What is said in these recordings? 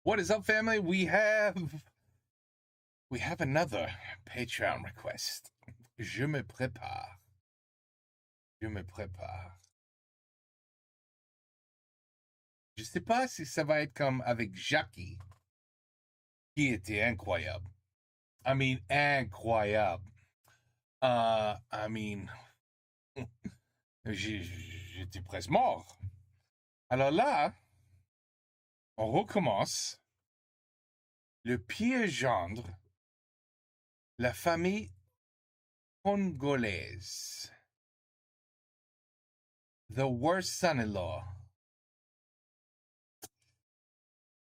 What is up, family? We have another Patreon request. Je me prépare. Je me prépare. Je sais pas si ça va être comme avec Jackie, qui était incroyable. I mean, incroyable. I mean, j'étais presque mort. Alors là, on recommence. Le pire gendre, la famille congolaise. The worst son-in-law.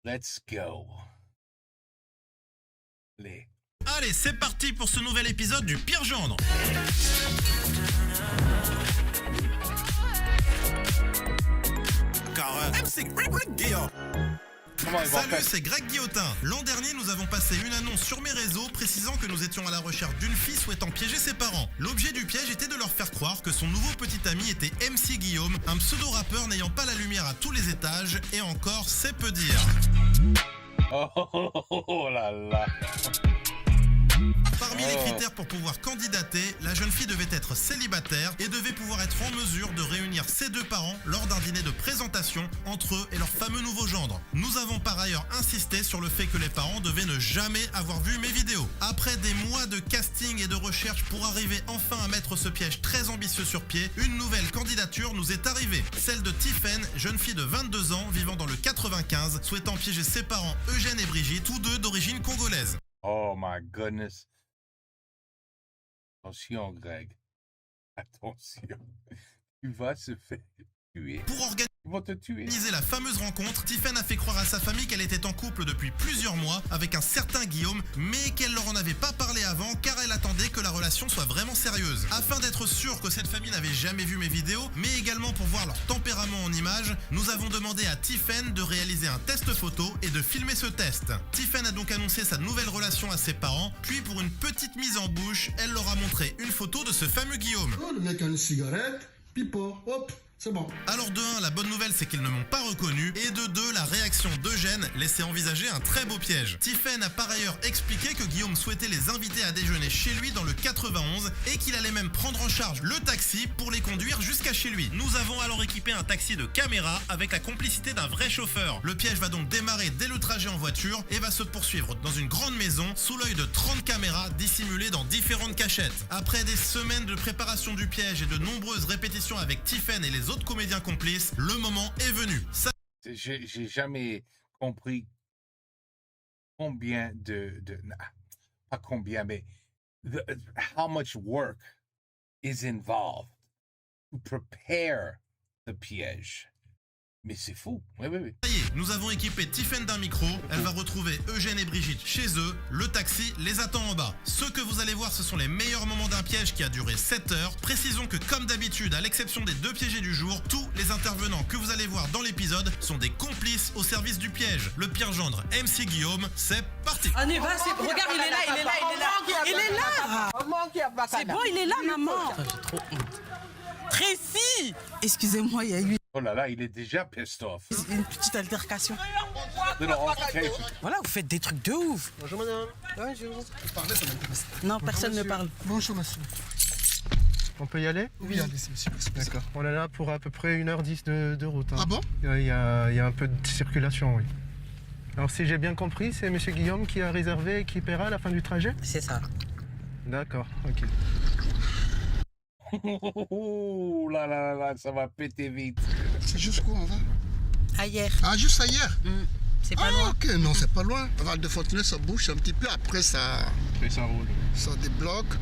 Let's go. Allez, c'est parti pour ce nouvel épisode du Pire Gendre. MC Greg Guillotin. Salut, c'est Greg Guillotin. L'an dernier, nous avons passé une annonce sur mes réseaux précisant que nous étions à la recherche d'une fille souhaitant piéger ses parents. L'objet du piège était de leur faire croire que son nouveau petit ami était MC Guillaume, un pseudo-rappeur n'ayant pas la lumière à tous les étages, et encore, c'est peu dire. Oh là là. Parmi les critères pour pouvoir candidater, la jeune fille devait être célibataire et devait pouvoir être en mesure de réunir ses deux parents lors d'un dîner de présentation entre eux et leur fameux nouveau gendre. Nous avons par ailleurs insisté sur le fait que les parents devaient ne jamais avoir vu mes vidéos. Après des mois de casting et de recherche pour arriver enfin à mettre ce piège très ambitieux sur pied, une nouvelle candidature nous est arrivée. Celle de Tiffen, jeune fille de 22 ans vivant dans le 95, souhaitant piéger ses parents Eugène et Brigitte, tous deux d'origine congolaise. Oh my goodness. Attention, Greg. Attention. Tu vas se faire tuer. Pour organiser Ils vont te tuer. la fameuse rencontre, Tiffen a fait croire à sa famille qu'elle était en couple depuis plusieurs mois avec un certain Guillaume, mais qu'elle leur en avait pas parlé avant car elle attendait que la relation soit vraiment sérieuse. Afin d'être sûr que cette famille n'avait jamais vu mes vidéos, mais également pour voir leur tempérament en images, nous avons demandé à Tiffen de réaliser un test photo et de filmer ce test. Tiffen a donc annoncé sa nouvelle relation à ses parents, puis pour une petite mise en bouche, elle leur a montré une photo de ce fameux Guillaume. Oh, le mec a une cigarette, pipo, hop. C'est bon. Alors de 1, la bonne nouvelle c'est qu'ils ne m'ont pas reconnu, et de 2, la réaction d'Eugène laissait envisager un très beau piège. Tiffen a par ailleurs expliqué que Guillaume souhaitait les inviter à déjeuner chez lui dans le 91 et qu'il allait même prendre en charge le taxi pour les conduire jusqu'à chez lui. Nous avons alors équipé un taxi de caméra avec la complicité d'un vrai chauffeur. Le piège va donc démarrer dès le trajet en voiture et va se poursuivre dans une grande maison sous l'œil de 30 caméras dissimulées dans différentes cachettes. Après des semaines de préparation du piège et de nombreuses répétitions avec Tiffen et les autres comédiens complices, le moment est venu. J'ai jamais compris combien pas combien, mais how much work is involved to prepare the piège. Mais c'est fou. Oui. Ça y est, nous avons équipé Tiffen d'un micro. Elle va retrouver Eugène et Brigitte chez eux. Le taxi les attend en bas. Ce que vous allez voir, ce sont les meilleurs moments d'un piège qui a duré 7 heures. Précisons que comme d'habitude, à l'exception des 2 piégés du jour, tous les intervenants que vous allez voir dans l'épisode sont des complices au service du piège. Le pire gendre, MC Guillaume, c'est parti. On y va, regarde, il est là. C'est bon, il est là, maman. J'ai trop honte. Tracy, excusez-moi, il y a eu Oh là là, il est déjà pissed off. une petite altercation. Okay. Voilà, vous faites des trucs de ouf. Bonjour madame. Bonjour. Parlez, ça m'intéresse. Non, personne ne parle. Bonjour monsieur. On peut y aller? Oui, allez-y monsieur. D'accord. On est là pour à peu près 1h10 de route. Hein. Ah bon? Il y a un peu de circulation, oui. Alors si j'ai bien compris, c'est monsieur Guillaume qui a réservé et qui paiera à la fin du trajet? C'est ça. D'accord, ok. Oh là là, ça va péter vite. C'est jusqu'où on va? Ailleurs. Ah, juste ailleurs? C'est pas Ah loin. ok, non c'est pas loin. Val de Fontenay ça bouge un petit peu, après ça roule. ça débloque.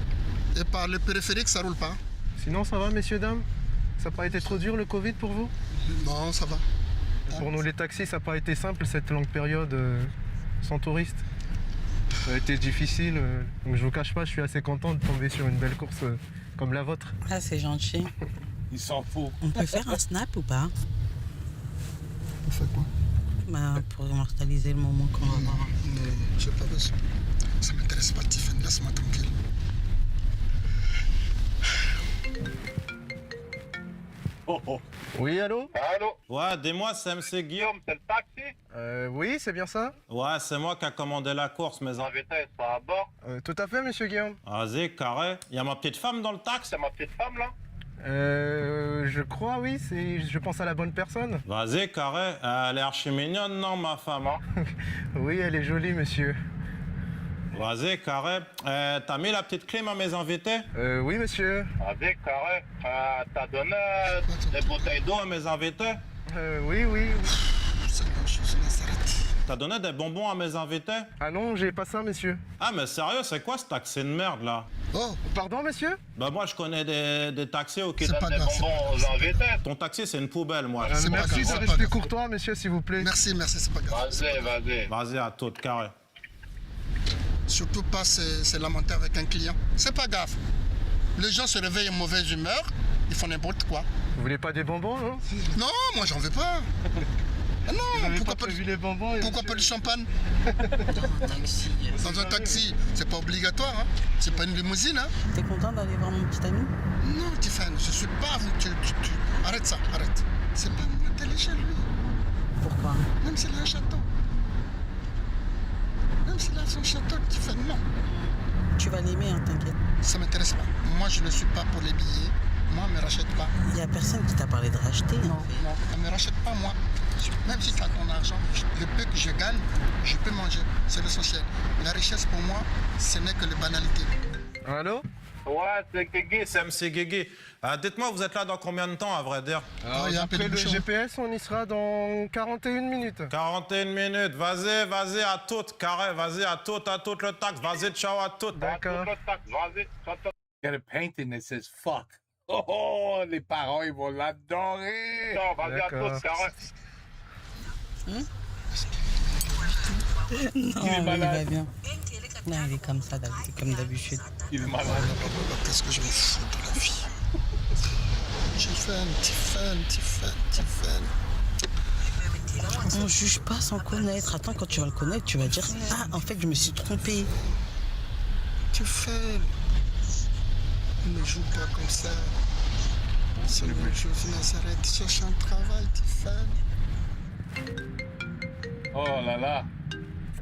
Et par le périphérique ça roule pas? Sinon ça va, messieurs, dames? Ça n'a pas été trop dur le Covid pour vous? Non, ça va. Pour nous les taxis, ça n'a pas été simple cette longue période sans touristes. Ça a été difficile, donc je vous cache pas, je suis assez content de tomber sur une belle course comme la vôtre. Ah, c'est gentil. Il s'en fout. On peut faire un snap ou pas? Vous faites quoi? Bah, pour immortaliser le moment qu'on va avoir. Non, j'ai pas besoin. Ça m'intéresse pas, Tiffen, laisse-moi tranquille. Oh. Oui, allô? Allô? Ouais, dis-moi, c'est MC Guillaume. Guillaume, c'est le taxi? Oui, c'est bien ça? Ouais, c'est moi qui a commandé la course, mes invités sont à bord. Tout à fait, monsieur Guillaume. Vas-y, carré. Il y a ma petite femme dans le taxi, c'est ma petite femme là? Je crois, oui, je pense à la bonne personne. Vas-y, carré. Elle est archi mignonne, non, ma femme, hein? Oui, elle est jolie, monsieur. Vas-y, carré. T'as mis la petite clim à mes invités? Oui, monsieur. Vas-y, carré. T'as donné des bouteilles d'eau à mes invités? Oui, oui. Seigneur Jésus Nazareth. T'as donné des bonbons à mes invités? Ah non, j'ai pas ça, monsieur. Ah, mais sérieux, c'est quoi ce taxi de merde, là? Oh, Pardon, monsieur? Bah, moi, je connais des taxis qui C'est donnent pas des grave, bonbons c'est aux invités. Ton taxi, c'est une poubelle, moi. C'est pas Merci grave, de c'est pas rester grave. courtois, monsieur, s'il vous plaît. merci, c'est pas grave. Vas-y. Vas-y, à toute, carré. Surtout pas se lamenter avec un client. C'est pas grave. Les gens se réveillent en mauvaise humeur, ils font n'importe quoi. Vous voulez pas des bonbons, non? Non, moi j'en veux pas. Ah non, pourquoi pas, les bonbons? pourquoi pas du champagne Taxi. dans un taxi? C'est pas obligatoire, hein. C'est pas une limousine, hein. T'es content d'aller voir mon petit ami? Non, Tiffany, je suis pas. Arrête ça, arrête. C'est pas moi d'aller chez lui. Pourquoi? Même s'il a un château. Même s'il a son château, Tiffany, non. Tu vas l'aimer, hein, t'inquiète. Ça m'intéresse pas. Moi, je ne suis pas pour les billets. Moi, ne me rachète pas. Il y a personne qui t'a parlé de racheter. Non, ne me rachète pas, moi. Même si tu as ton argent, le peu que je gagne, je peux manger. C'est l'essentiel. La richesse, pour moi, ce n'est que les banalités. Allô? Ouais, c'est Guigui, c'est MC Guigui. Dites-moi, vous êtes là dans combien de temps, à vrai dire? Ah, il y a un peu de Après le bouchon. GPS, on y sera dans 41 minutes. 41 minutes. Vas-y, à toute, carré. Vas-y, à toute le taxe. Vas-y, ciao, à toute. D'accord. Vas-y, ciao. Got a painting that says fuck. Oh, les parents, ils vont l'adorer. Non, vas-y, à D'accord. toute, carré. Non, Il est mais il malade. va bien. Non, il est comme ça, comme d'habitude. Il est malade. Qu'est-ce que je me fous de la vie? Tiffany. On juge pas sans connaître. Attends, quand tu vas le connaître, tu vas dire ah, en fait, je me suis trompée. Tiffany. Ne joue pas comme ça. Seigneur Jésus Nazareth, cherche un travail, Tiffany. Oh là là.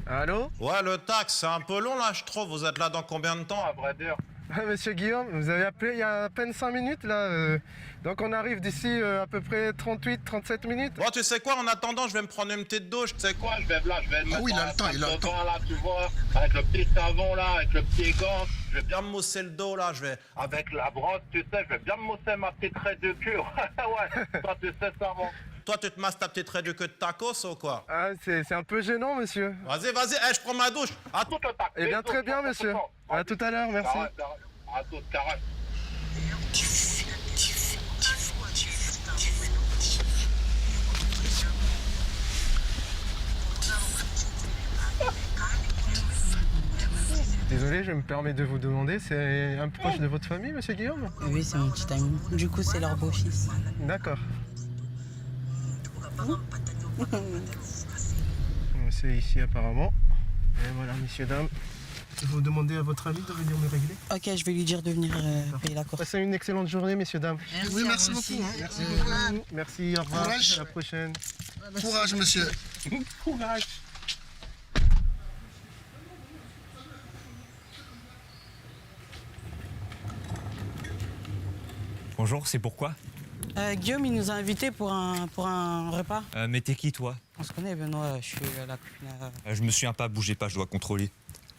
Allô? Ouais, le taxe, c'est un peu long, là, je trouve. Vous êtes là dans combien de temps, à vrai dire? Ah, monsieur Guillaume, vous avez appelé il y a à peine 5 minutes, là. Donc on arrive d'ici à peu près 38-37 minutes. Bon, tu sais quoi, en attendant, je vais me prendre une petite douche. Tu sais quoi, je vais me mettre oui, il a le temps, dans il a le salle de temps. bain, là, tu vois, avec le petit savon, là, avec le petit gant. Je vais bien me mousser le dos, là, avec la brosse, tu sais, je vais bien me mousser ma petite réducure. Ouais, toi, tu sais ça, bon. Toi, tu te masses ta petite réducure de tacos ou quoi? Ah, c'est un peu gênant, monsieur. Vas-y, je prends ma douche. À tout le taxe. Eh bien, très bien, monsieur. À tout à l'heure, merci. À tout, carré. Désolé, je me permets de vous demander, c'est un proche de votre famille, monsieur Guillaume? Oui, c'est mon petit ami. Du coup, c'est leur beau-fils. D'accord. C'est ici apparemment. Et voilà, messieurs, dames. Vous demandez à votre ami de venir me régler. Ok, je vais lui dire de venir payer la course. Passez une excellente journée, messieurs, dames. Oui, merci beaucoup. Hein. Merci beaucoup. Merci, au revoir. Courage. À la prochaine. Courage, monsieur. Courage. Bonjour, c'est pourquoi? Guillaume, il nous a invités pour un repas. Mais t'es qui, toi? On se connaît, Benoît, je suis la copine. Je me souviens pas, bougez pas, je dois contrôler.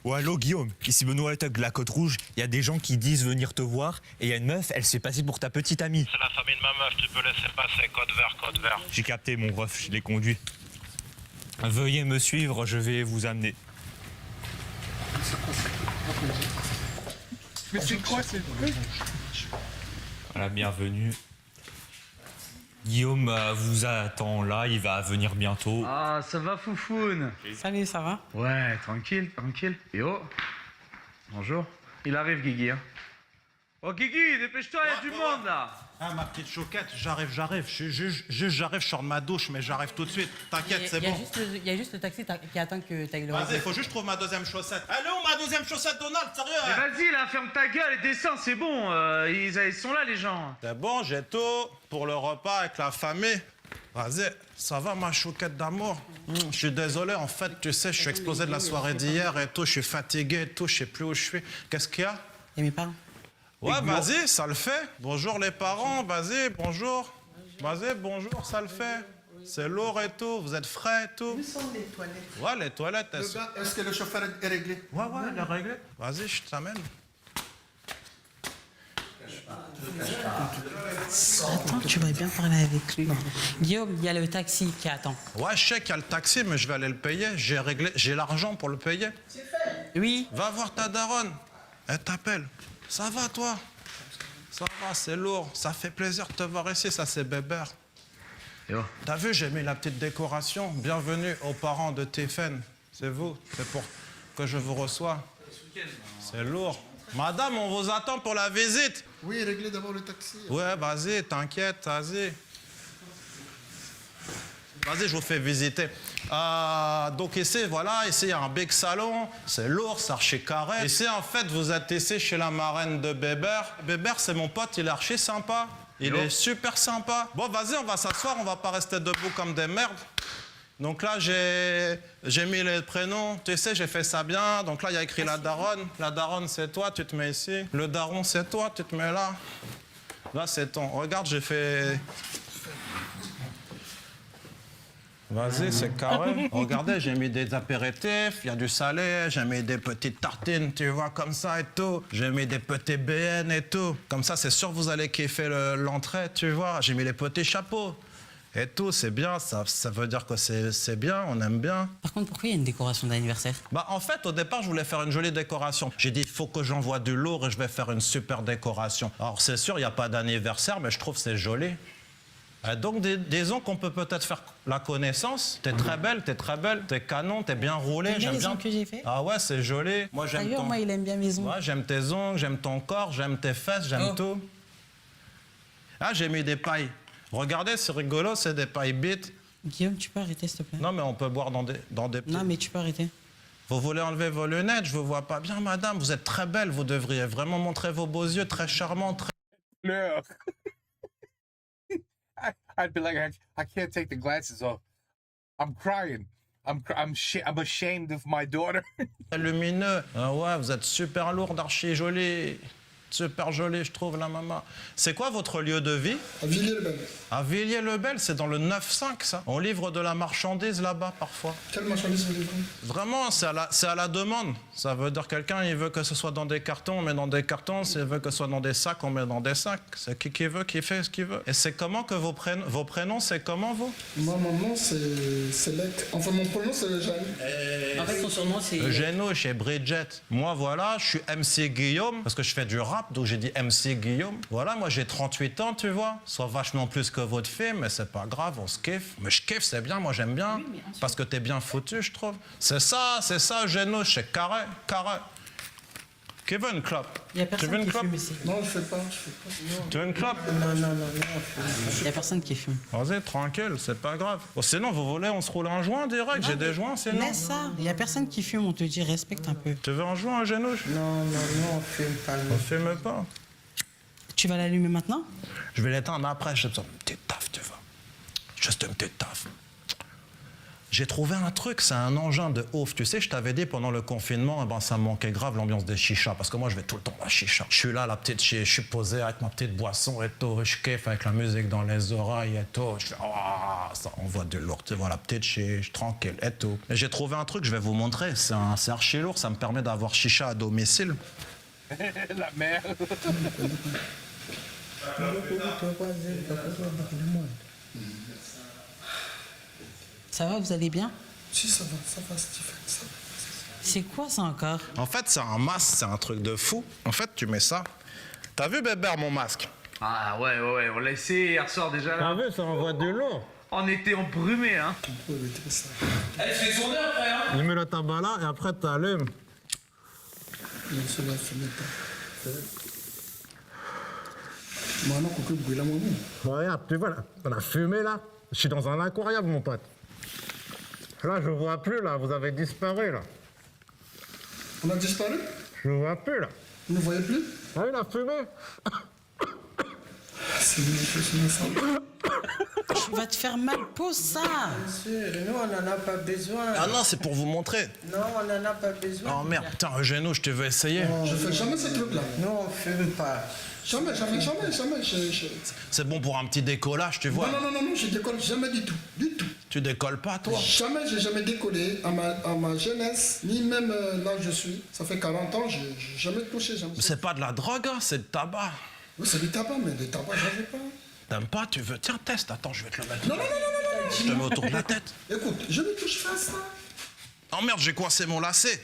Oh, allô, Guillaume, ici Benoît Tuck de la Côte Rouge. Il y a des gens qui disent venir te voir et il y a une meuf, elle se fait passer pour ta petite amie. C'est la famille de ma meuf, tu peux laisser passer, code vert. J'ai capté, mon ref, je l'ai conduit. Veuillez me suivre, je vais vous amener. Mais c'est quoi cette truc? Voilà, bienvenue. Guillaume vous attend là, il va venir bientôt. Ah, ça va, Foufoune? Salut, ça va? Ouais, tranquille. Yo. Bonjour. Il arrive, Guigui. Hein. Oh, Guigui, dépêche-toi, il y a du monde, là. Ah, ma petite choquette, j'arrive. J'arrive, je sors de ma douche, mais j'arrive tout de suite. T'inquiète, c'est bon. Il y a juste le taxi qui attend que tu ailles le Vas-y, faut juste que je trouve ma deuxième chaussette. Elle est où, ma deuxième chaussette, Donald? Sérieux? Mais vas-y, là, ferme ta gueule et descends, c'est bon. Ils sont là, les gens. C'est bon, j'ai tout pour le repas avec la famille. Vas-y, ça va ma chouquette d'amour? Je suis désolé, en fait, tu sais, je suis explosé de la soirée d'hier et tout, je suis fatigué et tout, je sais plus où je suis. Qu'est-ce qu'il y a? Et mes parents? Ouais, vas-y, ça le fait. Bonjour les parents, vas-y, bonjour. Vas-y, bonjour, ça le fait. C'est lourd et tout, vous êtes frais et tout. Où sont les toilettes? Ouais, les toilettes, elles sont... Est-ce que le chauffeur est réglé? Ouais, il est réglé. Vas-y, je t'amène. Attends, tu vas bien parler avec lui. Guillaume, il y a le taxi qui attend. Ouais, je sais qu'il y a le taxi, mais je vais aller le payer. J'ai l'argent pour le payer. Oui. Va voir ta daronne. Elle t'appelle. Ça va, toi? Ça va, c'est lourd. Ça fait plaisir de te voir ici, ça, c'est Bébert. T'as vu, j'ai mis la petite décoration. Bienvenue aux parents de Tiffen. C'est vous. C'est pour que je vous reçois. C'est lourd. Madame, on vous attend pour la visite. Oui, réglez d'abord le taxi. Ouais, vas-y, t'inquiète, vas-y. Vas-y, je vous fais visiter. Donc ici, voilà, ici, il y a un big salon. C'est lourd, c'est archi carré. Ici, en fait, vous êtes ici chez la marraine de Bébert. Bébert, c'est mon pote, il est archi sympa. Il est super sympa. Bon, vas-y, on va s'asseoir, on va pas rester debout comme des merdes. Donc là, j'ai mis les prénoms. Tu sais, j'ai fait ça bien. Donc là, il y a écrit la daronne. La daronne, c'est toi, tu te mets ici. Le daron, c'est toi, tu te mets là. Là, c'est ton. Regarde, j'ai fait... Vas-y, c'est carré. Regardez, j'ai mis des apéritifs, il y a du salé, j'ai mis des petites tartines, tu vois, comme ça et tout. J'ai mis des petits BN et tout. Comme ça, c'est sûr, vous allez kiffer l'entrée, tu vois. J'ai mis les petits chapeaux. Et tout, c'est bien, ça veut dire que c'est bien, on aime bien. Par contre, pourquoi il y a une décoration d'anniversaire? Bah, en fait, au départ, je voulais faire une jolie décoration. J'ai dit, il faut que j'envoie du lourd et je vais faire une super décoration. Alors, c'est sûr, il n'y a pas d'anniversaire, mais je trouve que c'est joli. Donc, disons qu'on peut peut-être faire la connaissance. T'es très belle, t'es canon, t'es bien roulé. J'aime bien les bien. ongles que j'ai fait. Ah ouais, c'est joli. Moi, j'aime D'ailleurs, ton... moi, il aime bien mes ongles. Ouais, j'aime tes ongles, j'aime ton corps, j'aime tes fesses, j'aime tout. Ah, j'ai mis des pailles. Regardez, c'est rigolo, c'est des pailles bites. Guillaume, tu peux arrêter, s'il te plaît? Non, mais on peut boire dans des petits... Non, mais tu peux arrêter. Vous voulez enlever vos lunettes? Je vous vois pas bien, madame. Vous êtes très belle. Vous devriez vraiment montrer vos beaux yeux, très charmants, très... No. I'd be like, I can't take the glasses off. I'm crying. I'm ashamed of my daughter. lumineux. Ah ouais, vous êtes super lourde, archi jolie. Super jolie, je trouve, la maman. C'est quoi votre lieu de vie? À Villiers-le-Bel. À Villiers-le-Bel, c'est dans le 9-5, ça. On livre de la marchandise là-bas, parfois. Quelle marchandise vous livrez? Vraiment, c'est à la demande. Ça veut dire quelqu'un, il veut que ce soit dans des cartons, on met dans des cartons. S'il veut que ce soit dans des sacs, on met dans des sacs. C'est qui veut, qui fait ce qu'il veut. Et c'est comment que vos prénoms, c'est comment, vous? Moi, mon nom, c'est Lec. Enfin, mon prénom, c'est Jeanne. En fait, son surnom, c'est... Eugéno chez Bridget. Moi, voilà, je suis MC Guillaume, parce que je fais du rap, donc j'ai dit MC Guillaume. Voilà, moi, j'ai 38 ans, tu vois. Soit vachement plus que votre fille, mais c'est pas grave, on se kiffe. Mais je kiffe, c'est bien, moi, j'aime bien. Oui, parce que t'es bien foutu, je trouve. C'est ça, Eugéno, c'est carré. Qui veut une clope? Il n'y a personne qui fume ici. Non, je fais pas. Tu veux une clope? Non. Il n'y a personne qui fume. Vas-y, tranquille, c'est pas grave. Oh, sinon, vous voulez, on se roule un joint direct? J'ai des joints, sinon. Laisse ça. Il n'y a personne qui fume, on te dit, respecte un peu. Tu veux un joint, Eugéno? Non, on fume pas. On fume pas. Tu vas l'allumer maintenant? Je vais l'éteindre après, j'ai besoin d'une petite taf, tu vois. Juste une petite taf. J'ai trouvé un truc, c'est un engin de ouf. Tu sais, je t'avais dit pendant le confinement, ça me manquait grave l'ambiance des chichas, parce que moi, je vais tout le temps à la chicha. Je suis là, je suis posé avec ma petite boisson et tout, je kiffe avec la musique dans les oreilles et tout. Je fais, ça envoie du lourd, tu vois, la petite chiche, tranquille et tout. Et j'ai trouvé un truc, je vais vous montrer, c'est archi lourd, ça me permet d'avoir chicha à domicile. La mère. Ça va, vous allez bien? Si, ça va, Stephen, ça va. C'est quoi ça encore? En fait, c'est un masque, c'est un truc de fou. En fait, tu mets ça. T'as vu, Bébert, mon masque? Ah ouais, on l'a essayé hier soir déjà. T'as vu, ça envoie du lourd. On était embrumés, hein. Elle fait son heure, frère. Il met le tabac là et après, t'allumes. Non, cela fume pas. Maintenant, qu'on peut brûler la moi-même. Regarde, tu vois, là, on a fumé là. Je suis dans un incroyable, mon pote. Là, je vois plus, là. Vous avez disparu, là. On a disparu? Je ne vois plus, là. Vous ne voyez plus? Ah, il a fumé. C'est une chose, Tu vas te faire mal, pose ça. Bien sûr, nous on n'en a pas besoin. Ah non, c'est pour vous montrer. Non, on n'en a pas besoin. Oh merde, putain, Eugéno, je te veux essayer. Je fais jamais ce truc-là. Nous on fume pas. Jamais. C'est bon pour un petit décollage, tu vois. Non, je décolle jamais du tout. Tu décolles pas, toi? Jamais, j'ai jamais décollé à ma jeunesse, ni même là où je suis. Ça fait 40 ans, j'ai jamais touché. C'est pas de la drogue, hein, c'est de tabac. Oui, c'est du tabac, mais du tabac, j'en veux pas. T'aimes pas, tu veux? Tiens, teste, attends, je vais te le mettre. Non. Je te mets autour de la tête. Écoute, je ne touche pas à ça. Oh merde, j'ai coincé mon lacet.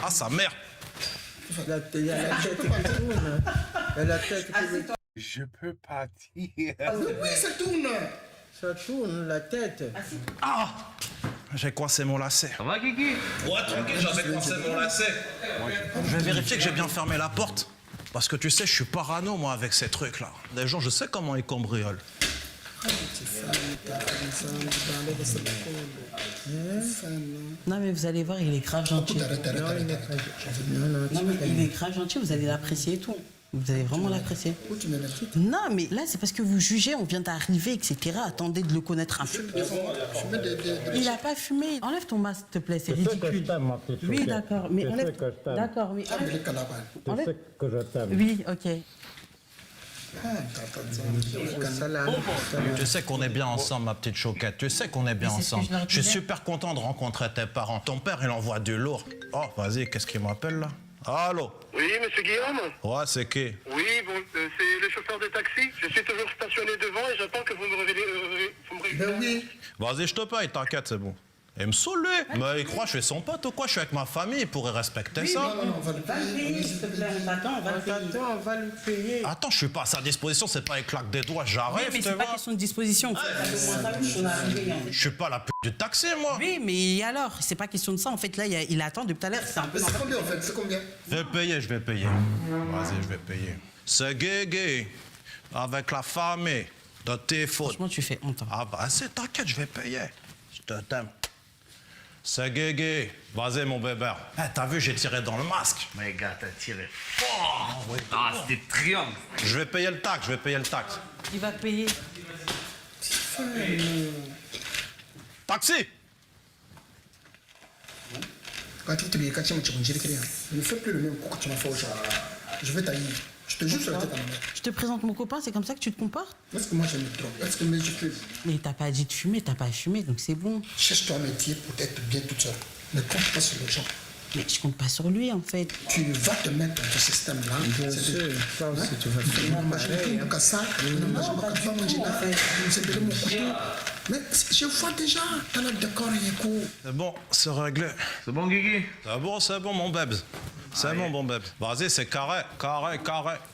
Ah, sa mère. Il y a la tête qui tourne. Il y a la tête qui... Je peux pas dire. Oui, ça tourne. Ça tourne, la tête. Ah! J'ai coincé mon lacet. Ça va, Guigui? Ouais, tranquille, j'avais coincé mon lacet. Je vais vérifier que j'ai bien fermé la porte. Parce que tu sais, je suis parano, moi, avec ces trucs-là. Des gens, je sais comment ils cambriolent. Non, mais vous allez voir, il est grave gentil. Non, mais il est grave gentil, vous allez l'apprécier et tout. Vous allez vraiment l'apprécier. Non, mais là, c'est parce que vous jugez, on vient d'arriver, etc. Attendez de le connaître un peu. Il n'a pas fumé. Enlève ton masque, s'il te plaît, c'est ridicule. Oui, d'accord, mais enlève. D'accord, oui. Enlève. Oui, ok. Tu sais qu'on est bien ensemble, ma petite choquette. Tu sais qu'on est bien ensemble. Je suis super content de rencontrer tes parents. Ton père, il envoie du lourd. Oh, vas-y, qu'est-ce qu'il m'appelle là? Allô? Oui, monsieur Guillaume? Ouais, c'est qui? Oui, bon, c'est le chauffeur de taxi. Je suis toujours stationné devant et j'attends que vous me révélez. Ben oui. Vas-y, je te paye, t'inquiète, c'est bon. Il me saoule, lui. Mais il croit que je suis son pote ou quoi? Je suis avec ma famille, il pourrait respecter ça. Non, on va le payer. S'il te plaît, on t'attend, on va le payer. On va lui payer. Attends, je suis pas à sa disposition, c'est pas avec claque des doigts, Oui, j'arrive, mais tu c'est pas vois. question de disposition. Je suis pas la pute du taxi, moi. Oui, mais alors, c'est pas question de ça. En fait, là, il attend depuis tout à l'heure. C'est un peu. C'est combien en fait? C'est combien? Je vais payer. Vas-y, je vais payer. C'est Guégué, avec la famille de tes fautes. Franchement, tu fais honte. Ah bah, c'est t'inquiète, je vais payer. Je te t'aime. C'est Guégué. Vas-y, mon bébé. Eh, t'as vu, j'ai tiré dans le masque. Mais gars, t'as tiré fort. Ah, c'était triomphe. Je vais payer le taxe, Il va payer. Taxi! Quand tu te dis que tu ne fais plus le même coup que tu m'as fait aujourd'hui. Je vais tailler. Je te jure sur la tête à ma mère. Je te présente mon copain, c'est comme ça que tu te comportes? Est-ce que moi j'aime trop? Est-ce que je fume? Mais t'as pas dit de fumer, t'as pas fumé, donc c'est bon. Cherche-toi un métier pour être bien toute seule. Ne compte pas sur les gens. Mais je compte pas sur lui, en fait. Tu vas te mettre dans ce système-là. Bien sûr, ça aussi, tu vas faire pareil. Mais je vois déjà dans le décor, il est court. C'est bon, c'est réglé. C'est bon, Guigui? C'est bon, mon bébé. C'est bon, mon bébé. Vas-y, c'est carré.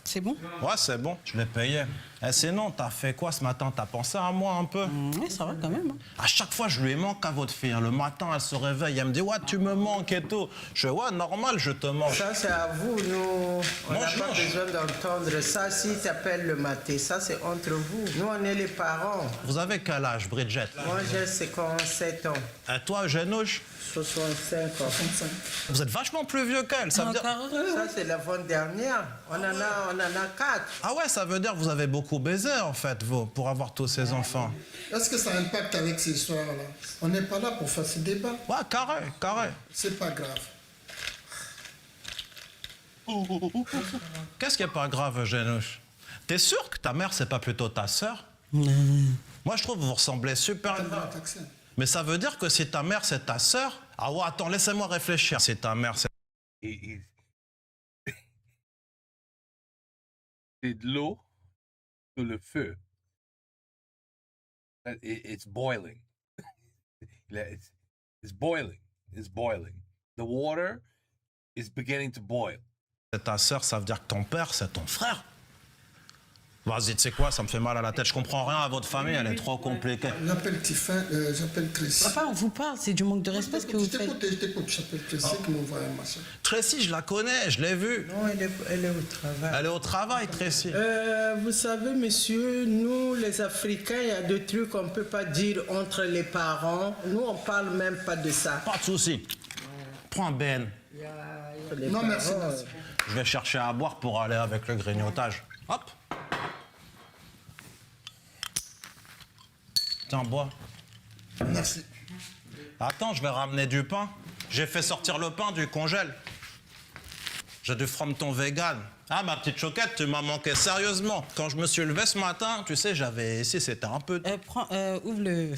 C'est bon? Ouais, c'est bon. Je l'ai payé. Et sinon, t'as fait quoi ce matin? T'as pensé à moi un peu? Oui, ça va quand même. Hein. À chaque fois, je lui manque à votre fille. Le matin, elle se réveille, elle me dit « Ouais, tu me manques et tout. » Je fais « Ouais, normal, je te manque. » Ça, c'est à vous, nous. On n'a pas mange. besoin d'entendre ça. Si t'appelles le matin, ça, c'est entre vous. Nous, on est les parents. Vous avez quel âge, Bridget? Moi, j'ai 57 ans. Et toi, Eugénouche? 65 ans. Vous êtes vachement plus vieux qu'elle. Ça veut dire... Ça, c'est l'avant-dernière. On en a 4. Ah ouais, ça veut dire que vous avez beaucoup baisé, en fait, vous, pour avoir tous ces enfants. Est-ce que ça impacte avec ces histoires-là? On n'est pas là pour faire ce débat. Ouais, carré. C'est pas grave. Qu'est-ce qui est pas grave, Eugénouche? T'es sûr que ta mère, c'est pas plutôt ta sœur? Moi, je trouve que vous ressemblez super. Mais ça veut dire que si ta mère, c'est ta sœur... Ah ouais, attends, laissez-moi réfléchir. Si ta mère, c'est... C'est de l'eau sur le feu. It's boiling. It's boiling. It's boiling. The water is beginning to boil. C'est ta sœur, ça veut dire que ton père, c'est ton frère. Vas-y, tu sais quoi, ça me fait mal à la tête. Je comprends rien à votre famille, elle est trop compliquée. J'appelle Tiffin, j'appelle Tracy. Papa, on vous parle, c'est du manque de respect ce que vous faites. Je t'écoute, j'appelle Tracy qui m'envoie un machin. Tracy, je la connais, je l'ai vue. Non, elle est au travail. Elle est au travail, Tracy. Vous savez, monsieur, nous, les Africains, il y a des trucs qu'on ne peut pas dire entre les parents. Nous, on ne parle même pas de ça. Pas de souci. Prends un Ben. Non, merci, merci. Je vais chercher à boire pour aller avec le grignotage. Hop. Tiens, bois. Merci. Attends, je vais ramener du pain. J'ai fait sortir le pain du congèle. J'ai du frometon vegan. Ah, ma petite choquette, tu m'as manqué sérieusement. Quand je me suis levé ce matin, tu sais, j'avais... Ici, c'était un peu... Ouvre le...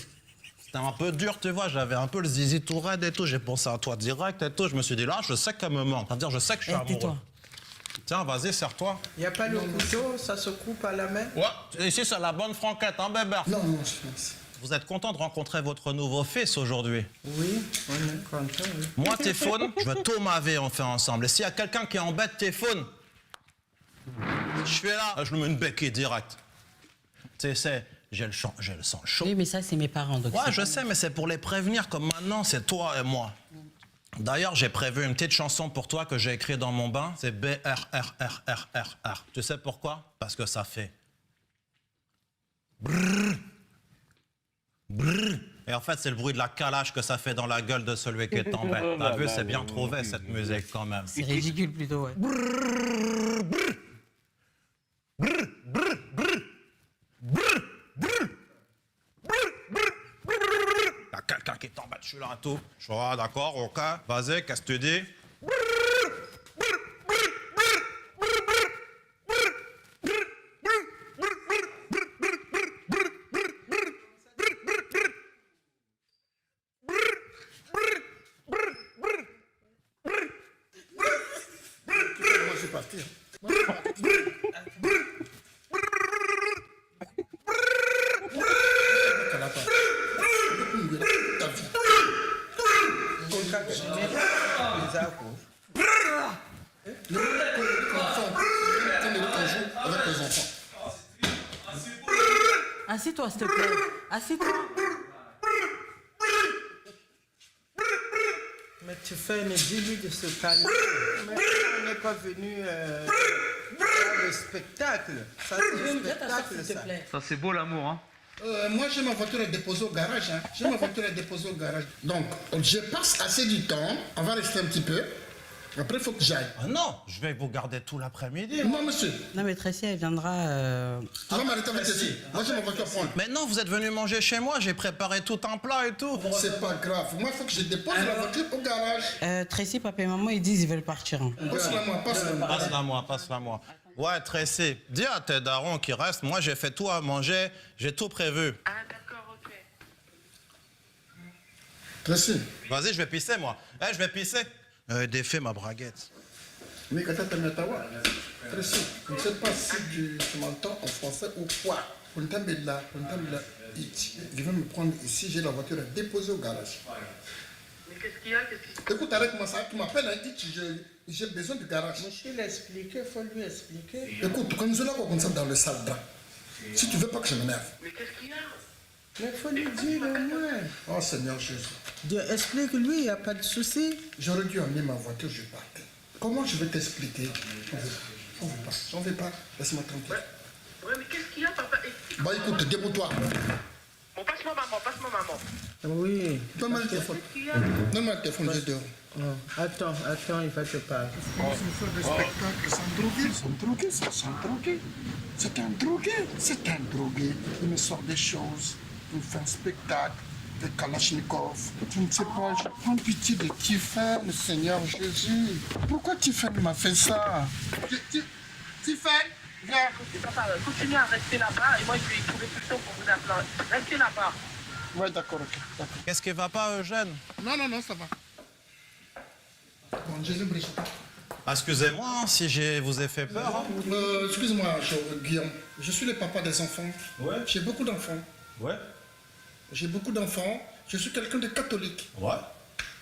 C'était un peu dur, tu vois. J'avais un peu le zizi tout raide et tout. J'ai pensé à toi direct et tout. Je me suis dit, là, je sais qu'elle me manque. C'est-à-dire, je sais que je suis amoureux. tais-toi. Tiens, vas-y, serre-toi. Il n'y a pas le couteau, ça se coupe à la main? Ouais, ici, c'est la bonne franquette, hein, bébé? Non, non, je pense. Vous êtes content de rencontrer votre nouveau fils aujourd'hui? Oui, on est content, oui. Moi, Téphone, je veux tout ma vie, on fait ensemble. Et s'il y a quelqu'un qui embête Téphone, je suis là, je lui mets une béquille direct. Tu sais, j'ai le sang chaud. Oui, mais ça, c'est mes parents. Donc Ouais, je sais, mais c'est pour les prévenir, comme maintenant, c'est toi et moi. D'ailleurs, j'ai prévu une petite chanson pour toi que j'ai écrite dans mon bain. C'est B-R-R-R-R-R-R. Tu sais pourquoi? Parce que ça fait... Brrr. Brrr. Et en fait, c'est le bruit de la calache que ça fait dans la gueule de celui qui t'embête. T'as vu, c'est bien trouvé, cette musique, quand même. C'est ridicule, plutôt, ouais. Brrr, brrr. Brrr, brrr, brrr. Brrr, brrr. Brrr, brrr, brrr. Y a quelqu'un qui t'embête, je suis là, tout. Je suis là, d'accord, ok. Vas-y, qu'est-ce que tu dis? Moi, je vais partir. Assieds-toi, s'il te plaît. Assieds-toi. Mais tu fais une dis-lui de se calmer. Mais on n'est pas venu faire le spectacle. Ça, c'est le spectacle, ça. Ça, c'est beau l'amour, hein. Moi, j'ai ma voiture à déposer au garage. Hein. J'ai ma voiture à déposer au garage. Donc, je passe assez du temps. On va rester un petit peu. Après, il faut que j'aille. Ah non, je vais vous garder tout l'après-midi. Non, monsieur. Non, mais Tracy, elle viendra... Tu vas m'arrêter avec Tracy. Moi, j'ai ma voiture à prendre. Mais non, vous êtes venu manger chez moi, j'ai préparé tout un plat et tout. C'est pas grave. Moi, il faut que je dépose la voiture au garage. Tracy, papa et maman, ils disent qu'ils veulent partir. Hein. Passe-la moi, passe-la moi. Passe-la moi, passe-la moi. Ouais, Tracy, dis à tes darons qui restent, moi j'ai fait tout à manger, j'ai tout prévu. Ah, d'accord, ok. Tracy. Vas-y, je vais pisser moi. Eh, je vais pisser. Défais ma braguette. Mais quand tu as Tawa, Tracy, je ne sais pas si tu m'entends en français ou quoi. Je vais me prendre ici, j'ai la voiture à déposer au garage. Mais qu'est-ce qu'il y a? Écoute, arrête-moi ça, tu m'appelles, j'ai besoin du garage. Monsieur l'expliquer, il faut lui expliquer. Écoute, quand nous allons comme ça dans le salle drap, si tu veux pas que je m'énerve. Mais qu'est-ce qu'il y a? Mais il faut lui dire au moins. Oh Seigneur Jésus. Explique-lui, il n'y a pas de souci. J'aurais dû emmener ma voiture, je partais. Comment je vais t'expliquer? J'en veux pas. Laisse-moi tranquille. Ouais, mais qu'est-ce qu'il y a, papa? Bah écoute, débrouille-toi. Bon, passe-moi maman. Oui. Donne-moi le téléphone. Donne-moi le téléphone, je dehors. Oh, attends, il va te parler. Des spectacles sans droguer, C'est un drogué. Il me sort des choses. Il me fait un spectacle. Des Kalachnikov. Je ne sais pas, je prends pitié de Tiffen, Seigneur Jésus. Pourquoi Tiffen m'a fait ça? Tiffen, viens. Papa, continuez à rester là-bas et moi je vais trouver plus tôt pour vous appeler. Restez là-bas. Ouais, d'accord, ok. D'accord. Qu'est-ce qui va pas, Eugène? Non, ça va. Bon, Jésus Brigitte. Excusez-moi hein, si je vous ai fait peur. Hein. Excuse-moi, Guillaume. Je suis le papa des enfants. Ouais. J'ai beaucoup d'enfants. Ouais. J'ai beaucoup d'enfants. Je suis quelqu'un de catholique. Ouais.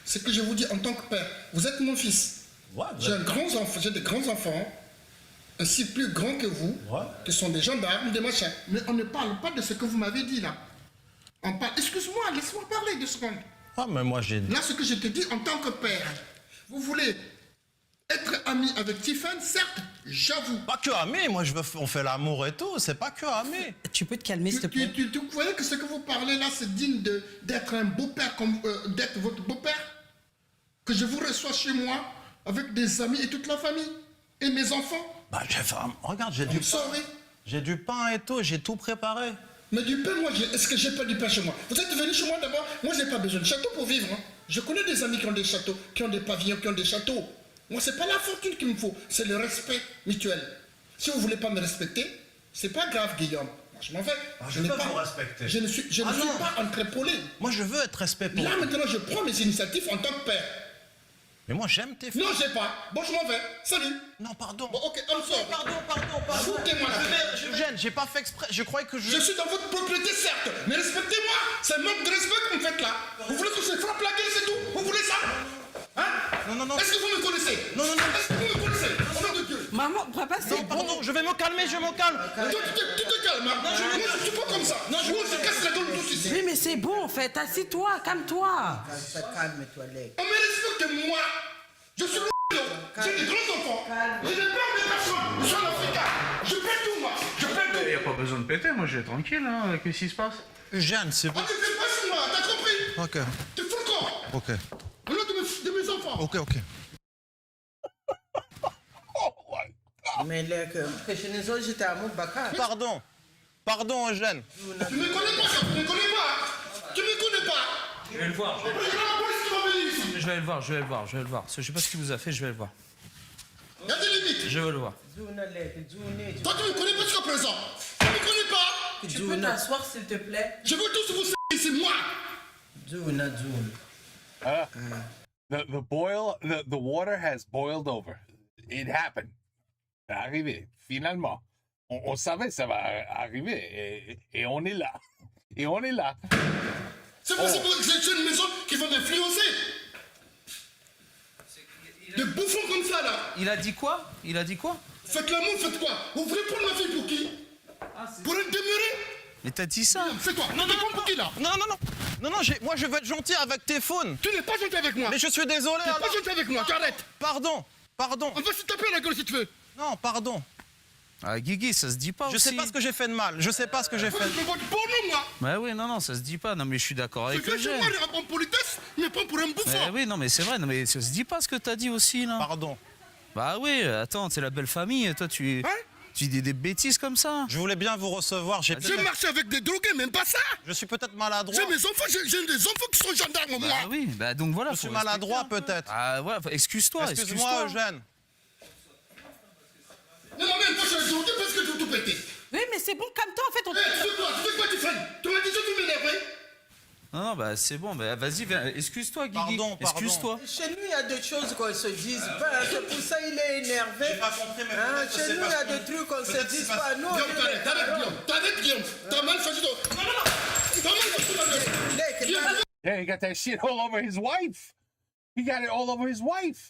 C'est que je vous dis en tant que père. Vous êtes mon fils. Ouais. J'ai des grands enfants, ainsi plus grands que vous, qui sont des gendarmes, des machins. Mais on ne parle pas de ce que vous m'avez dit là. On parle. Excuse-moi, laisse-moi parler 2 secondes. Ah, mais moi j'ai. Là, ce que je te dis en tant que père, vous voulez être ami avec Tiffen, certes, j'avoue. Pas que ami, moi on fait l'amour et tout, c'est pas que ami. Tu peux te calmer, s'il te plaît? Tu croyez que ce que vous parlez là, c'est digne d'être un beau-père, d'être votre beau-père? Que je vous reçois chez moi avec des amis et toute la famille et mes enfants? Bah, regarde, j'ai du pain et tout, j'ai tout préparé. Mais du pain, moi, est-ce que j'ai pas du pain chez moi? Vous êtes venu chez moi d'abord? Moi, je n'ai pas besoin de château pour vivre. Hein. Je connais des amis qui ont des châteaux, qui ont des pavillons, qui ont des châteaux. Moi, c'est pas la fortune qu'il me faut, c'est le respect mutuel. Si vous voulez pas me respecter, c'est pas grave, Guillaume. Moi, je m'en vais. Je ne peux pas vous respecter. Je ne suis pas entrepolé. Moi, je veux être respecté. Là, maintenant, je prends mes initiatives en tant que père. Mais moi, j'aime tes filles. Non, j'ai pas. Bon, je m'en vais. Salut. Non, pardon. Bon, ok, on sort. Pardon. Foutez-moi là. Eugène, j'ai pas fait exprès. Je croyais que Je suis dans votre propriété, certes, mais respectez-moi. C'est un manque de respect que vous me faites là. Vous voulez que je frappe la gueule, c'est tout? Vous voulez ça? Hein? Non. Est-ce que vous me connaissez? Non. Est-ce que vous me connaissez? Au nom de Dieu. Maman, papa, c'est bon. Pardon, je vais me calmer, je me calme. Toi, tu te calmes, hein? Moi, je suis pas comme ça. Non, Moi, je casse la gueule tous ici. Oui, mais c'est bon, en fait. Assis-toi, calme-toi. Calme-toi, Lec. On me respecte moi. Je suis j'ai des grands enfants. J'ai des peurs de personne. Je suis en Afrique. Je paie tout, moi. Je paie tout. Il n'y a pas besoin de péter, moi je vais tranquille, hein. Qu'est-ce qui se passe? Eugène, c'est bon. Ah, tu fais pas sur moi, t'as compris? Ok. Tu fous le corps. Ok. Au nom de mes enfants. Ok. Mais Lec, chez nous autres, j'étais à Moubaka. Pardon, Eugène. Tu me connais pas, ça. Tu me connais pas. Tu me connais pas. Je vais le voir. Il y a la police qui va venir ici. Je vais le voir. Je sais pas ce qu'il vous a fait, je vais le voir. Il y a des limites. Je vais le voir. Toi, tu me connais pas jusqu'à présent. Tu me connais pas. Tu peux t'asseoir, s'il te plaît? Je veux tous vous ici, moi. The water has boiled over. It happened. C'est arrivé, finalement. On savait que ça va arriver et on est là. Et on est là. C'est possible que c'est une maison qui va m'influencer. Des bouffons comme ça, là. Il a dit quoi? Faites l'amour, faites quoi? Vous voulez prendre ma fille pour qui? Pour être demeuré? Mais t'as dit ça? C'est quoi? Non, pour qui, là? Non, moi je veux être gentil avec tes faunes. Tu n'es pas gentil avec moi. Mais je suis désolé. Tu n'es pas gentil avec moi, tu arrêtes. Pardon. On va se taper la gueule si tu veux. Non, pardon. Ah, Guigui, ça se dit pas Je aussi. sais pas ce que j'ai fait de mal. Je sais pas ce que j'ai fait. Je vote pour nous, moi. Bah oui, non, ça se dit pas. Non, mais je suis d'accord avec Je viens chez Eugène. moi en politesse, mais pas pour un bouffon. Bah oui, non, mais c'est vrai. Non, mais ça se dit pas ce que t'as dit aussi, là. Pardon. Bah oui, attends, c'est la belle famille. Toi, tu dis des bêtises comme ça. Je voulais bien vous recevoir. J'ai marché avec des drogués, même pas ça. Je suis peut-être maladroit. J'ai mes enfants, j'ai des enfants qui sont gendarmes, moi. Bah oui, bah donc voilà. Je suis maladroit peut-être. Ah ouais, excuse-toi. Excuse-moi, Eugène. Non, mais moi, je suis drogué parce que je veux tout péter. Oui, mais c'est bon, calme-toi, en fait. Tu fais quoi, tu freines? Tu m'as dit que tu m'énerves. Non, bah c'est bon, bah vas-y, viens. Excuse-toi, Guigui. Pardon. Excuse-toi. Chez nous, il y a des choses qu'on se dise pas. C'est pour ça qu'il est énervé. J'ai pas compris, mais Chez nous, il y a des trucs qu'on se dise pas. Non, Guillaume, t'arrêtes, Guillaume. T'as mal choisi de... Non. T'as mal choisi de... Yeah, he got that shit all over his wife. He got it all over his wife.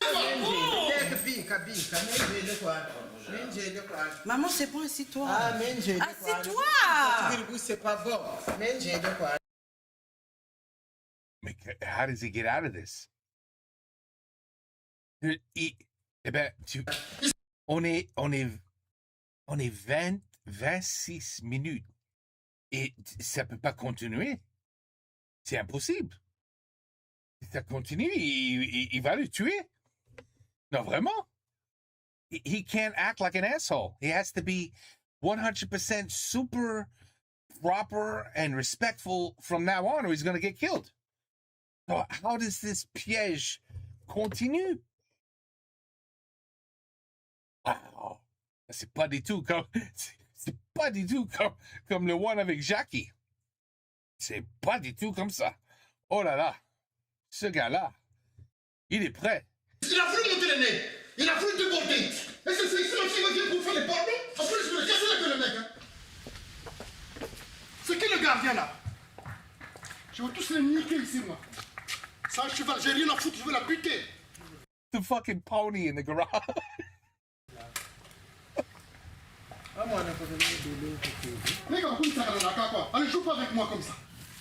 Maman, c'est bon, assis-toi. Assis-toi. C'est pas bon. How does he get out of this? On est 26 minutes et ça peut pas continuer. C'est impossible. Si ça continue, il va le tuer. Non, vraiment. He can't act like an asshole. He has to be 100% super proper and respectful from now on or he's going to get killed. So how does this piège continue? Wow. C'est pas du tout comme comme le one avec Jackie. C'est pas du tout comme ça. Oh là là. Ce gars-là, il est prêt. Il a voulu monter le nez. Il a voulu déborder. Et c'est ma fille qui va pour faire les pornos. En plus, je vais le casser la gueule, le mec. Hein. C'est qui le gardien, là? Je veux tous les niquer ici, moi. C'est un cheval, j'ai rien à foutre, je veux la buter. The fucking pony in the garage. Mec, on peut faire quoi? Allez, joue pas avec moi comme ça.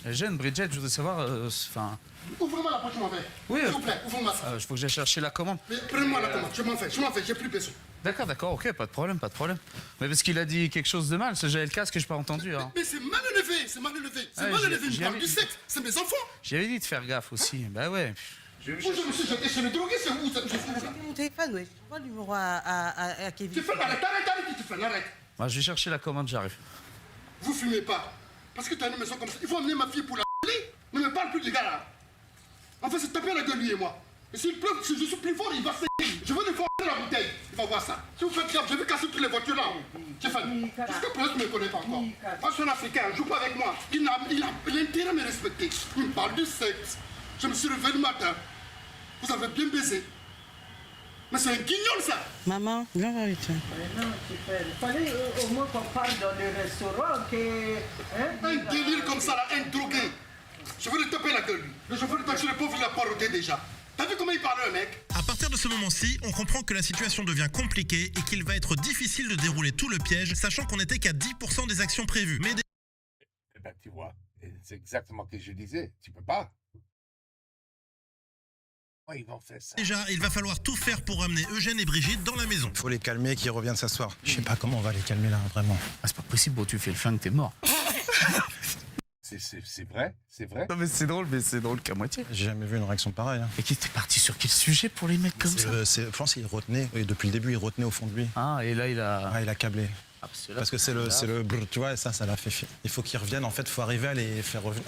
Jeune Bridget, je voudrais savoir, enfin... Ouvre-moi la porte, je m'en vais. Oui, s'il vous plaît, ouvre-moi ça. Il faut que j'aille chercher la commande. Mais prends-moi la commande, je m'en fais, j'ai plus besoin. D'accord, ok, pas de problème. Mais parce qu'il a dit quelque chose de mal, j'avais le casque que j'ai pas entendu. Hein. Mais c'est mal élevé, c'est mal élevé. Il me parle du sexe, c'est mes enfants. J'avais dit de faire gaffe aussi, bah ouais. Bonjour monsieur, j'étais chez le drogué, c'est où? Mon téléphone, oui. Je vois le numéro à Kevin. Tu fais, arrête, tu fais, arrête. Bah, je vais chercher la commande, j'arrive. Vous fumez pas. Parce que tu as une maison comme ça, il faut amener ma fille pour la ne me parle plus des gars là. En fait, c'est taper la gueule lui et moi. Et s'il pleut, si je suis plus fort, il va saigner. Je veux lui faire la bouteille. Il va voir ça. Si vous faites gaffe, je vais casser toutes les voitures là. Stéphane, jusqu'à présent, tu ne me connais pas encore. Moi, je suis un Africain, joue pas avec moi. Il a l'intérêt à me respecter. Il me parle du sexe. Je me suis réveillé le matin. Vous avez bien baisé. Mais c'est un guignol ça. Maman, viens voir vite. Non, il fallait au moins qu'on parle dans le restaurant que... Hein, un délire comme ça là, un drogué. Je veux lui taper la gueule lui. Le chauffeur de taxi, le pauvre, il a parodé déjà. T'as vu comment il parle, le mec? À partir de ce moment-ci, on comprend que la situation devient compliquée et qu'il va être difficile de dérouler tout le piège, sachant qu'on n'était qu'à 10% des actions prévues. Mais Eh ben, tu vois, c'est exactement ce que je disais. Tu peux pas. Ils vont faire ça. déjà, il va falloir tout faire pour ramener Eugène et Brigitte dans la maison. Faut les calmer, qu'ils reviennent s'asseoir. Je sais pas comment on va les calmer là, vraiment. Ah, c'est pas possible, bon, tu fais le flingue, t'es mort. C'est vrai, c'est vrai. Non, mais c'est drôle qu'à moitié. J'ai jamais vu une réaction pareille. Hein. Et qui t'es parti sur quel sujet pour les mettre comme ça? Je pense qu'il retenait, et depuis le début, il retenait au fond de lui. Ah, et là, il a... Ah, il a câblé. Ah, Parce que c'est le brr, tu vois, et ça l'a fait. Il faut qu'ils reviennent, en fait, il faut arriver à les faire revenir.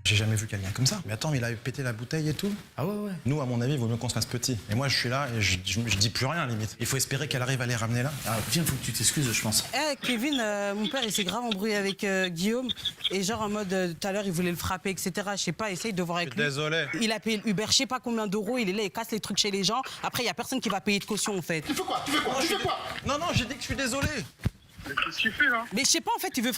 J'ai jamais vu quelqu'un comme ça. Mais attends, mais il a pété la bouteille et tout. Ah ouais. Nous, à mon avis, il vaut mieux qu'on se fasse petit. Et moi, je suis là et je dis plus rien, limite. Il faut espérer qu'elle arrive à les ramener là. Ah, viens, faut que tu t'excuses, je pense. Eh, Kevin, mon père, il s'est grave embrouillé avec Guillaume. Et genre, en mode, tout à l'heure, il voulait le frapper, etc. Je sais pas, essaye de voir avec lui. Désolé. Il a payé le Uber, je sais pas combien d'euros. Il est là, il casse les trucs chez les gens. Après, il y a personne qui va payer de caution, en fait. Tu fais quoi? Tu fais quoi? Non, j'ai dit que je suis désolé. Mais qu'est-ce que tu fais là? Mais je sais pas, en fait, il veut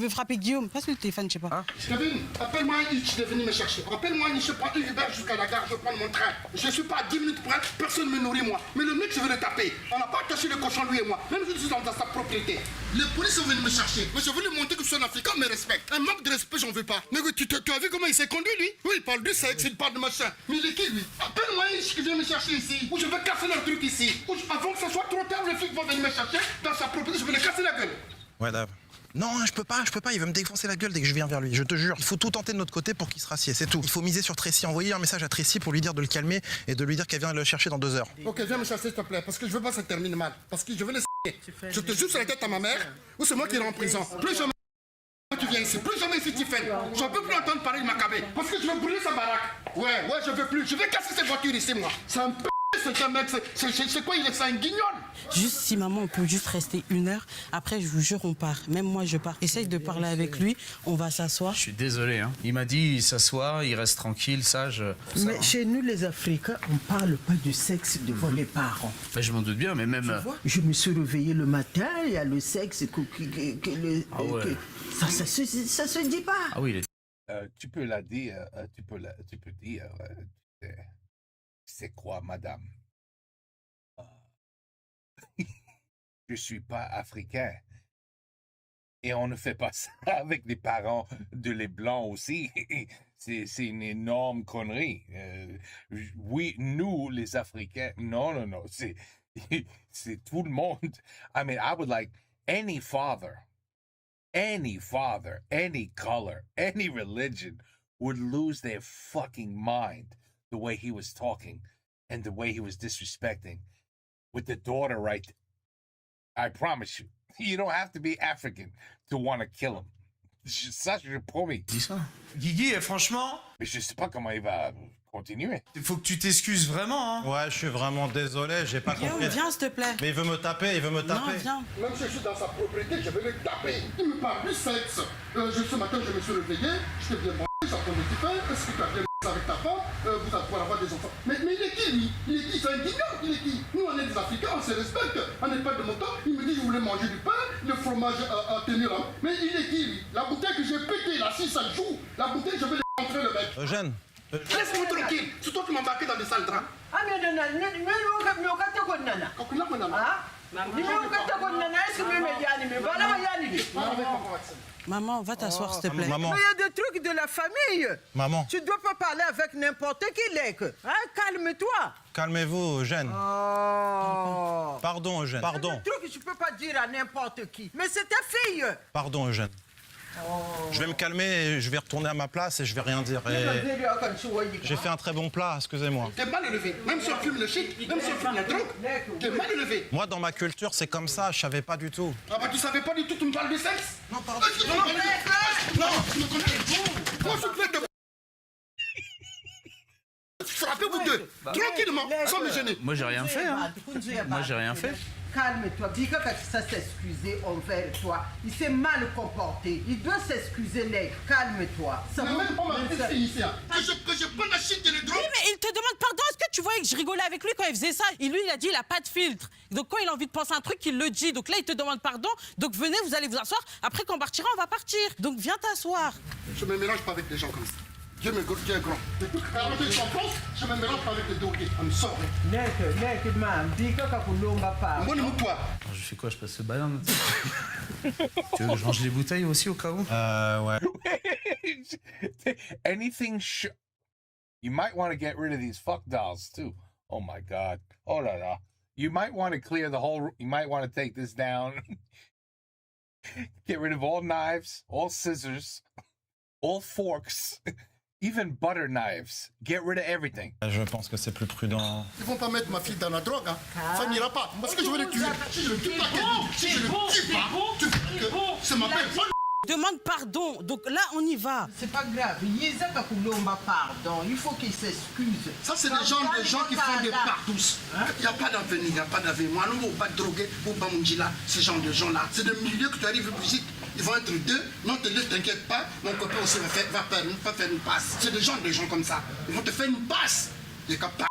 frapper Guillaume. Passe-lui le téléphone, je sais pas. Kevin, appelle-moi un Hitch de venir me chercher. Rappelle-moi un Hitch, je prends un Uber jusqu'à la gare, je prends mon train. Je suis pas à 10 minutes près, personne ne me nourrit moi. Mais le mec, je vais le taper. On n'a pas attaché le cochon lui et moi, même si je suis dans sa propriété. Les polices sont venus me chercher. Mais je veux lui montrer que je suis un Africain, mais respecte. Un manque de respect, j'en veux pas. Mais tu as vu comment il s'est conduit lui? Oui, il parle du sexe, il parle de machin. Mais il est qui lui? Appelle-moi un Hitch qui vient me chercher ici. Ou je vais casser leur truc ici. Ou avant que ce soit trop tard, les flics vont venir me chercher dans sa propriété, je vais les casser la gueule. Ouais, Dave. Non, je peux pas, il veut me défoncer la gueule dès que je viens vers lui, je te jure. Il faut tout tenter de notre côté pour qu'il se rassied, c'est tout. Il faut miser sur Tracy, envoyer un message à Tracy pour lui dire de le calmer et de lui dire qu'elle vient le chercher dans 2 heures. Ok, viens me chercher s'il te plaît, parce que je veux pas que ça termine mal. Parce que je veux les je te jure sur la tête à ma mère, ou c'est moi qui irai en prison. Plus jamais tu viens ici, plus jamais ici tu fais. J'en peux plus entendre parler de Macabé, parce que je vais brûler sa baraque. Ouais, je veux plus, je vais casser cette voiture ici moi. C'est un p***, c'est mec, c'est quoi, c'est un guignol. Juste si maman, on peut juste rester 1 heure. Après, je vous jure, on part. Même moi, je pars. Essaye de parler avec lui. On va s'asseoir. Je suis désolé, hein. Il m'a dit, il s'assoit, il reste tranquille, sage. Mais chez nous, les Africains, on parle pas du sexe devant les parents. Ben, je m'en doute bien, mais même... Tu vois, je me suis réveillé le matin, il y a le sexe ça se dit pas. Ah oui, il est... Tu peux la dire, tu peux dire, c'est quoi, madame? Je suis pas africain. Et on ne fait pas ça avec les parents de les blancs aussi. C'est une énorme connerie. Oui, nous, les Africains, non, c'est tout le monde. I mean, I would like any father, any color, any religion would lose their fucking mind the way he was talking and the way he was disrespecting with the daughter right there. I promise you. You don't have to be African to want to kill him. Ça, je promets. Dis ça. Guigui, franchement... Mais je sais pas comment il va continuer. Il faut que tu t'excuses vraiment, hein. Ouais, je suis vraiment désolé, j'ai pas compris. Viens, s'il te plaît. Mais il veut me taper, Non, viens. Même si je suis dans sa propriété, je vais le taper. Il me parle du sexe. Ce matin, je me suis réveillé, je t'ai bien branlé, j'apprends le petit pain. Est-ce que tu as bien avec ta femme? Vous allez pouvoir avoir des enfants. Mais il est qui, lui? Il est qui? C'est un guignol, il est qui? Nous, on est des Africains, on se respecte. On n'est pas de mon temps. Il me dit je voulais manger du pain, le fromage à tenir là. Mais il est qui, lui? La bouteille que j'ai pétée, là, si ça joue, la bouteille, je vais les rentrer, le mec. Eugène. Laisse-moi tranquille. C'est toi qui m'as embarqué dans des sales draps. Ah, mais Maman, va t'asseoir, s'il te plaît. Maman. il y a des trucs de la famille. Maman. Tu dois pas parler avec n'importe qui, Lek. Hein, calme-toi. Calmez-vous, Eugène. Oh. Pardon, Eugène. Pardon. C'est des trucs que tu peux pas dire à n'importe qui. Mais c'est ta fille. Pardon, Eugène. Je vais me calmer et je vais retourner à ma place et je vais rien dire. J'ai fait un très bon plat, excusez-moi. T'es mal élevé. Même si on fume le shit, même si on fume la drogue, t'es mal élevé. Moi, dans ma culture, c'est comme ça, je savais pas du tout. Ah bah tu savais pas du tout, tu me parles de sexe? Non, pardon. Non, tu me connais. Moi, je fais de... Frappez-vous deux, tranquillement, sans me gêner. Moi, j'ai rien fait, hein. Moi, j'ai rien fait. Calme-toi. Bika ça s'excuser envers toi. Il s'est mal comporté. Il doit s'excuser, nègre. Calme-toi. Ça ne même pas ma petite fille ici. Que je prenne la shit et les drogues. Oui, mais il te demande pardon. Est-ce que tu voyais que je rigolais avec lui quand il faisait ça? Et lui, il a dit il a pas de filtre. Donc quand il a envie de penser un truc, il le dit. Donc là, il te demande pardon. Donc venez, vous allez vous asseoir. Après, quand on partira, on va partir. Donc viens t'asseoir. Je me mélange pas avec des gens comme ça. Dieu me Dieu est grand. Depuis que je suis en France, je me mélange pas avec des drogués. I'm sorry. Nègre, man. Bika kakulomba pas. Moi, ne toi. Je fais quoi? Je passe le ballon. Tu veux que je range les bouteilles aussi au cas où? Ouais. Anything you might want to get rid of these fuck dolls too. Oh my God. Oh la la. You might want to clear the whole. You might want to take this down. Get rid of all knives, all scissors, all forks, even butter knives. Get rid of everything. Je pense que c'est plus prudent. Ils vont pas mettre ma fille dans la drogue, hein. Ça n'ira pas. Parce que je vais le tuer. Si je le tue pas, si je le tue pas, tu veux que ça m'appelle pas. Demande pardon. Donc là, on y va. C'est pas grave. Yéza kakulomba pardon. Il faut qu'il s'excuse. Ça, c'est des gens qui font des pardous. Il n'y a pas d'avenir, il n'y a pas d'avenir. Moi, nous, pas de droguer, ou pas là, ce genre de gens-là. C'est des milieux que tu arrives en musique. Ils vont être deux. Non, t'inquiète pas. Mon copain aussi va faire une passe. C'est des gens comme ça. Ils vont te faire une passe. Des cas pardous.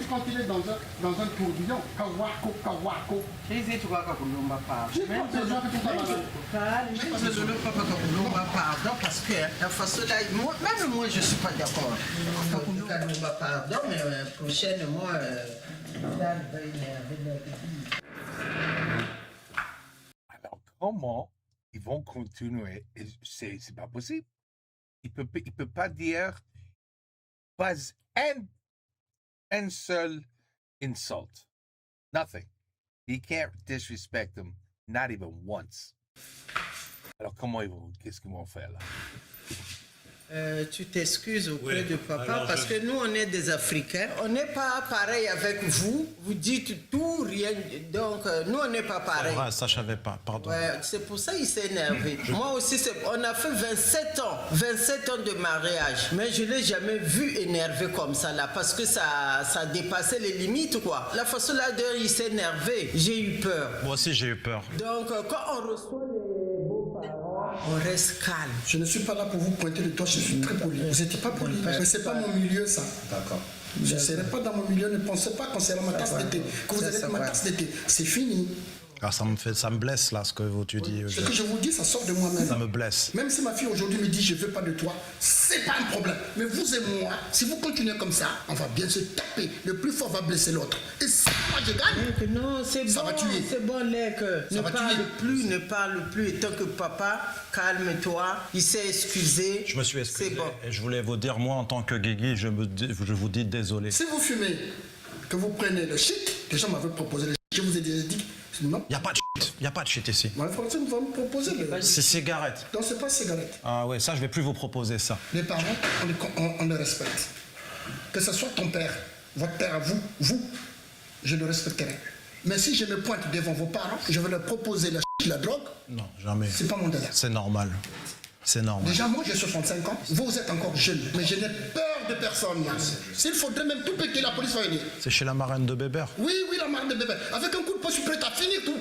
Quand il est dans un tourbillon, parce que la façon là, même moi je suis pas d'accord. Pardon, mais prochainement, Alors comment ils vont continuer? C'est pas possible. Il peut pas dire pas un seul insult. Nothing. He can't disrespect them, not even once. Alors qu'est-ce qu'ils vont faire là? tu t'excuses auprès de papa parce que nous on est des Africains, on n'est pas pareil avec vous, vous dites tout, rien, donc nous on n'est pas pareil. Ouais, ça je savais pas, pardon. Ouais, c'est pour ça qu'il s'est énervé. Moi aussi, on a fait 27 ans de mariage, mais je ne l'ai jamais vu énervé comme ça là, parce que ça dépassait les limites quoi. La façon là dont il s'est énervé, j'ai eu peur. Moi aussi j'ai eu peur. Donc quand on reçoit les beaux-parents, on reste calme. Je ne suis pas là pour vous pointer le doigt, je suis très poli. Vous n'étiez pas poli, mais c'est pas mon milieu ça. D'accord. Je ne serai pas dans mon milieu, ne pensez pas quand c'est ma tasse d'été, que vous allez être ma tasse d'été. C'est fini. Ah, ça me blesse là ce que tu dis. Ce que je vous dis, ça sort de moi-même. Ça me blesse. Même si ma fille aujourd'hui me dit je veux pas de toi, c'est pas un problème. Mais vous et moi, si vous continuez comme ça, on va bien se taper. Le plus fort va blesser l'autre. Et si moi je gagne, non, c'est ça bon, va tuer. C'est bon, Lec. Ne parle plus. Et tant que papa, calme-toi. Il s'est excusé. Je me suis excusé. C'est bon. Et je voulais vous dire, moi en tant que Guigui, je vous dis désolé. Si vous fumez, que vous prenez le shit, les gens m'avaient proposé le shit, je vous ai déjà dit. Non. Il n'y a pas de shit. Il n'y a pas de shit ici. Le Français va me proposer le... C'est cigarette. Non, c'est pas cigarette. Ah ouais, ça, je vais plus vous proposer ça. Les parents, on les respecte. Que ce soit ton père, votre père à vous, je le respecterai. Mais si je me pointe devant vos parents, je vais leur proposer la drogue. Non, jamais. C'est pas mon délire. C'est normal. C'est normal. Déjà, moi, j'ai 65 ans. Vous êtes encore jeune. Mais je n'ai peur de personne. S'il faudrait même tout péter, la police va venir. C'est chez la marraine de Bébert. Oui, la marraine de Bébert. Avec un coup de poing, je suis prêt à finir tout.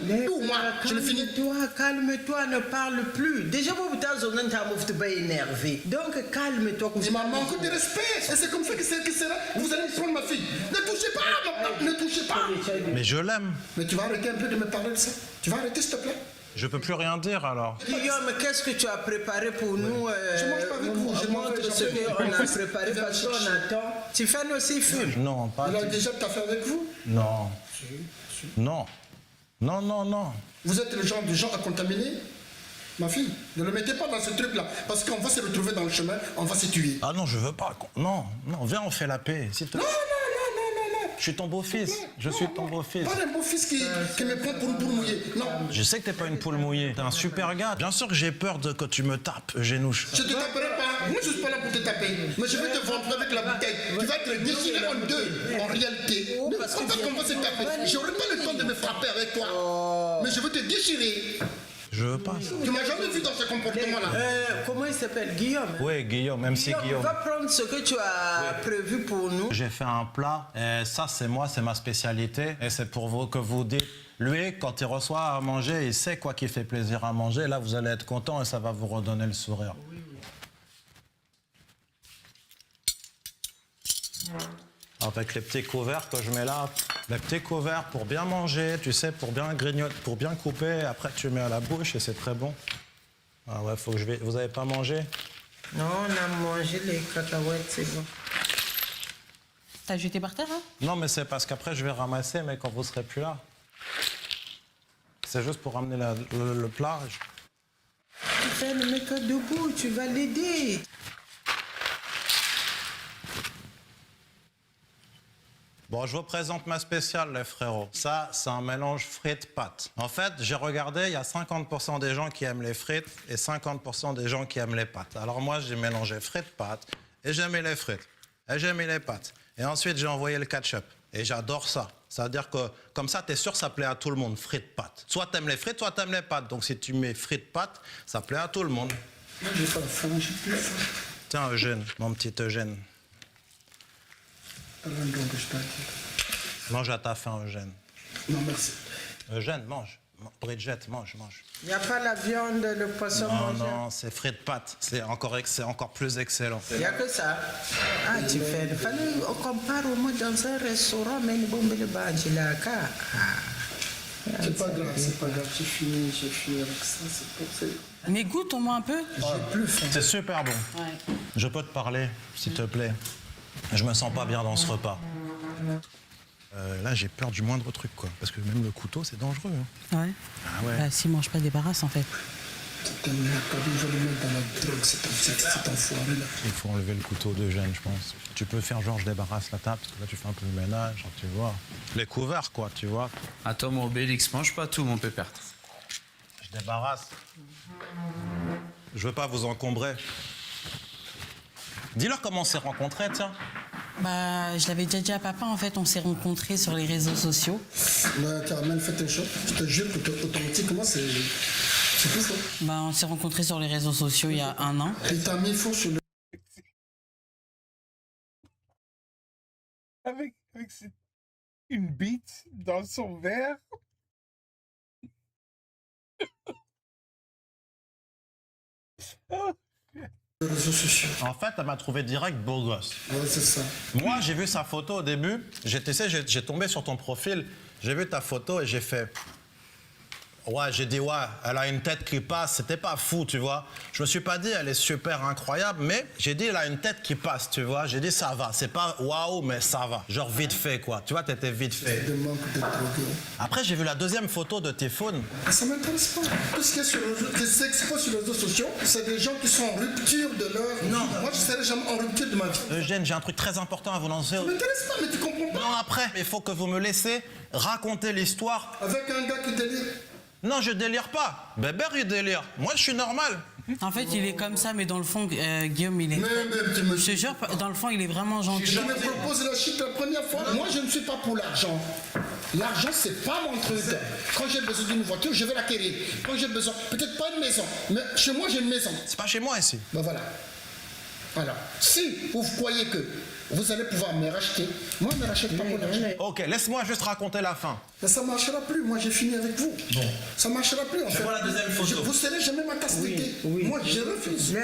Moi, je le finis. Calme-toi, ne parle plus. Déjà, vous êtes énervé. Donc, calme-toi. Il m'a manqué de respect. Et c'est comme ça que sera. Vous allez prendre ma fille. Ne touchez pas, ne touchez pas. Mais je l'aime. Mais tu vas arrêter un peu de me parler de ça. Tu vas arrêter, s'il te plaît. Je peux plus rien dire alors. Guillaume, qu'est-ce que tu as préparé pour nous Je mange pas avec vous, je mange ce qu'on a préparé parce qu'on attend. Tiffany aussi fume. Non, pas. Il a déjà de fait avec vous? Non. Non. Vous êtes le genre de gens à contaminer ma fille. Ne le mettez pas dans ce truc-là. Parce qu'on va se retrouver dans le chemin, on va se tuer. Ah non, je veux pas. Non, viens, on fait la paix. S'il te plaît. Je suis ton beau-fils. Je suis ton beau-fils. Pas un beau-fils qui me prend pour une poule mouillée. Non. Je sais que t'es pas une poule mouillée. T'es un super gars. Bien sûr que j'ai peur de que tu me tapes, Eugénouche. Je te taperai pas. Moi, je suis pas là pour te taper. Mais je vais te vendre avec la bouteille. Tu vas être déchiré en deux, en réalité. En fait, qu'on va se taper. J'aurai pas le temps de me frapper avec toi. Mais je vais te déchirer. Je passe. Tu m'as jamais vu dans ce comportement-là. Comment il s'appelle? Guillaume? Oui, Guillaume, MC Guillaume. Va prendre ce que tu as prévu pour nous. J'ai fait un plat, et ça c'est moi, c'est ma spécialité. Et c'est pour vous que vous dites, lui, quand il reçoit à manger, il sait quoi qui fait plaisir à manger. Là, vous allez être content et ça va vous redonner le sourire. Avec les petits couverts que je mets là, les petits couverts pour bien manger, tu sais, pour bien grignoter, pour bien couper. Après, tu mets à la bouche et c'est très bon. Ah ouais, faut que je vais... Vous avez pas mangé? Non, on a mangé les cacahuètes, c'est bon. T'as jeté par terre, hein? Non, mais c'est parce qu'après, je vais ramasser, mais quand vous serez plus là. C'est juste pour ramener le plat. Fais le mec debout, tu vas l'aider. Bon, je vous présente ma spéciale, les frérots. Ça, c'est un mélange frites-pâtes. En fait, j'ai regardé, il y a 50% des gens qui aiment les frites et 50% des gens qui aiment les pâtes. Alors moi, j'ai mélangé frites-pâtes et j'ai mis les frites et j'ai mis les pâtes. Et ensuite, j'ai envoyé le ketchup. Et j'adore ça. Ça veut dire que, comme ça, t'es sûr, ça plaît à tout le monde, frites-pâtes. Soit t'aimes les frites, soit t'aimes les pâtes. Donc si tu mets frites-pâtes, ça plaît à tout le monde. Moi, j'ai pas faim, j'ai plus faim. Tiens, Eugène, mon petit Eugène. Mange à ta faim, Eugène. Non, merci. Eugène, mange. Bridget, mange. Il n'y a pas la viande, le poisson mangé. Non, c'est frites pâtes. C'est encore plus excellent. Il n'y a que ça. Ah, tu fais. Il fallait qu'on compare au moins dans un restaurant, mais le bon le banji là. C'est pas grave, j'ai fini avec ça, c'est pour ça. Mais goûte au moins un peu. J'ai plus faim. C'est super bon. Ouais. Je peux te parler, s'il te plaît? Je me sens pas bien dans ce repas. Là, j'ai peur du moindre truc, quoi. Parce que même le couteau, c'est dangereux. Hein. Ouais. Ah ouais. Bah, s'il mange pas, débarrasse en fait. C'est un accord, je le mets dans la drogue, cet enfoiré-là. Il faut enlever le couteau d'Eugène, je pense. Tu peux faire genre, je débarrasse la table, parce que là, tu fais un peu le ménage, genre, tu vois. Les couverts, quoi, tu vois. Attends, mon Obélix, mange pas tout, mon pépère. Je débarrasse. Je veux pas vous encombrer. Dis-leur comment on s'est rencontrés, tiens. Bah, je l'avais déjà dit à papa, en fait, on s'est rencontrés sur les réseaux sociaux. Là, Caramel, fais tes choses. Je te jure que automatiquement, c'est tout ça. Bah, on s'est rencontrés sur les réseaux sociaux il y a 1 an. Et t'as mis faux sur le... Avec une bite dans son verre. Les réseaux sociaux. En fait, elle m'a trouvé direct beau gosse. Ouais, c'est ça. Moi, j'ai vu sa photo au début. J'ai tombé sur ton profil. J'ai vu ta photo et j'ai fait... Ouais, j'ai dit, ouais, elle a une tête qui passe. C'était pas fou, tu vois. Je me suis pas dit, elle est super incroyable, mais j'ai dit, elle a une tête qui passe, tu vois. J'ai dit, ça va. C'est pas waouh, mais ça va. Genre vite fait, quoi. Tu vois, t'étais vite fait. De manque de drogue. Après, j'ai vu la deuxième photo de tes phones. Ça m'intéresse pas. Tout ce qui s'expose sur les réseaux sociaux, c'est des gens qui sont en rupture de leur... Non. Moi, je serais jamais en rupture de ma vie. Eugène, j'ai un truc très important à vous lancer. Ça m'intéresse pas, mais tu comprends pas. Non, après, il faut que vous me laissez raconter l'histoire. Avec un gars qui délire. Non, je délire pas. Bébert, il délire. Moi, je suis normal. En fait, il est comme ça, mais dans le fond, Guillaume, il est... Je te jure, dans le fond, il est vraiment gentil. Je me propose la chute la première fois. Moi, je ne suis pas pour l'argent. L'argent, c'est pas mon truc. Quand j'ai besoin d'une voiture, je vais l'acquérir. Quand j'ai besoin, peut-être pas une maison, mais chez moi, j'ai une maison. C'est pas chez moi, ici. Ben voilà. Alors, si vous croyez que vous allez pouvoir me racheter, moi, je ne me rachète pas pour l'argent. Ok, laisse-moi juste raconter la fin. Mais ça ne marchera plus. Moi, j'ai fini avec vous. Bon. Ça ne marchera plus, en fait. vois la deuxième photo. Vous ne serez jamais ma casse-tête. Moi, je refuse.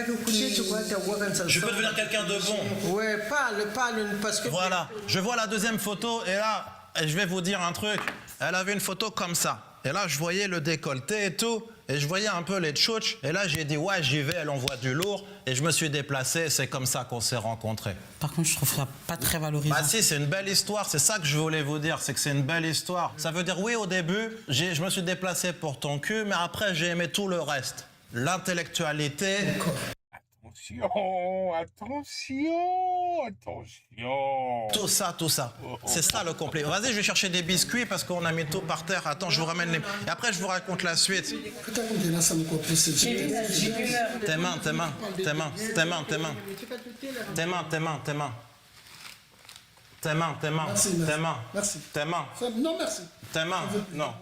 Je peux devenir quelqu'un de bon. Ouais, parle, parce que... Voilà, je vois la deuxième photo et là, je vais vous dire un truc. Elle avait une photo comme ça. Et là, je voyais le décolleté et tout. Et je voyais un peu les tchouches. Et là, j'ai dit, ouais, j'y vais, elle envoie du lourd. Et je me suis déplacé. C'est comme ça qu'on s'est rencontrés. Par contre, je trouve ça pas très valorisant. Bah si, c'est une belle histoire. C'est ça que je voulais vous dire. C'est que c'est une belle histoire. Ça veut dire, oui, au début, je me suis déplacé pour ton cul. Mais après, j'ai aimé tout le reste. L'intellectualité. Attention, attention. Oh, attention. Tout ça, tout ça. C'est ça le complet. Vas-y, je vais chercher des biscuits parce qu'on a mis tout par terre. Attends, je vous ramène les... Et après, je vous raconte la suite. Tes mains, tes mains, tes mains, tes mains, tes mains. Tes mains, tes mains, tes mains. Tes mains, tes mains, tes mains. Merci. Tes mains. Non, merci. Tes mains, non.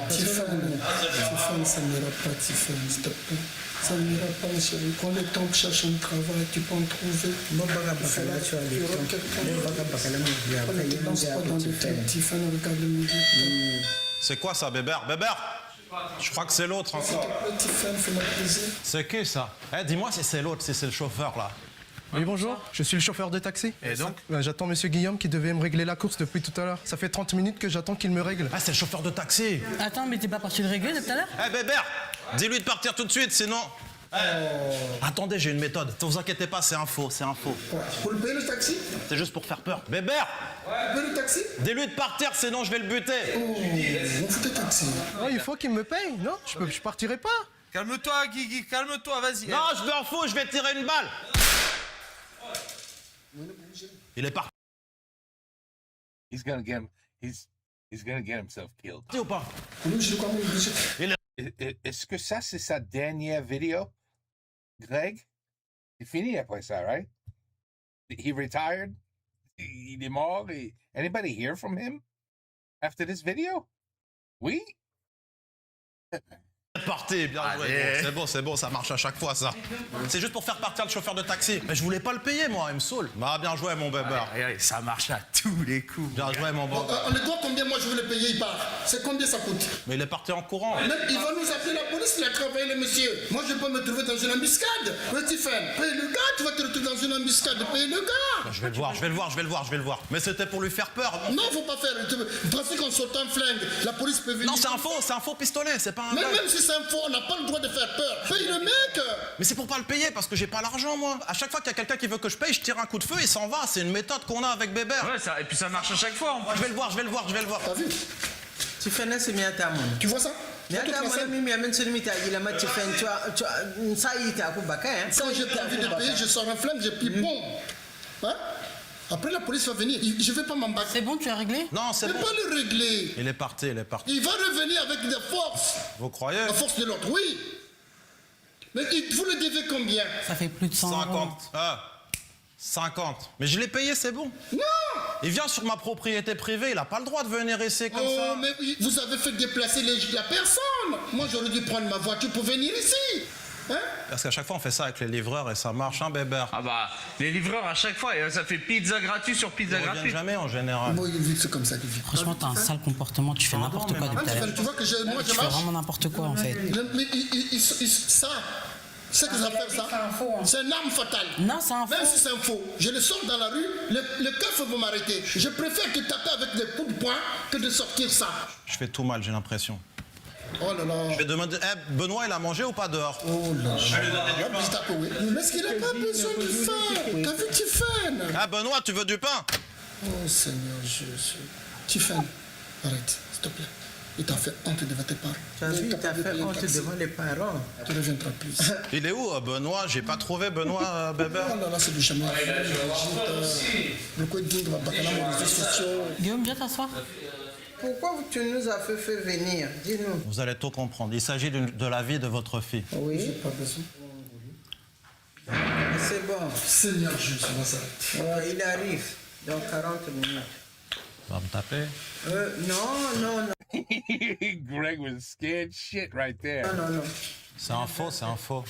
Tiffany, ça n'ira pas, Tiffany, s'il te plaît. Ça n'ira pas, ma chérie. Quand le temps cherche un travail, tu peux en trouver. Ne danse pas dans le temps, Tiffany, regarde le milieu. C'est quoi ça, Bébert? Bébert? Je crois que c'est l'autre encore. Tiffany, fais-moi plaisir. C'est qui ça? Eh, dis-moi si c'est l'autre, si c'est le chauffeur là. Oui, bonjour, je suis le chauffeur de taxi. Et donc? J'attends monsieur Guillaume qui devait me régler la course depuis tout à l'heure. Ça fait 30 minutes que j'attends qu'il me règle. Ah, c'est le chauffeur de taxi. Attends, mais t'es pas parti le régler depuis tout à l'heure? Eh, Bébert, dis-lui de partir tout de suite, sinon... Attendez, j'ai une méthode. Ne vous inquiétez pas, c'est un faux, c'est un faux. Pour le payer le taxi? C'est juste pour faire peur. Bébert, Payer le taxi? dis-lui de partir, sinon je vais le buter. On fout le taxi. Oh, il faut qu'il me paye, non? Je partirai pas. Calme-toi, Guigui, calme-toi, vas-y. Non, je m'en fous, je vais tirer une balle. Il est parti He's gonna get himself killed. ou pas? Est-ce que ça, c'est sa dernière vidéo, Greg? C'est fini après ça, right? He retired? Il est mort? Anybody hear from him after this video? Oui? Parti, bien joué. Bon, c'est bon, ça marche à chaque fois, ça. C'est juste pour faire partir le chauffeur de taxi. Mais je voulais pas le payer, moi, il me saoule. Bah, bien joué, mon bébé. Ça marche à tous les coups. Bien joué, mon bon. On le doit combien? Moi, je veux le payer, il part. C'est combien ça coûte? Mais il est parti en courant. Il va nous appeler la police, il a travaillé le monsieur. Moi, je peux me trouver dans une embuscade. Mais Tiffany, paye le gars, tu vas te retrouver dans une embuscade. Paye le gars. Je vais le voir. Mais c'était pour lui faire peur. Non, faut pas faire. Tu penses qu'en sortant un flingue, la police peut venir? Non, c'est un faux pistolet, c'est pas un... Mais même si c'est un faux, on n'a pas le droit de faire peur. Paye le mec. Mais c'est pour pas le payer, parce que j'ai pas l'argent, moi. À chaque fois qu'il y a quelqu'un qui veut que je paye, je tire un coup de feu, il s'en va. C'est une méthode qu'on a avec Bébert. Ouais, ça, et puis ça marche à chaque fois. En plus. Je vais le voir. T'as vu? Tiffany, c'est bien ta mona. Tu vois ça? Mimi amène celui qui a mis Tiffany, tu as ça y est à Koubaka, hein. Quand j'ai pas envie de payer, je sors un flingue, j'ai pris bon. Hein? Après, la police va venir. Je vais pas m'embarquer. C'est bon, tu as réglé? Non, c'est Je bon. vais pas le régler. Il est parti. Il va revenir avec des forces. Vous croyez? La force de l'autre, oui. Mais vous le devez combien? Ça fait plus de 100 euros. 50. Mais je l'ai payé, c'est bon. Non. Il vient sur ma propriété privée, il a pas le droit de venir ici comme ça. Oh, mais vous avez fait déplacer la personne. Moi, j'aurais dû prendre ma voiture pour venir ici. Hein? Parce qu'à chaque fois, on fait ça avec les livreurs et ça marche, hein, Bébert? Ah bah, les livreurs à chaque fois, ça fait pizza gratuit sur pizza Ils reviennent gratuit. jamais en général. Moi, c'est comme ça qu'il vit. Franchement, t'as un sale comportement, tu fais n'importe quoi depuis tout à l'heure. Tu vois que moi, je Tu fais marche. vraiment n'importe quoi en fait. Mais ça, c'est que ça fait ça. C'est une arme fatale. Non, c'est un faux. Même si c'est un faux, je le sors dans la rue, le keuf va m'arrêter. Je préfère te taper avec des coups de poing que de sortir ça. Je fais tout mal, j'ai l'impression. Oh là là. Je vais demander, Benoît, il a mangé ou pas dehors? Oh là là. Je vais lui donner du pain. Mais est-ce qu'il n'a pas besoin de faim? T'as vu Tiffany? Ah, Benoît, tu veux du pain? Oh Seigneur Jésus. Tiffany, arrête, s'il te plaît. Il t'a fait honte devant tes parents. Tu as vu, il t'a fait honte devant les parents. Tu ne reviendras plus. Il est où, Benoît? J'ai pas trouvé Benoît, Bébert. Oh là là, c'est du chemin. Guillaume, viens t'asseoir. Pourquoi tu nous as fait venir? Dis-nous. Vous allez tout comprendre. Il s'agit de la vie de votre fille. Oui. J'ai pas besoin. C'est bon. Seigneur Jésus, ça va s'arrêter. Il arrive dans 40 minutes. Tu vas me taper? Non. Greg was scared shit right there. Non. C'est un faux.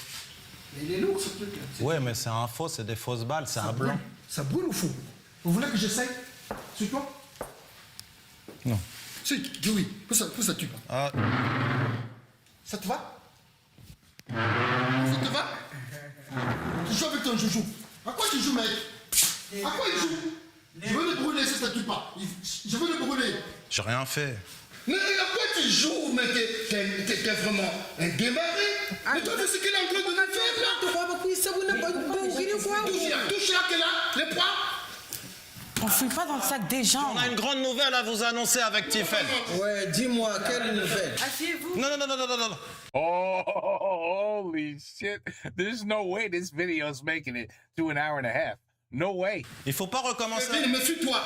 Mais il est lourd ce truc. Oui, mais c'est un faux, c'est des fausses balles, c'est un blanc. Ça brûle ou fou? Vous voulez que j'essaye? Sur toi? Non. Si, dis oui. Pour ça tu vas. Ça te va? Ça te va? Tu joues avec ton joujou. À quoi tu joues, mec? À quoi il joue? Je veux le brûler si ça ne tue pas. Je veux le brûler. J'ai rien fait. Mais à quoi tu joues, mec? T'es vraiment un démarré. Mais toi, c'est ce qu'il est en train de nous faire là. Touche là, que là, les poids. fouille pas dans le sac des gens. On a une grande nouvelle à vous annoncer avec Tiffen. Ouais, dis-moi, quelle nouvelle? Asseyez-vous. Non, non, non, non, non, non, non. Oh, holy shit. There's no way this video is making it to an hour and a half. No way. Il faut pas recommencer. Kevin, méfie-toi.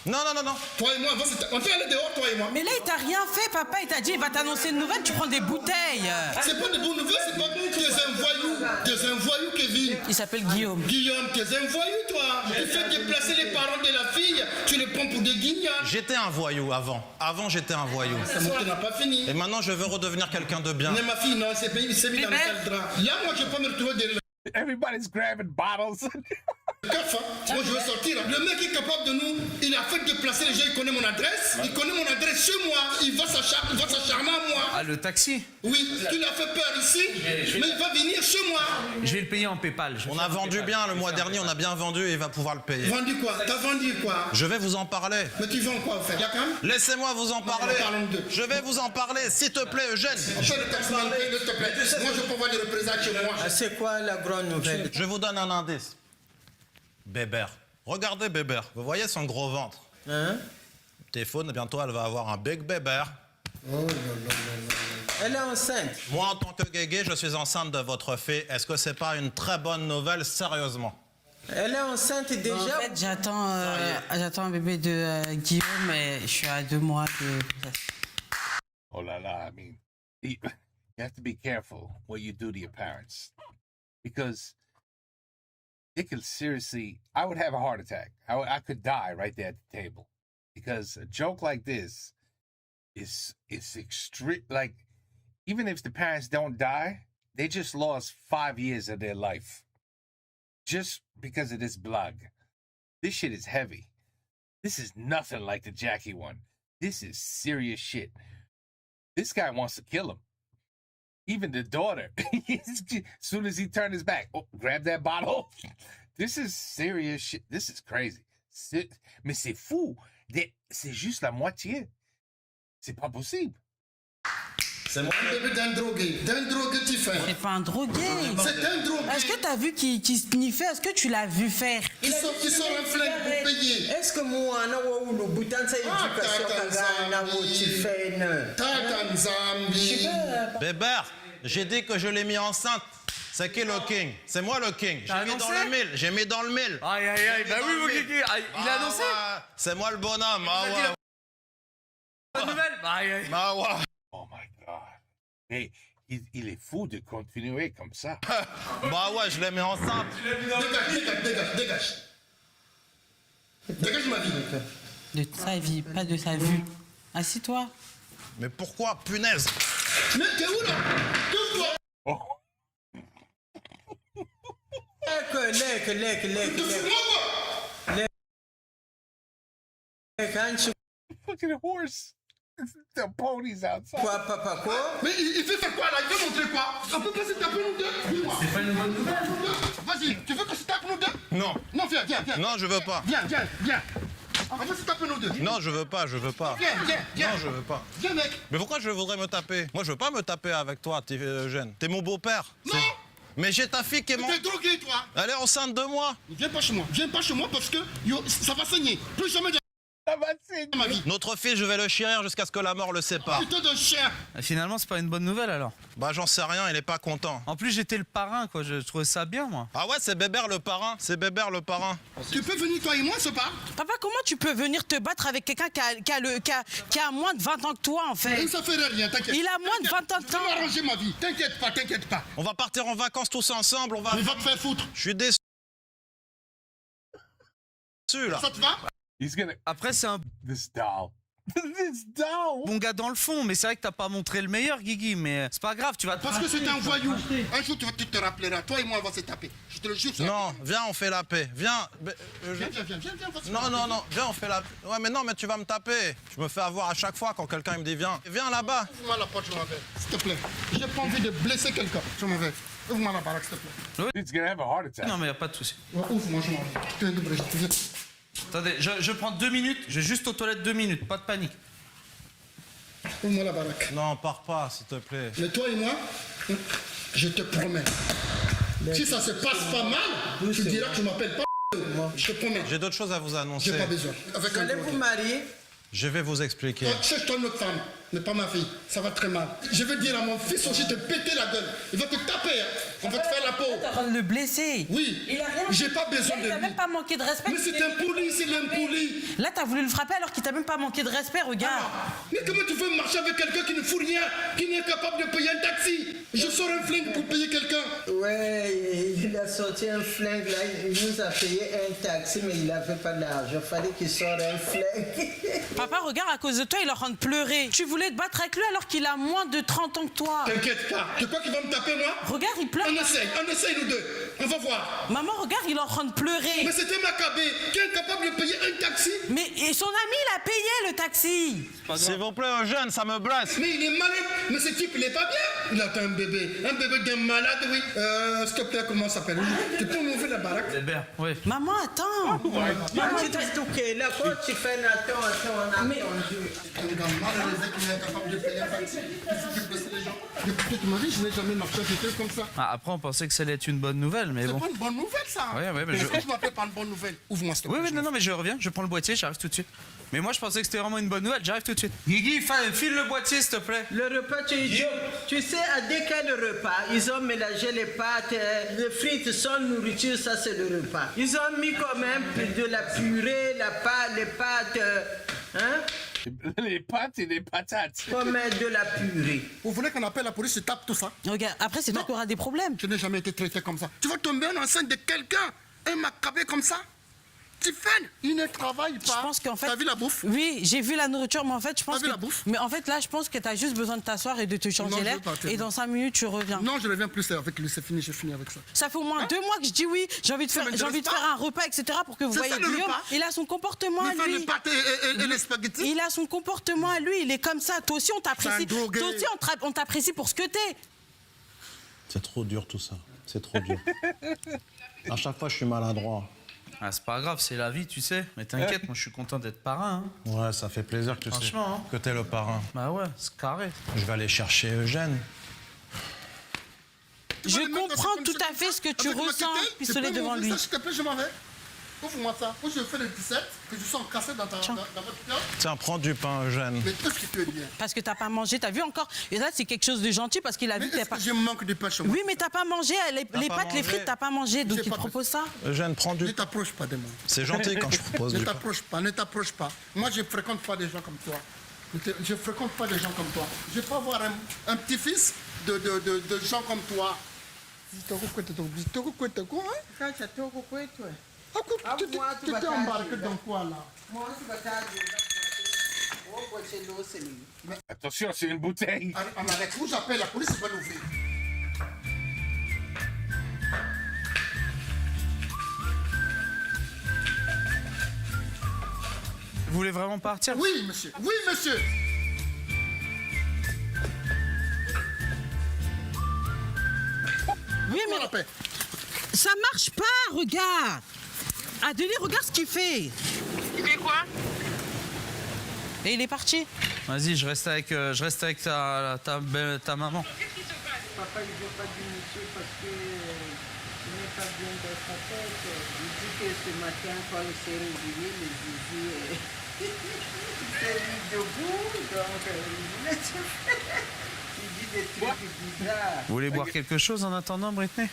Non, non, non, non. Toi et moi, on peut aller dehors, toi et moi. Mais là, il t'a rien fait, papa. Il t'a dit, il va t'annoncer une nouvelle, tu prends des bouteilles. C'est pas de bonnes nouvelles, c'est pas bon. Tu es un voyou. Tu es un voyou, Kevin. Il s'appelle Guillaume. Guillaume, tu es un voyou, toi. Tu fais déplacer les parents de la fille, tu les prends pour des guignols. J'étais un voyou avant. Avant, j'étais un voyou. Ça n'a pas fini. Et maintenant, je veux redevenir quelqu'un de bien. Mais ma fille, non, c'est mis dans le sale drap. Là, moi, je peux me retrouver de Everybody's grabbing bottles. Caf, hein. Moi je veux sortir. Le mec est capable de nous. Il a fait déplacer les gens. Il connaît mon adresse. Il connaît mon adresse chez moi. Il va s'acharner à moi. Ah, le taxi? Oui, tu l'as fait peur ici. Mais il va venir chez moi. Je vais le payer en PayPal. On a vendu bien le mois dernier, on a bien vendu et il va pouvoir le payer. Vendu quoi? T'as vendu quoi? Je vais vous en parler. Mais tu vends quoi en fait? Y'a quand même? Laissez-moi vous en parler. Je vais vous en parler, s'il te plaît, Eugène. On fait le taximan, s'il te plaît. Moi je peux voir des représailles chez moi. Ah, c'est quoi la grande nouvelle? Je vous donne un indice. Bébert. Regardez Bébert. Vous voyez son gros ventre? Hein? Téléphone, bientôt elle va avoir un big Bébert. Oh là là là. Elle est enceinte. Moi, en tant que guégué, je suis enceinte de votre fille. Est-ce que c'est pas une très bonne nouvelle, sérieusement? Elle est enceinte déjà. En fait, j'attends un bébé de Guillaume, mais je suis à 2 mois de... Oh la la, I mean, you have to be careful what you do to your parents. Because it could seriously, I would have a heart attack. I could die right there at the table. Because a joke like this is extreme. Like, even if the parents don't die, they just lost 5 years of their life. Just because of this blog. This shit is heavy. This is nothing like the Jackie one. This is serious shit. This guy wants to kill him. Even the daughter. As soon as he turned his back, oh, grab that bottle. This is serious shit. This is crazy. Mais c'est fou. C'est juste la moitié. C'est pas possible. C'est moi le bébé d'un drogué. D'un drogué, tu fais. C'est pas un drogué. C'est un drogué. Est-ce que t'as vu qu'il sniffait? Est-ce que tu l'as vu faire? Ils sont un flingue pour payer. Est-ce que moi, on a le bouton de éducation Tata Nzambi. Bébert, j'ai dit que je l'ai mis enceinte. C'est qui le king? C'est moi le king. J'ai mis dans le mille. J'ai mis dans le mille. Aïe, aïe, aïe. Bah oui, mon kiki. Il a annoncé? Ouais. C'est moi le bonhomme. Ah ouais. Bonne nouvelle? Bah aïe, aïe. Ah ouais. Oh my God. Mais il est fou de continuer comme ça. Bah ouais, je l'ai mis enceinte. Dégage. Dégage ma vie. De sa vie, pas de sa vue. Assis-toi. Mais pourquoi, punaise? Mais t'es où là? Tout toi. Oh. Fucking horse. The pony's outside. Quoi, papa, quoi? Mais il fait faire quoi là? Il veut montrer quoi? On peut pas se taper nous deux? Dis-moi. C'est pas une bonne nouvelle. Vas-y, tu veux que se tape nous deux? Non. Non, viens. Non, je veux pas. Viens. On va se taper nous deux. Non, je veux pas. Viens. Non, je veux pas. Viens, mec. Mais pourquoi je voudrais me taper? Moi, je veux pas me taper avec toi, Eugène. T'es mon beau-père. Non. Mais j'ai ta fille qui est T'es morte. drogué, toi. Elle est enceinte de moi. Viens pas chez moi parce que ça va saigner. Plus jamais de ma vie. Notre fils, je vais le chérir jusqu'à ce que la mort le sépare. Putain de chien. Finalement, c'est pas une bonne nouvelle alors. Bah, j'en sais rien, il est pas content. En plus, j'étais le parrain, quoi. Je trouvais ça bien, moi. Ah ouais, c'est Bébert le parrain. C'est Bébert le parrain. Tu peux venir toi et moi, ce pas? Papa, comment tu peux venir te battre avec quelqu'un qui a moins de 20 ans que toi, en fait? Ça fait rien, t'inquiète. Il a moins de 20 ans que Ça toi. va arranger ma vie. T'inquiète pas. On va partir en vacances tous ensemble, on va... Il va te faire foutre. Je suis déçu, là. Ça te va? He's gonna... Après, c'est un This doll. This doll. bon gars dans le fond, mais c'est vrai que t'as pas montré le meilleur, Guigui, mais c'est pas grave, tu vas te... Parce que c'est un voyou. Un jour, tu te rappelleras. Toi et moi, on va se taper. Je te le jure. Non, viens, on fait la paix. Viens. Viens. Non, viens, on fait la paix. Ouais, mais non, mais tu vas me taper. Je me fais avoir à chaque fois quand quelqu'un me dit viens. Viens là-bas. Ouvre-moi la porte, je m'en vais. S'il te plaît. J'ai pas envie de blesser quelqu'un. Je m'en vais. Ouvre-moi la baraque, s'il te plaît. He's gonna have a heart attack. Non, mais y a pas de souci. Ouais, ouvre-moi, je m'en vais. Putain de brèche. Attendez, je prends 2 minutes, je vais juste aux toilettes 2 minutes, pas de panique. Ouvre-moi la baraque. Non, pars pas, s'il te plaît. Mais toi et moi, je te promets. Si ça se passe pas mal, tu diras que je m'appelle pas. moi. Je te promets. J'ai d'autres choses à vous annoncer. J'ai pas besoin. Avec Vous allez vous marier? Je vais vous expliquer. Cherche-toi une autre femme, mais pas ma fille. Ça va très mal. Je vais dire à mon fils aussi de péter la gueule. Il va te taper, hein. On va te faire la peau. T'es en train de le blesser. Oui. Il a rien. J'ai pas besoin de Il t'a lui. même pas manqué de respect. Mais c'est impoli, c'est l'impoli. Là, t'as voulu le frapper alors qu'il t'a même pas manqué de respect, regarde. Mais comment tu veux marcher avec quelqu'un qui ne fout rien, qui n'est capable de payer un taxi? Je sors un flingue pour payer quelqu'un. Ouais, il a sorti un flingue là, il nous a payé un taxi, mais il n'avait pas d'argent. Fallait qu'il sorte un flingue. Papa, regarde, à cause de toi, il est en train de pleurer. Tu voulais te battre avec lui alors qu'il a moins de 30 ans que toi. T'inquiète pas. Tu crois qu'il va me taper, moi? Regarde, il pleure. On essaye nous deux. On va voir. Maman, regarde, il est en train de pleurer. Mais c'était Macabé qui est incapable de payer un taxi. Mais et son ami, il a payé le taxi. S'il vous plaît, Eugène, ça me blesse. Mais il est malade. Mais ce type, il est pas bien. Il a un bébé. Un bébé d'un malade, oui. S'il te plaît, comment ça s'appelle? Tu peux m'ouvrir la baraque? Albert, oui. Maman, attends. Maman, tu t'es touqué. Là, quand tu fais un attends, on a attendu. Un gars malade qui est incapable de payer un taxi. Il faut blesser les gens. Depuis que tu m'as dit, je n'ai jamais marché avec quelqu'un comme ça. Ah, après, on pensait que ça allait être une bonne nouvelle, mais C'est bon. pas une bonne nouvelle, ça. Ouais, mais Mais je- est-ce que tu m'appelles pas une bonne nouvelle? Ouvre-moi s'il te plaît. Oui, non, mais je reviens, je prends le boîtier, j'arrive tout de suite. Mais moi, je pensais que c'était vraiment une bonne nouvelle, j'arrive tout de suite. Guigui, file le boîtier, s'il te plaît. Le repas, tu sais, à dès quel repas, ils ont mélangé les pâtes, les frites sans nourriture, ça c'est le repas. Ils ont mis quand même de la purée, les pâtes, hein? Les pâtes et les patates. Comme de la purée. Vous voulez qu'on appelle la police et tape tout ça? Regarde, après, c'est toi qui auras des problèmes. Je n'ai jamais été traité comme ça. Tu vas tomber en enceinte de quelqu'un, un Macabé comme ça? Tiffen, il ne travaille pas. Je pense qu'en fait. T'as vu la bouffe? Oui, j'ai vu la nourriture, mais en fait, je pense T'as vu que. la bouffe? Mais en fait, là, je pense que t'as juste besoin de t'asseoir et de te changer Non, je l'air. veux partir, Et non. dans 5 minutes, tu reviens. Non, je ne reviens plus avec lui, c'est fini, j'ai fini avec ça. Ça fait au moins 2 mois que je dis oui, j'ai envie de Ça faire, m'intéresse pas. faire un repas, etc. pour que vous C'est voyez ça, le Guillaume. repas. Il a son comportement à Il fait lui. les pâtes et les spaghettis. Il a son comportement à lui, il est comme ça. Toi aussi, on t'apprécie. C'est un drogué. Toi aussi, on t'apprécie pour ce que t'es. C'est trop dur tout ça. C'est trop dur. À chaque fois, je suis maladroit. Ah, c'est pas grave, c'est la vie, tu sais. Mais t'inquiète, moi, je suis content d'être parrain. Hein. Ouais, ça fait plaisir que tu sais Franchement, hein. que t'es le parrain. Bah ouais, c'est carré. Je vais aller chercher Eugène. Je comprends tout à fait ce que tu ressens, pistolet devant lui. S'il te plaît, je m'en vais. Ouvre-moi ça. Ou je fais le 17, que je sens cassé dans votre cœur. Tiens, prends du pain, Eugène. Mais qu'est-ce qui te dit? Parce que t'as pas mangé, t'as vu encore. Et ça, c'est quelque chose de gentil parce qu'il a Mais vu que t'as est-ce pas. que je manque de pain chez moi? Oui, mais t'as pas mangé les pas pâtes, les mangé. frites, t'as pas mangé, donc J'ai il pas te propose ça. Eugène, prends Ne du... t'approche pas de moi. C'est gentil quand je propose Ne du pain. t'approche pas, ne t'approche pas. Moi, je ne fréquente pas des gens comme toi. Je ne fréquente pas des gens comme toi. Je ne vais pas avoir un petit-fils de gens comme toi. Tu t'es embarqué dans quoi, là? Attention, c'est une bouteille. On arrête. Où j'appelle la police, ils vont l'ouvrir. Vous voulez vraiment partir? Oui, monsieur. Oui, monsieur. Oui, mais On l'appelle. ça marche pas, regarde. Adélie, regarde ce qu'il fait. Il fait quoi? Et il est parti. Vas-y, je reste avec ta maman. Papa, il ne veut pas du monsieur parce qu'il n'est pas bien dans sa tête. Il dit que ce matin, quand il s'est réveillé, le zizi s'est mis debout, donc il voulait se faire. Il dit des trucs bizarres. Vous voulez boire quelque chose en attendant, Britney?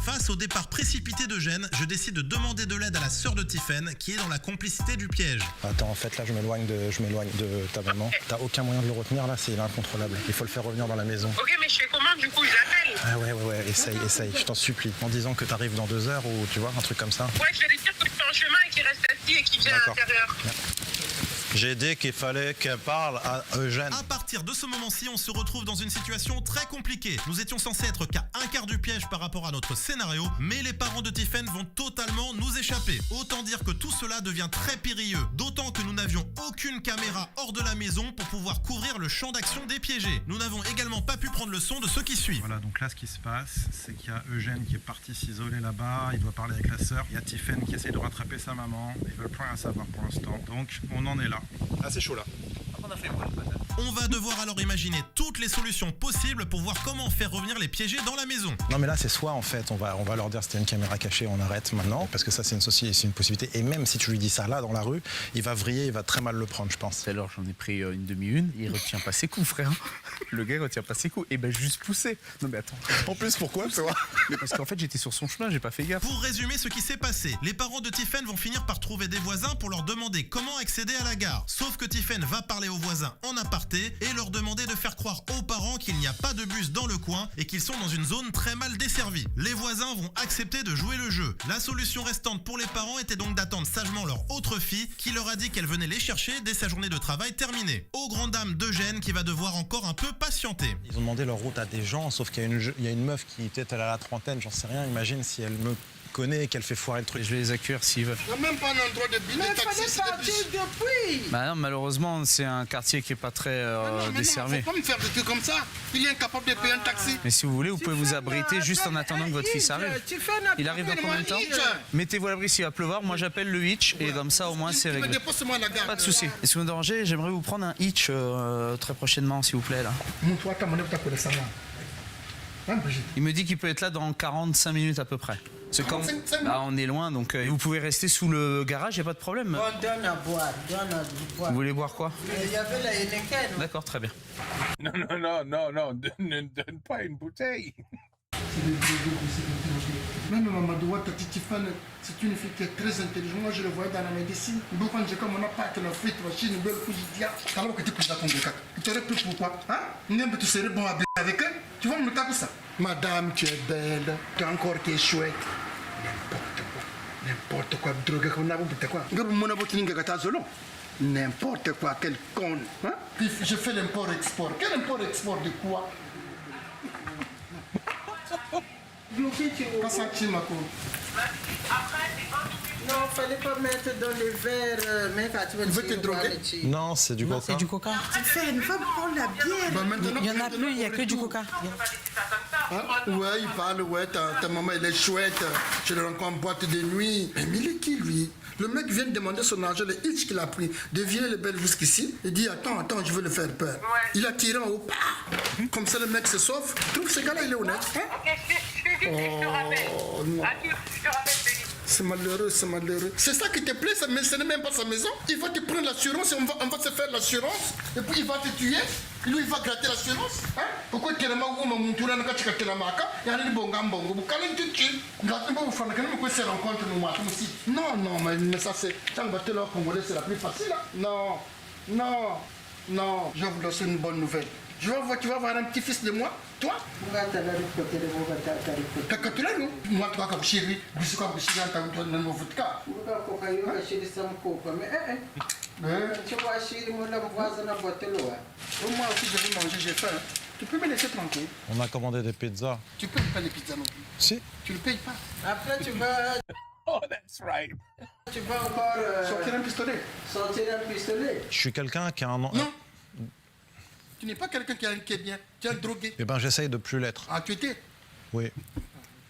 Face au départ précipité d'Eugène, je décide de demander de l'aide à la sœur de Tiffen, qui est dans la complicité du piège. Attends, en fait, là, je m'éloigne de ta maman. T'as aucun moyen de le retenir, là, c'est incontrôlable. Il faut le faire revenir dans la maison. Ok, mais je fais comment du coup? J'appelle. Ah ouais, essaye, je t'en supplie. En disant que t'arrives dans 2 heures ou, tu vois, un truc comme ça. Ouais, je vais lui dire que je suis en chemin et qu'il reste assis et qu'il vient à D'accord. l'intérieur. J'ai dit qu'il fallait qu'elle parle à Eugène. À partir de ce moment-ci, on se retrouve dans une situation très compliquée. Nous étions censés être qu'à un quart du piège par rapport à notre scénario, mais les parents de Tiffen vont totalement nous échapper. Autant dire que tout cela devient très périlleux, d'autant que nous n'avions aucune caméra hors de la maison pour pouvoir couvrir le champ d'action des piégés. Nous n'avons également pas pu prendre le son de ce qui suit. Voilà, donc là ce qui se passe, c'est qu'il y a Eugène qui est parti s'isoler là-bas, il doit parler avec la sœur, il y a Tiffen qui essaie de rattraper sa maman, ils veulent plus rien savoir pour l'instant, donc on en est là. Ah c'est chaud là. On a fait quoi, le patate? On va devoir alors imaginer toutes les solutions possibles pour voir comment faire revenir les piégés dans la maison. Non mais là c'est soit en fait on va leur dire c'était une caméra cachée, on arrête maintenant parce que ça c'est une possibilité et même si tu lui dis ça là dans la rue, il va vriller, il va très mal le prendre je pense. Alors j'en ai pris une demi-une, il retient pas ses coups frère. Le gars il retient pas ses coups, et ben juste poussé. Non mais attends. En plus pourquoi tu vois? Parce qu'en fait j'étais sur son chemin, j'ai pas fait gaffe. Pour résumer ce qui s'est passé, les parents de Tiffen vont finir par trouver des voisins pour leur demander comment accéder à la gare. Sauf que Tiffen va parler aux voisins en aparté et leur demander de faire croire aux parents qu'il n'y a pas de bus dans le coin et qu'ils sont dans une zone très mal desservie. Les voisins vont accepter de jouer le jeu. La solution restante pour les parents était donc d'attendre sagement leur autre fille qui leur a dit qu'elle venait les chercher dès sa journée de travail terminée. Aux grandes dames d'Eugène qui va devoir encore un peu patienter. Ils ont demandé leur route à des gens sauf qu'il y a une meuf qui peut-être elle a la trentaine, j'en sais rien, imagine si elle me connaît et qu'elle fait foirer le truc. Je vais les accueillir s'ils veulent. Il n'y a même pas un endroit de billet Mais il taxi, fallait c'est des partir bus. depuis. Bah non, malheureusement c'est un quartier qui est pas très desservi. Non, faut pas me faire des trucs comme ça. Il est incapable de payer un taxi. Mais si vous voulez, vous pouvez vous abriter juste en attendant que votre fils arrive. Il arrive dans combien de temps? Mettez-vous à l'abri s'il va pleuvoir, moi j'appelle le hitch et comme ça au moins c'est réglé. Dépose-moi à la gare. Pas de soucis. Et si vous me dérangez, j'aimerais vous prendre un hitch très prochainement s'il vous plaît là. Toi, ta monnaie, tu connais ça, moi. Hein, Brigitte? Il me dit qu'il peut être là dans 45 minutes à peu près. C'est quand 45 minutes? on est loin donc vous pouvez rester sous le garage, y a pas de problème. Bon, donne à boire, donne à boire. Vous voulez boire quoi? Il y avait la Heineken. D'accord, très bien. Non, ne donne pas une bouteille. Même Mamadou Ouattara, Tiffen, c'est une fille qui est très intelligente. Moi, je le voyais dans la médecine. Donc, quand j'ai comme on n'a pas que la frite, machine, une belle couche, alors que tu peux ton bécat. Tu t'aurais pris pourquoi? Hein? Même tu serais bon à baiser avec elle. Tu vas me taper ça. Madame, tu es belle. Tu as encore qui est chouette. N'importe quoi. Drogue, comme on a n'importe quoi. N'importe quoi, quel con. Hein? Puis je fais l'import-export. Quel import-export de quoi? Passe un petit Mako. Non, il fallait pas mettre dans les verres. Mais quand tu veux te droguer? Non c'est du coca. C'est du coca. Tiffen, va prendre la bière. Bah, maintenant, Il y en a plus, il y a que du coca. Hein? Ouais, il parle, ouais, ta maman elle est chouette, je le rencontre en boîte de nuit. Mais il est qui lui? Le mec vient de demander son argent, le hitch qu'il a pris, de virer le bel jusqu'ici, et dit attends, je veux le faire peur. Ouais. Il a tiré en haut, comme ça le mec se sauve. Tu trouves ce gars-là, il est honnête. Hein? Ok, je te rappelle. Non. Je te rappelle, Denis. C'est malheureux, c'est malheureux. C'est ça qui te plaît, mais ce n'est même pas sa maison. Il va te prendre l'assurance et on va se faire l'assurance. Et puis il va te tuer. Et lui, il va gratter l'assurance. Hein? Pourquoi tu es là, non, mais ça c'est. C'est la plus facile. Hein? Non. Je vais vous lancer une bonne nouvelle. Tu vas avoir un petit-fils de moi, toi? Moi, toi, comme chérie, je suis comme chérie, quand tu as un vodka. Moi aussi, je vais manger, j'ai faim. Tu peux me laisser tranquille. On a commandé des pizzas. Tu peux pas les pizzas non plus. Si. Tu le payes pas. Après, tu vas. Oh, that's right. Tu vas encore. Sortir un pistolet. Sortir un pistolet. Je suis quelqu'un qui a un... Non. Tu n'es pas quelqu'un qui est bien. Tu es un drogué. Eh ben j'essaye de plus l'être. Ah, tu étais? Oui.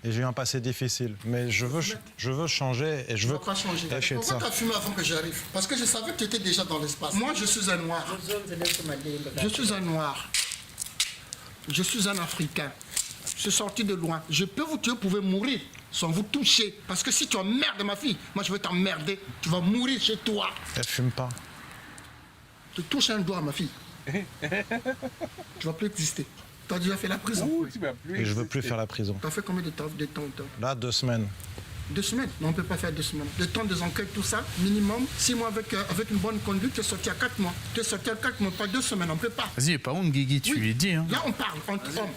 Et j'ai eu un passé difficile. Mais je veux changer et je veux pas changer. lâcher de Pourquoi ça. tu as fumé avant que j'arrive? Parce que je savais que tu étais déjà dans l'espace. Moi, je suis un noir. Je suis un noir. Je suis un Africain. Je suis sorti de loin. Je peux vous tuer, vous pouvez mourir sans vous toucher. Parce que si tu emmerdes ma fille, moi je vais t'emmerder. Tu vas mourir chez toi. Elle fume pas. Tu touches un doigt à ma fille. Tu vas plus exister. Tu as déjà fait la prison. Et je veux plus faire la prison. Tu as fait combien de temps? Là, 2 semaines. 2 semaines? Non, on ne peut pas faire 2 semaines. Le temps des enquêtes, tout ça, minimum, 6 mois avec une bonne conduite, tu es sorti à 4 mois. Tu es sorti à 4 mois, pas 2 semaines, on ne peut pas. Vas-y, pas honte, Guigui, tu lui dis. Hein. Là, on parle entre hommes.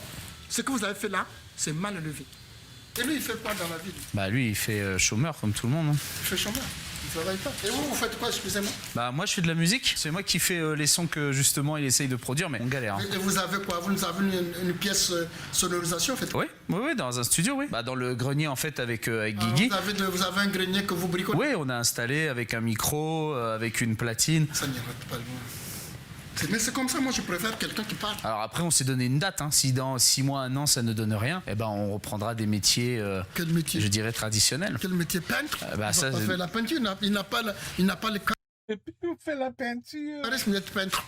Ce que vous avez fait là, c'est mal élevé. Et lui, il fait quoi dans la vie? Bah lui, il fait chômeur comme tout le monde. Hein. Il fait chômeur. Il travaille pas. Et vous faites quoi, excusez-moi? Bah moi, je fais de la musique. C'est moi qui fais les sons que justement il essaye de produire, mais on galère. Hein. Et vous avez quoi? Vous avez une pièce sonorisation, en fait? Oui, dans un studio, oui. Bah dans le grenier en fait avec Guigui. Vous avez un grenier que vous bricolez? Oui, on a installé avec un micro, avec une platine. Ça n'ira pas loin. Mais c'est comme ça, moi je préfère quelqu'un qui parle. Alors après, on s'est donné une date. Hein. Si dans 6 mois, 1 an, ça ne donne rien, eh ben on reprendra des métiers. Quel métier? Je dirais traditionnels. Quel métier? Peintre? Bah, ça, il va pas faire la peinture. Il n'a pas le. Il fait la peinture. Il risque d'être peintre.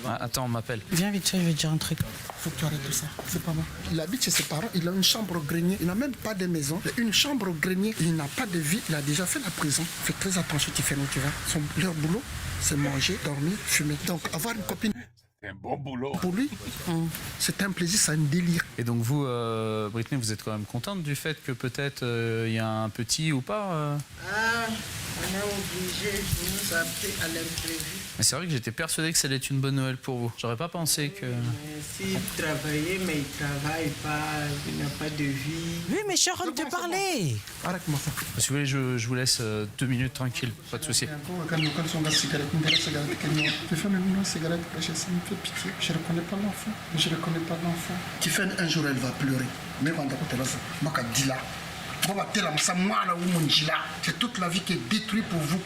Ah, attends, on m'appelle. Viens vite fait, je vais te dire un truc. Faut que tu arrêtes tout ça. C'est pas bon. Il habite chez ses parents, il a une chambre au grenier. Il n'a même pas de maison. Il a une chambre au grenier. Il n'a pas de vie. Il a déjà fait la prison. Fais très attention, tu fais où tu vas. Leur boulot, c'est manger, dormir, fumer. Donc avoir une copine. C'est un bon boulot. Pour lui, c'est un plaisir, c'est un délire. Et donc vous, Brittany, vous êtes quand même contente du fait que peut-être il y a un petit ou pas Ah, on est obligé de nous appeler à l'imprévu. Mais c'est vrai que j'étais persuadé que ça allait être une bonne Noël pour vous. J'aurais pas pensé que... S'il travaillait, mais il travaille pas, il n'a pas de vie. Oui, mais je suis en train de te parler. Arrête-moi ça. Si vous voulez, je vous laisse 2 minutes tranquille, pas de souci. Tu fais même une cigarette, ça me fait pitié. Je ne reconnais pas l'enfant. Je ne reconnais pas l'enfant. Tiffen, un jour, elle va pleurer. Mais quand tu là, c'est toute la vie qui est détruite pour vous.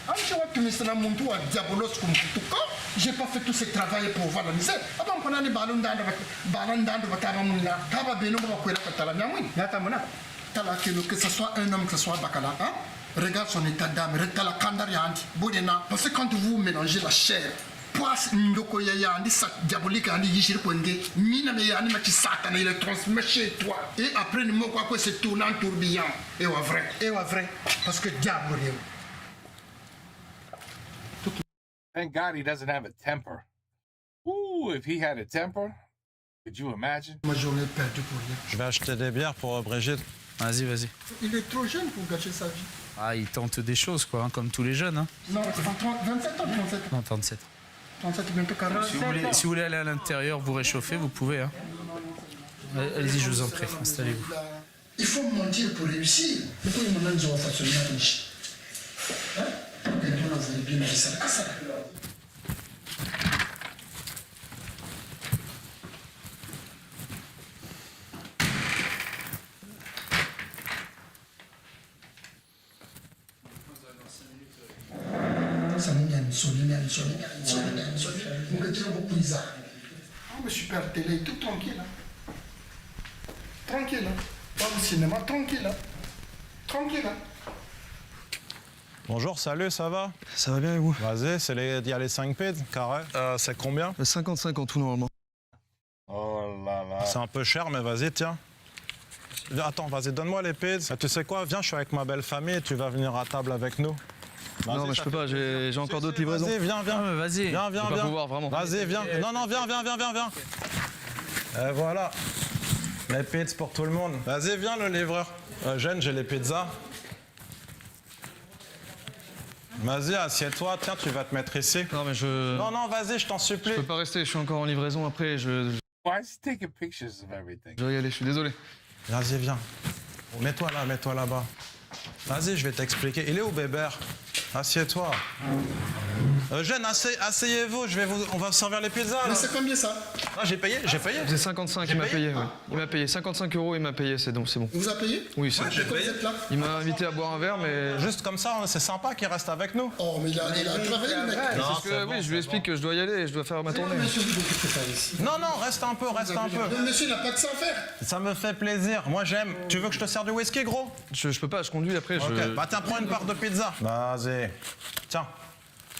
J'ai pas fait tout ce travail pour voir la misère. Que ce soit un homme, que ce soit Bakala, hein? Regarde son état d'âme, regarde la kandariandi, parce que quand vous mélangez la chair, poisse ndoko yaya andi sa diabolique andi yishir kwenge mina me yani ma satana il est transmis chez toi et après le mot quoi c'est tournant tourbillon et vrai parce que diable est. Thank God he doesn't have a temper. Ooh, if he had a temper, could you imagine? Ma journée perdue pour rien. Je vais acheter des bières pour Brigitte. Vas-y, vas-y. Il est trop jeune pour gâcher sa vie. Ah, il tente des choses, quoi, hein, comme tous les jeunes. Hein. Non, c'est 27 ans, 37 ans. Non, 37. 37, bientôt 40. Si vous voulez aller à l'intérieur, vous réchauffer, vous pouvez. Hein. Allez-y, je vous en prie, installez-vous. Il faut mentir pour réussir. Pourquoi il m'a dit qu'on va faire ce mariage? Hein? Et nous, on va bien ça. Je suis père télé, tout tranquille. Tranquille. Pas au cinéma, tranquille. Tranquille. Bonjour, salut, ça va? Ça va bien et vous? Vas-y, il y a les 5 pieds, carré. C'est combien? 55 en tout normalement. Oh là là. C'est un peu cher, mais vas-y, tiens. Attends, vas-y, donne-moi les pieds. Tu sais quoi? Viens, je suis avec ma belle famille, tu vas venir à table avec nous. Non, mais je peux pas, j'ai encore d'autres livraisons. Vas-y, viens. Vas-y. Viens. Je vais pas pouvoir, vraiment. Vas-y, viens. Non, viens. Et voilà. Les pizzas pour tout le monde. Vas-y, viens, le livreur. Eugène, j'ai les pizzas. Vas-y, assieds-toi. Tiens, tu vas te mettre ici. Non, mais Non, vas-y, je t'en supplie. Je peux pas rester, je suis encore en livraison après. Why is he taking pictures of everything? Je dois y aller, je suis désolé. Vas-y, viens. Mets-toi là-bas. Vas-y, je vais t'expliquer. Il est où, Bébert? Assieds-toi. Eugène, asseyez-vous, on va servir les pizzas. Mais c'est combien ça? Ah, j'ai payé. C'est 55, il m'a payé. Ouais. Il m'a payé 55 €, il m'a payé, c'est bon. Il vous a payé? Oui, c'est Pourquoi vous êtes là? Il m'a invité à boire un verre, mais. Juste comme ça, c'est sympa qu'il reste avec nous. Oh, mais il a travaillé, le mec. Parce que oui, je lui explique que je dois y aller, je dois faire ma tournée. Non, reste un peu. Le monsieur n'a pas de ça à faire. Ça me fait plaisir. Moi, j'aime. Tu veux que je te sers du whisky, gros? Je peux pas, je conduis après. Ok. Bah, tiens, prends une part de pizza. Vas-y. Tiens,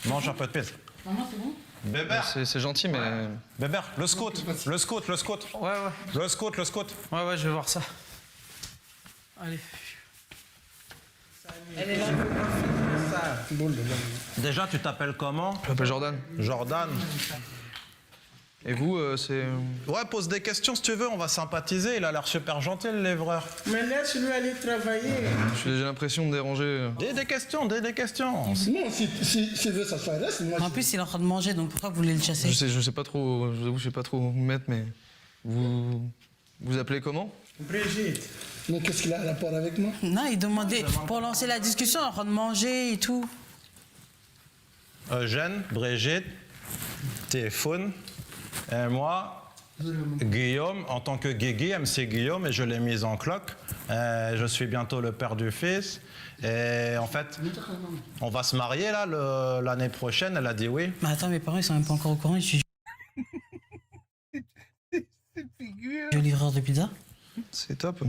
mange un peu de pizza. Maman, c'est bon? Bébert. C'est gentil, mais. Bébert, le scout. Ouais. Le scout. Le scout. Ouais, je vais voir ça. Allez. Elle est là. Déjà, tu t'appelles comment? Je m'appelle Jordan. Jordan. Et vous, c'est. Ouais, pose des questions si tu veux, on va sympathiser. Il a l'air super gentil, le livreur. Mais laisse-lui aller travailler. J'ai l'impression de déranger. Des questions. Non, si veut s'asseoir, reste. En plus, il est en train de manger, donc pourquoi vous voulez le chasser? Je sais pas trop, je vous avoue, je sais pas trop où me mettre, mais. Vous appelez comment? Brigitte. Mais qu'est-ce qu'il a à rapport avec moi? Non, il demandait pour lancer la discussion, en train de manger et tout. Eugène, Brigitte, téléphone. Et moi, Guillaume, en tant que Guigui, MC Guillaume, et je l'ai mise en cloque. Je suis bientôt le père du fils. Et en fait, on va se marier là l'année prochaine. Elle a dit oui. Mais attends, mes parents, ils sont même pas encore au courant. Je suis le livreur de pizza. C'est top.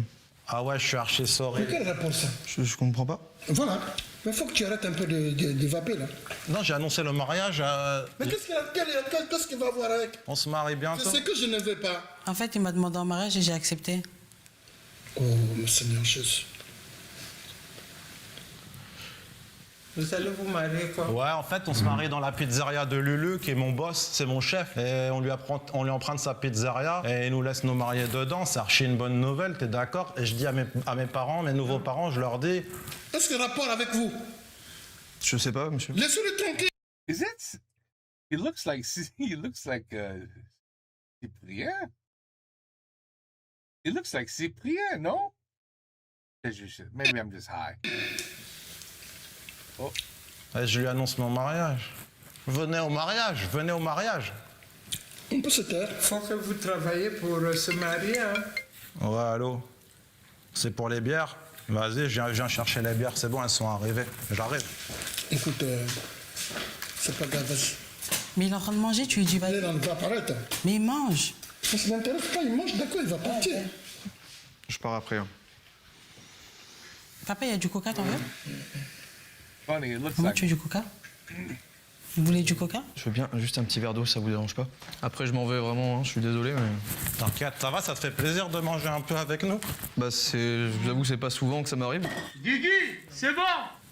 Ah ouais, je suis archi sorry. Mais quelle réponse ça? Je comprends pas. Voilà. Mais il faut que tu arrêtes un peu de vaper, là. Non, j'ai annoncé le mariage. Mais qu'est-ce qu'il va avoir avec? On se marie bientôt. Je sais que je ne veux pas. En fait, il m'a demandé en mariage et j'ai accepté. Oh, mon Seigneur Jésus. Vous allez vous marier quoi? Ouais, en fait, on se marie dans la pizzeria de Lulu, qui est mon boss, c'est mon chef. Et on lui emprunte sa pizzeria et il nous laisse nous marier dedans. C'est archi une bonne nouvelle, t'es d'accord? Et je dis à mes parents, mes nouveaux parents, je leur dis... Est-ce qu'il y a rapport avec vous? Je sais pas, monsieur. Laissez-le tranquille. Is it? He looks like Cyprien. He looks like Cyprien, no? Maybe I'm just high. Oh. Et je lui annonce mon mariage. Venez au mariage, venez au mariage. On peut se taire. Faut que vous travaillez pour se marier, hein? Ouais, allô? C'est pour les bières? Vas-y, je viens chercher les bières, c'est bon, elles sont arrivées. J'arrive. Écoute, c'est pas grave, vas-y. Mais il est en train de manger, tu lui dis, Il va apparaître. mais il mange. Ça ne l'intéresse pas, il mange, d'accord, il va partir. Je pars après. Hein. Papa, il y a du coca, t'en veux? Funny, it looks Maman, like... tu veux du coca? Vous voulez du coca? Je veux bien juste un petit verre d'eau, ça vous dérange pas? Après, je m'en vais vraiment, hein, je suis désolé, mais... T'inquiète, ça va, ça te fait plaisir de manger un peu avec nous? Bah, je vous avoue, c'est pas souvent que ça m'arrive. Guigui, c'est bon.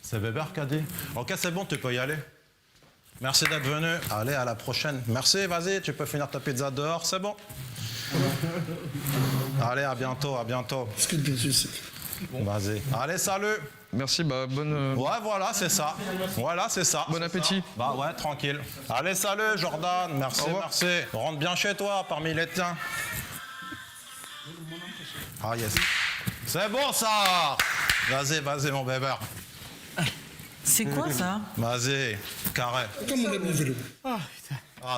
C'est Bébert qui a dit. Ok, c'est bon, tu peux y aller. Merci d'être venu. Allez, à la prochaine. Merci, vas-y, tu peux finir ta pizza dehors, c'est bon. Allez, à bientôt, à bientôt. Ce que bien sûr, c'est... Vas-y. Allez, salut. Merci, bah, bonne... Ouais, voilà, c'est ça. Voilà, c'est ça. Bon appétit. Bah ouais, tranquille. Allez, salut, Jordan. Merci, merci. Rentre bien chez toi, parmi les tiens. Ah, yes. C'est bon, ça. Vas-y, vas-y, mon bébé. C'est quoi, ça? Vas-y, carré. Comme on aime le vélo. Ah,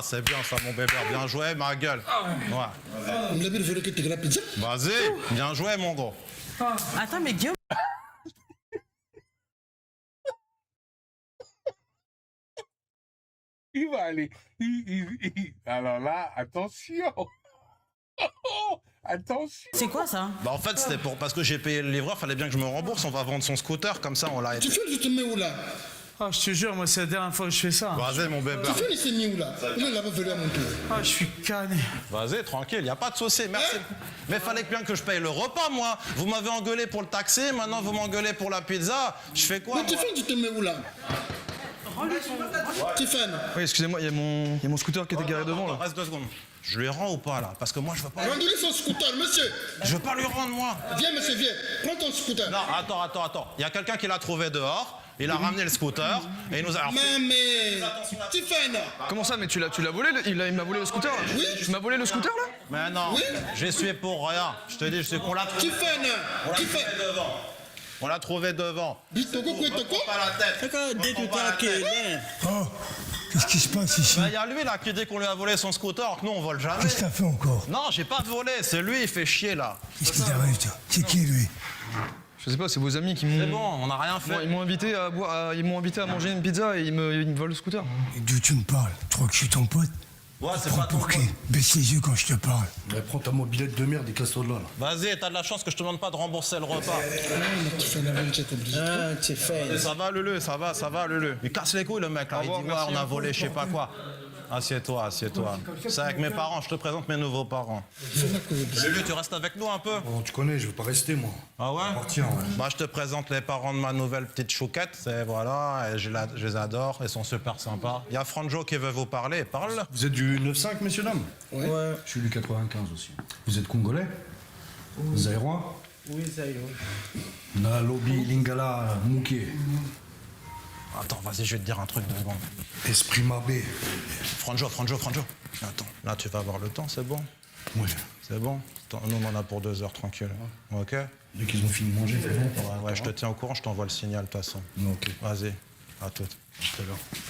c'est bien ça, mon bébé. Bien joué, ma gueule. Ouais. On aime le vélo que tu la pizza. Vas-y, bien joué, mon gros. Attends, mais Guillaume... Il va aller... Alors là, attention. Attention. C'est quoi, ça? Bah en fait, c'était parce que j'ai payé le livreur, fallait bien que je me rembourse. On va vendre son scooter, comme ça, on l'a... Tu fais, je te mets où, là? Ah, je te jure, moi, c'est la dernière fois que je fais ça. Vas-y, mon bébé. Tu fais, il s'est mis où, là? Il l'a pas volé à mon tour. Ah, je suis cané. Vas-y, tranquille, y a pas de souci, merci. Mais fallait bien que je paye le repas, moi. Vous m'avez engueulé pour le taxi, maintenant vous m'engueulez pour la pizza. Je fais quoi, Mais tu fais, tu te mets où, là? Tiffany. Oui, excusez-moi, il y a mon scooter qui était garé devant, là. Reste 2 secondes. Je lui rends ou pas, là? Parce que moi, je veux pas... Rendez-lui son scooter, monsieur. Je veux pas lui rendre, moi. Viens, monsieur, viens. Prends ton scooter. Non, attends. Il y a quelqu'un qui l'a trouvé dehors. Il a ramené le scooter et il nous a... Alors, mais... Tiffany. Comment ça, mais tu l'as volé? Il m'a volé le scooter, là? Oui. Tu m'as volé le scooter, là? Mais non, Oui. j'y suis pour rien. Je te dis, je suis... On l'a trouvé devant. On l'a trouvé devant. Bitoko, Kwetoko. Pas la tête. Oh, qu'est-ce qui se passe ici? Il y a lui là qui dit qu'on lui a volé son scooter, alors que nous on vole jamais. Qu'est-ce que t'as fait encore? Non, j'ai pas volé, c'est lui, il fait chier là. Qu'est-ce qui t'arrive, toi? C'est qui, lui? Je sais pas, c'est vos amis qui m'ont... C'est bon, on n'a rien fait. Ils m'ont invité à boire, ils m'ont invité à manger une pizza et ils me volent le scooter. Et d'où tu me parles? Tu crois que je suis ton pote? Ouais, c'est Prends pas ton pour qui? pote. Baisse les yeux quand je te parle. Mais prends ta mobilette de merde et casse-toi de là. Vas-y, t'as de la chance que je te demande pas de rembourser le repas. Tiffany, c'est obligé. Ah, Tiffany. Ça va, Lulu, ça va, Lulu. Il casse les couilles, le mec là. Il dit, ouais, on a volé, je sais pas quoi. Assieds-toi. C'est avec mes parents, je te présente mes nouveaux parents. Lulu, tu restes avec nous un peu? Oh, tu connais, je veux pas rester, moi. Ah ouais? Partir, ouais. Bah, je te présente les parents de ma nouvelle petite chouquette. C'est voilà, et je les adore, ils sont super sympas. Il y a Franjo qui veut vous parler, parle. Vous êtes du 9-5, messieurs, dames? Ouais. Je suis du 95 aussi. Vous êtes congolais? Zaïrois? Oui, Zaïro. Na lobby Lingala Mouké. Attends, vas-y, je vais te dire un truc de secondes. Esprit Mabé. Franjo. Attends, là tu vas avoir le temps, c'est bon? Oui. C'est bon? Attends, nous on en a pour 2 heures, tranquille. Ok? Dès qu'ils ont fini de manger, c'est bon? Ouais, je te tiens au courant, je t'envoie le signal de toute façon. Ok. Vas-y, à toute.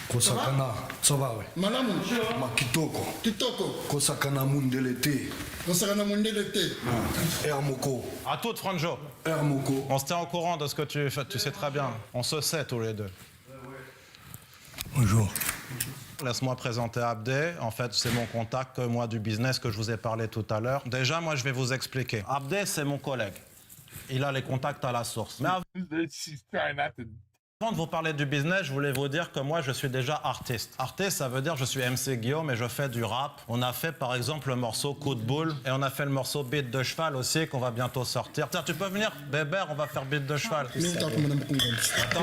Kosakana. Ça va, ouais. Malamu. Makitoko. Kitoko. Kosakana Mundelete. Kosakana Mundelete. Hermoko. À toute, Franjo. Hermoko. On se tient au courant de ce que tu fais, tu sais très bien. On se sait tous les deux. Bonjour. Laisse-moi présenter Abdé. En fait, c'est mon contact, moi, du business que je vous ai parlé tout à l'heure. Déjà, moi, je vais vous expliquer. Abdé, c'est mon collègue. Il a les contacts à la source. Mais She's trying not to Avant de vous parler du business, je voulais vous dire que moi, je suis déjà artiste. Artiste, ça veut dire je suis MC Guillaume et je fais du rap. On a fait par exemple le morceau Coup de boule et on a fait le morceau Beat de cheval aussi qu'on va bientôt sortir. Tiens, tu peux venir, Bébert, on va faire Beat de cheval. Attends,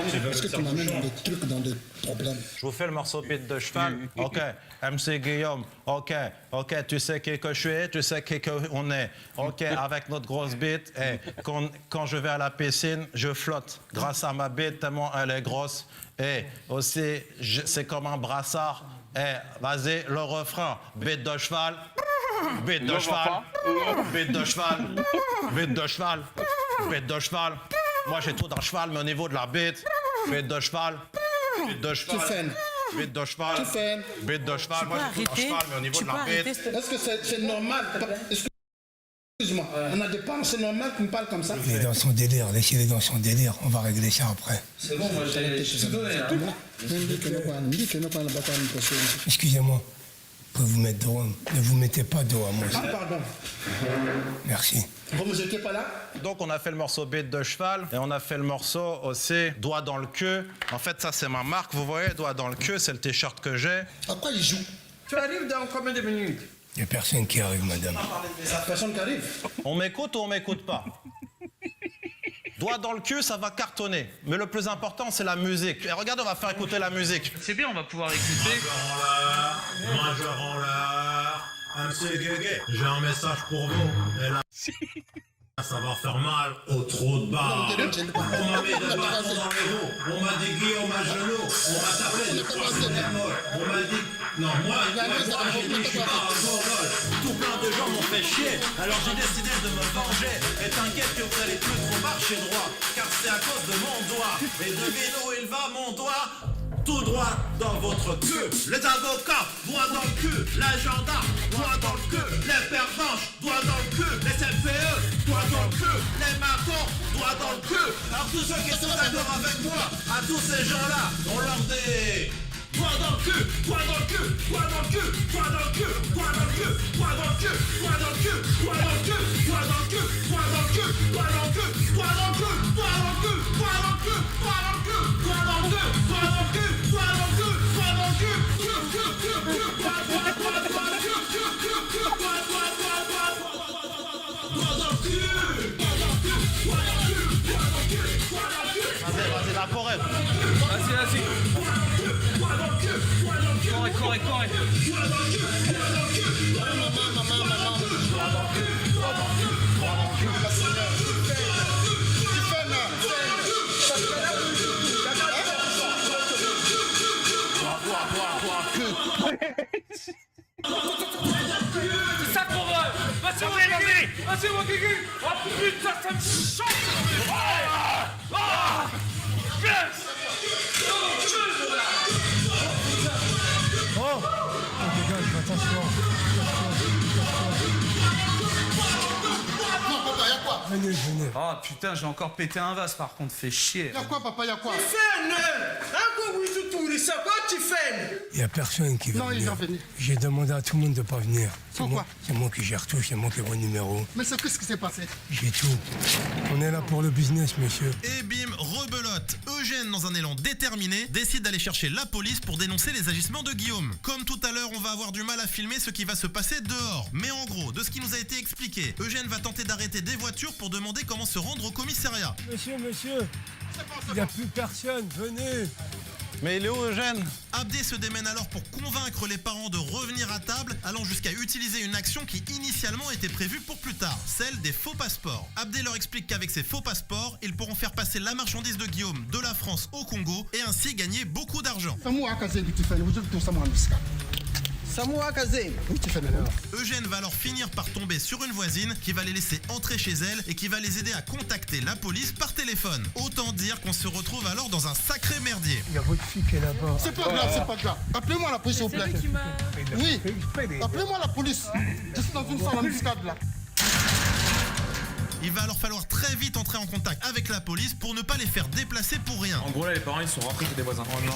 tu veux Est-ce que tu m'amènes dans des trucs, dans des problèmes? Je vous fais le morceau Beat de cheval. Ok, MC Guillaume. Ok, tu sais qui que je suis, tu sais qui que on est. Ok, avec notre grosse bite. Et quand je vais à la piscine, je flotte grâce à ma bite tellement elle est grosse. Et aussi, c'est comme un brassard. Et vas-y, le refrain. Bite de cheval. Bite de cheval. Bite de cheval. Bite de cheval. Bite de cheval. Moi, j'ai tout d'un cheval, mais au niveau de la bite. Bite de cheval. Bite de cheval. Bite de cheval. Bite de cheval. Moi, j'ai tout d'un cheval, mais au niveau de la bite. Est-ce que c'est normal? Excuse-moi, on a des parents, c'est normal qu'on parle comme ça? Il est dans son délire, laissez-le dans son délire, on va régler ça après. C'est bon, moi j'ai tout donné. Excusez-moi, vous pouvez vous mettre dos, ne vous mettez pas dos à moi. Ah, pardon. Merci. Vous ne étiez pas là? Donc on a fait le morceau Bite de cheval et on a fait le morceau aussi Doigt dans le queue. En fait ça c'est ma marque, vous voyez, Doigt dans le queue, c'est le t-shirt que j'ai. À quoi il joue? Tu arrives dans combien de minutes? Il n'y a personne qui arrive, madame. Personne qui arrive? On m'écoute ou on m'écoute pas? Doigt dans le cul, ça va cartonner. Mais le plus important, c'est la musique. Et regardez, on va faire écouter la musique. C'est bien, on va pouvoir écouter. Majeur en l'air, MC Guégué, j'ai un message pour vous. Et là, ça va faire mal au trou de barre. On m'a mis des bâtons dans les roues. On m'a dit Guillaume à genoux. On m'a tapé des poissons des molles. On m'a dit... Non, moi, j'ai dit je suis pas un gorgol. Tout plein de gens m'ont fait chier. Alors j'ai décidé de me venger. Et t'inquiète que vous allez plus trop marcher droit. Car c'est à cause de mon doigt. Et devine où il va mon doigt? Tout droit dans votre queue. Les avocats, doigt dans le cul. Les gendarmes, doigt dans le cul. Les pervenches, doigt dans le cul. Les CPE, doigt dans le cul. Les matons, doigt dans le cul. Alors tous ceux qui sont d'accord avec moi, à tous ces gens-là, on leur dit... Doigt dans le cul, doigt dans le cul, doigt dans le cul, doigt dans le cul, doigt dans le cul, doigt dans le cul, doigt dans le cul, doigt dans le cul, doigt dans le cul, doigt dans le cul, doigt dans le cul, doigt dans le cul, doigt dans le cul, doigt dans le cul, doigt dans le cul, doigt dans le cul, doigt dans le cul, doigt dans le cul, doigt dans le cul, Vas-y, la forêt. Vas-y. Correct. C'est ça qu'on veut. Vas-y, mon Guigui. Oh putain, ça me chante. Oh, dégage, attention. Venez. Oh putain, j'ai encore pété un vase par contre, fait chier. Y'a quoi, papa, y'a quoi? Il n'y a personne qui va Non, ils venir. vont venir. J'ai demandé à tout le monde de ne pas venir. Pourquoi? C'est moi qui gère tout, c'est moi qui ai vos numéros. Mais c'est qu'est-ce qui s'est passé? J'ai tout. On est là pour le business, monsieur. Et bim, rebelote. Eugène, dans un élan déterminé, décide d'aller chercher la police pour dénoncer les agissements de Guillaume. Comme tout à l'heure, on va avoir du mal à filmer ce qui va se passer dehors. Mais en gros, de ce qui nous a été expliqué, Eugène va tenter d'arrêter des voitures pour demander comment se rendre au commissariat. Monsieur, il n'y a plus personne, venez. Mais il est où, Eugène? Abdé se démène alors pour convaincre les parents de revenir à table, allant jusqu'à utiliser une action qui initialement était prévue pour plus tard, celle des faux passeports. Abdé leur explique qu'avec ces faux passeports, ils pourront faire passer la marchandise de Guillaume de la France au Congo et ainsi gagner beaucoup d'argent. Eugène va alors finir par tomber sur une voisine qui va les laisser entrer chez elle et qui va les aider à contacter la police par téléphone. Autant dire qu'on se retrouve alors dans un sacré merdier. Il y a votre fille qui est là-bas. C'est pas grave. Appelez-moi la police, s'il vous plaît. Oui, appelez-moi la police. Je suis dans une salle embuscade là. Il va alors falloir très vite entrer en contact avec la police pour ne pas les faire déplacer pour rien. En gros là les parents ils sont rentrés chez des voisins. Oh non.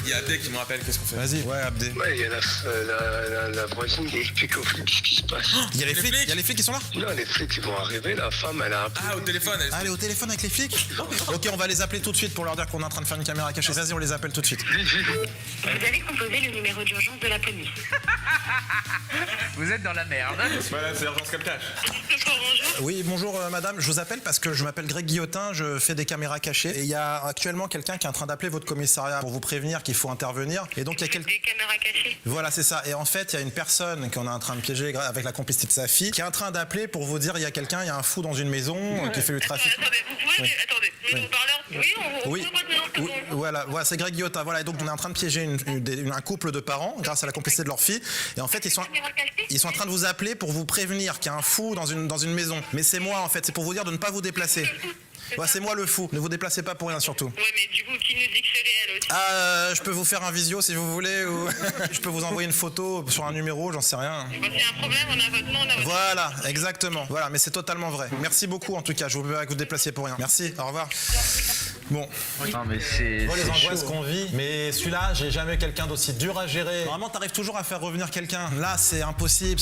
Il y a Abdé qui me rappelle, qu'est-ce qu'on fait? Vas-y, ouais Abdé. Ouais, il y a la voisine qui explique aux flics ce qui se passe. Il y a les flics? Il y a les flics qui sont là? Non, les flics ils vont arriver, la femme elle a un peu... Ah, au téléphone elle... Ah, elle est au téléphone avec les flics? Ok, on va les appeler tout de suite pour leur dire qu'on est en train de faire une caméra cachée. Vas-y, on les appelle tout de suite. Vous avez composé le numéro d'urgence de la police. Vous êtes dans la merde. Voilà, c'est l'urgence comme tâche. Oui, bonjour madame, je vous appelle parce que je m'appelle Greg Guillotin, je fais des caméras cachées et il y a actuellement quelqu'un qui est en train d'appeler votre commissariat pour vous prévenir qu'il faut intervenir. Et donc il y a Des caméras cachées. Voilà, c'est ça. Et en fait, il y a une personne qu'on est en train de piéger avec la complicité de sa fille qui est en train d'appeler pour vous dire il y a quelqu'un, il y a un fou dans une maison qui fait du trafic. Attendez, vous pouvez... Attendez, le haut-parleur... Oui, Voilà, c'est Greg Guillotin. Voilà, et donc on est en train de piéger un couple de parents grâce à la complicité de leur fille. Et en fait, ils sont en train de vous appeler pour vous prévenir qu'il y a un fou dans une maison. Mais c'est moi en fait, c'est pour vous dire de ne pas vous déplacer. Ouais, c'est moi le fou, ne vous déplacez pas pour rien surtout. Ouais, mais du coup, qui nous dit que c'est réel aussi? Ah, je peux vous faire un visio si vous voulez, ou je peux vous envoyer une photo sur un numéro, j'en sais rien. Bon, c'est un problème, on a votre nom, on a votre... Voilà, exactement. Voilà, mais c'est totalement vrai. Merci beaucoup en tout cas, je vous veux pas que vous déplaciez pour rien. Merci, au revoir. Bon. Non mais c'est Les angoisses qu'on vit, mais celui-là, j'ai jamais eu quelqu'un d'aussi dur à gérer. Normalement, t'arrives toujours à faire revenir quelqu'un. Là, c'est impossible.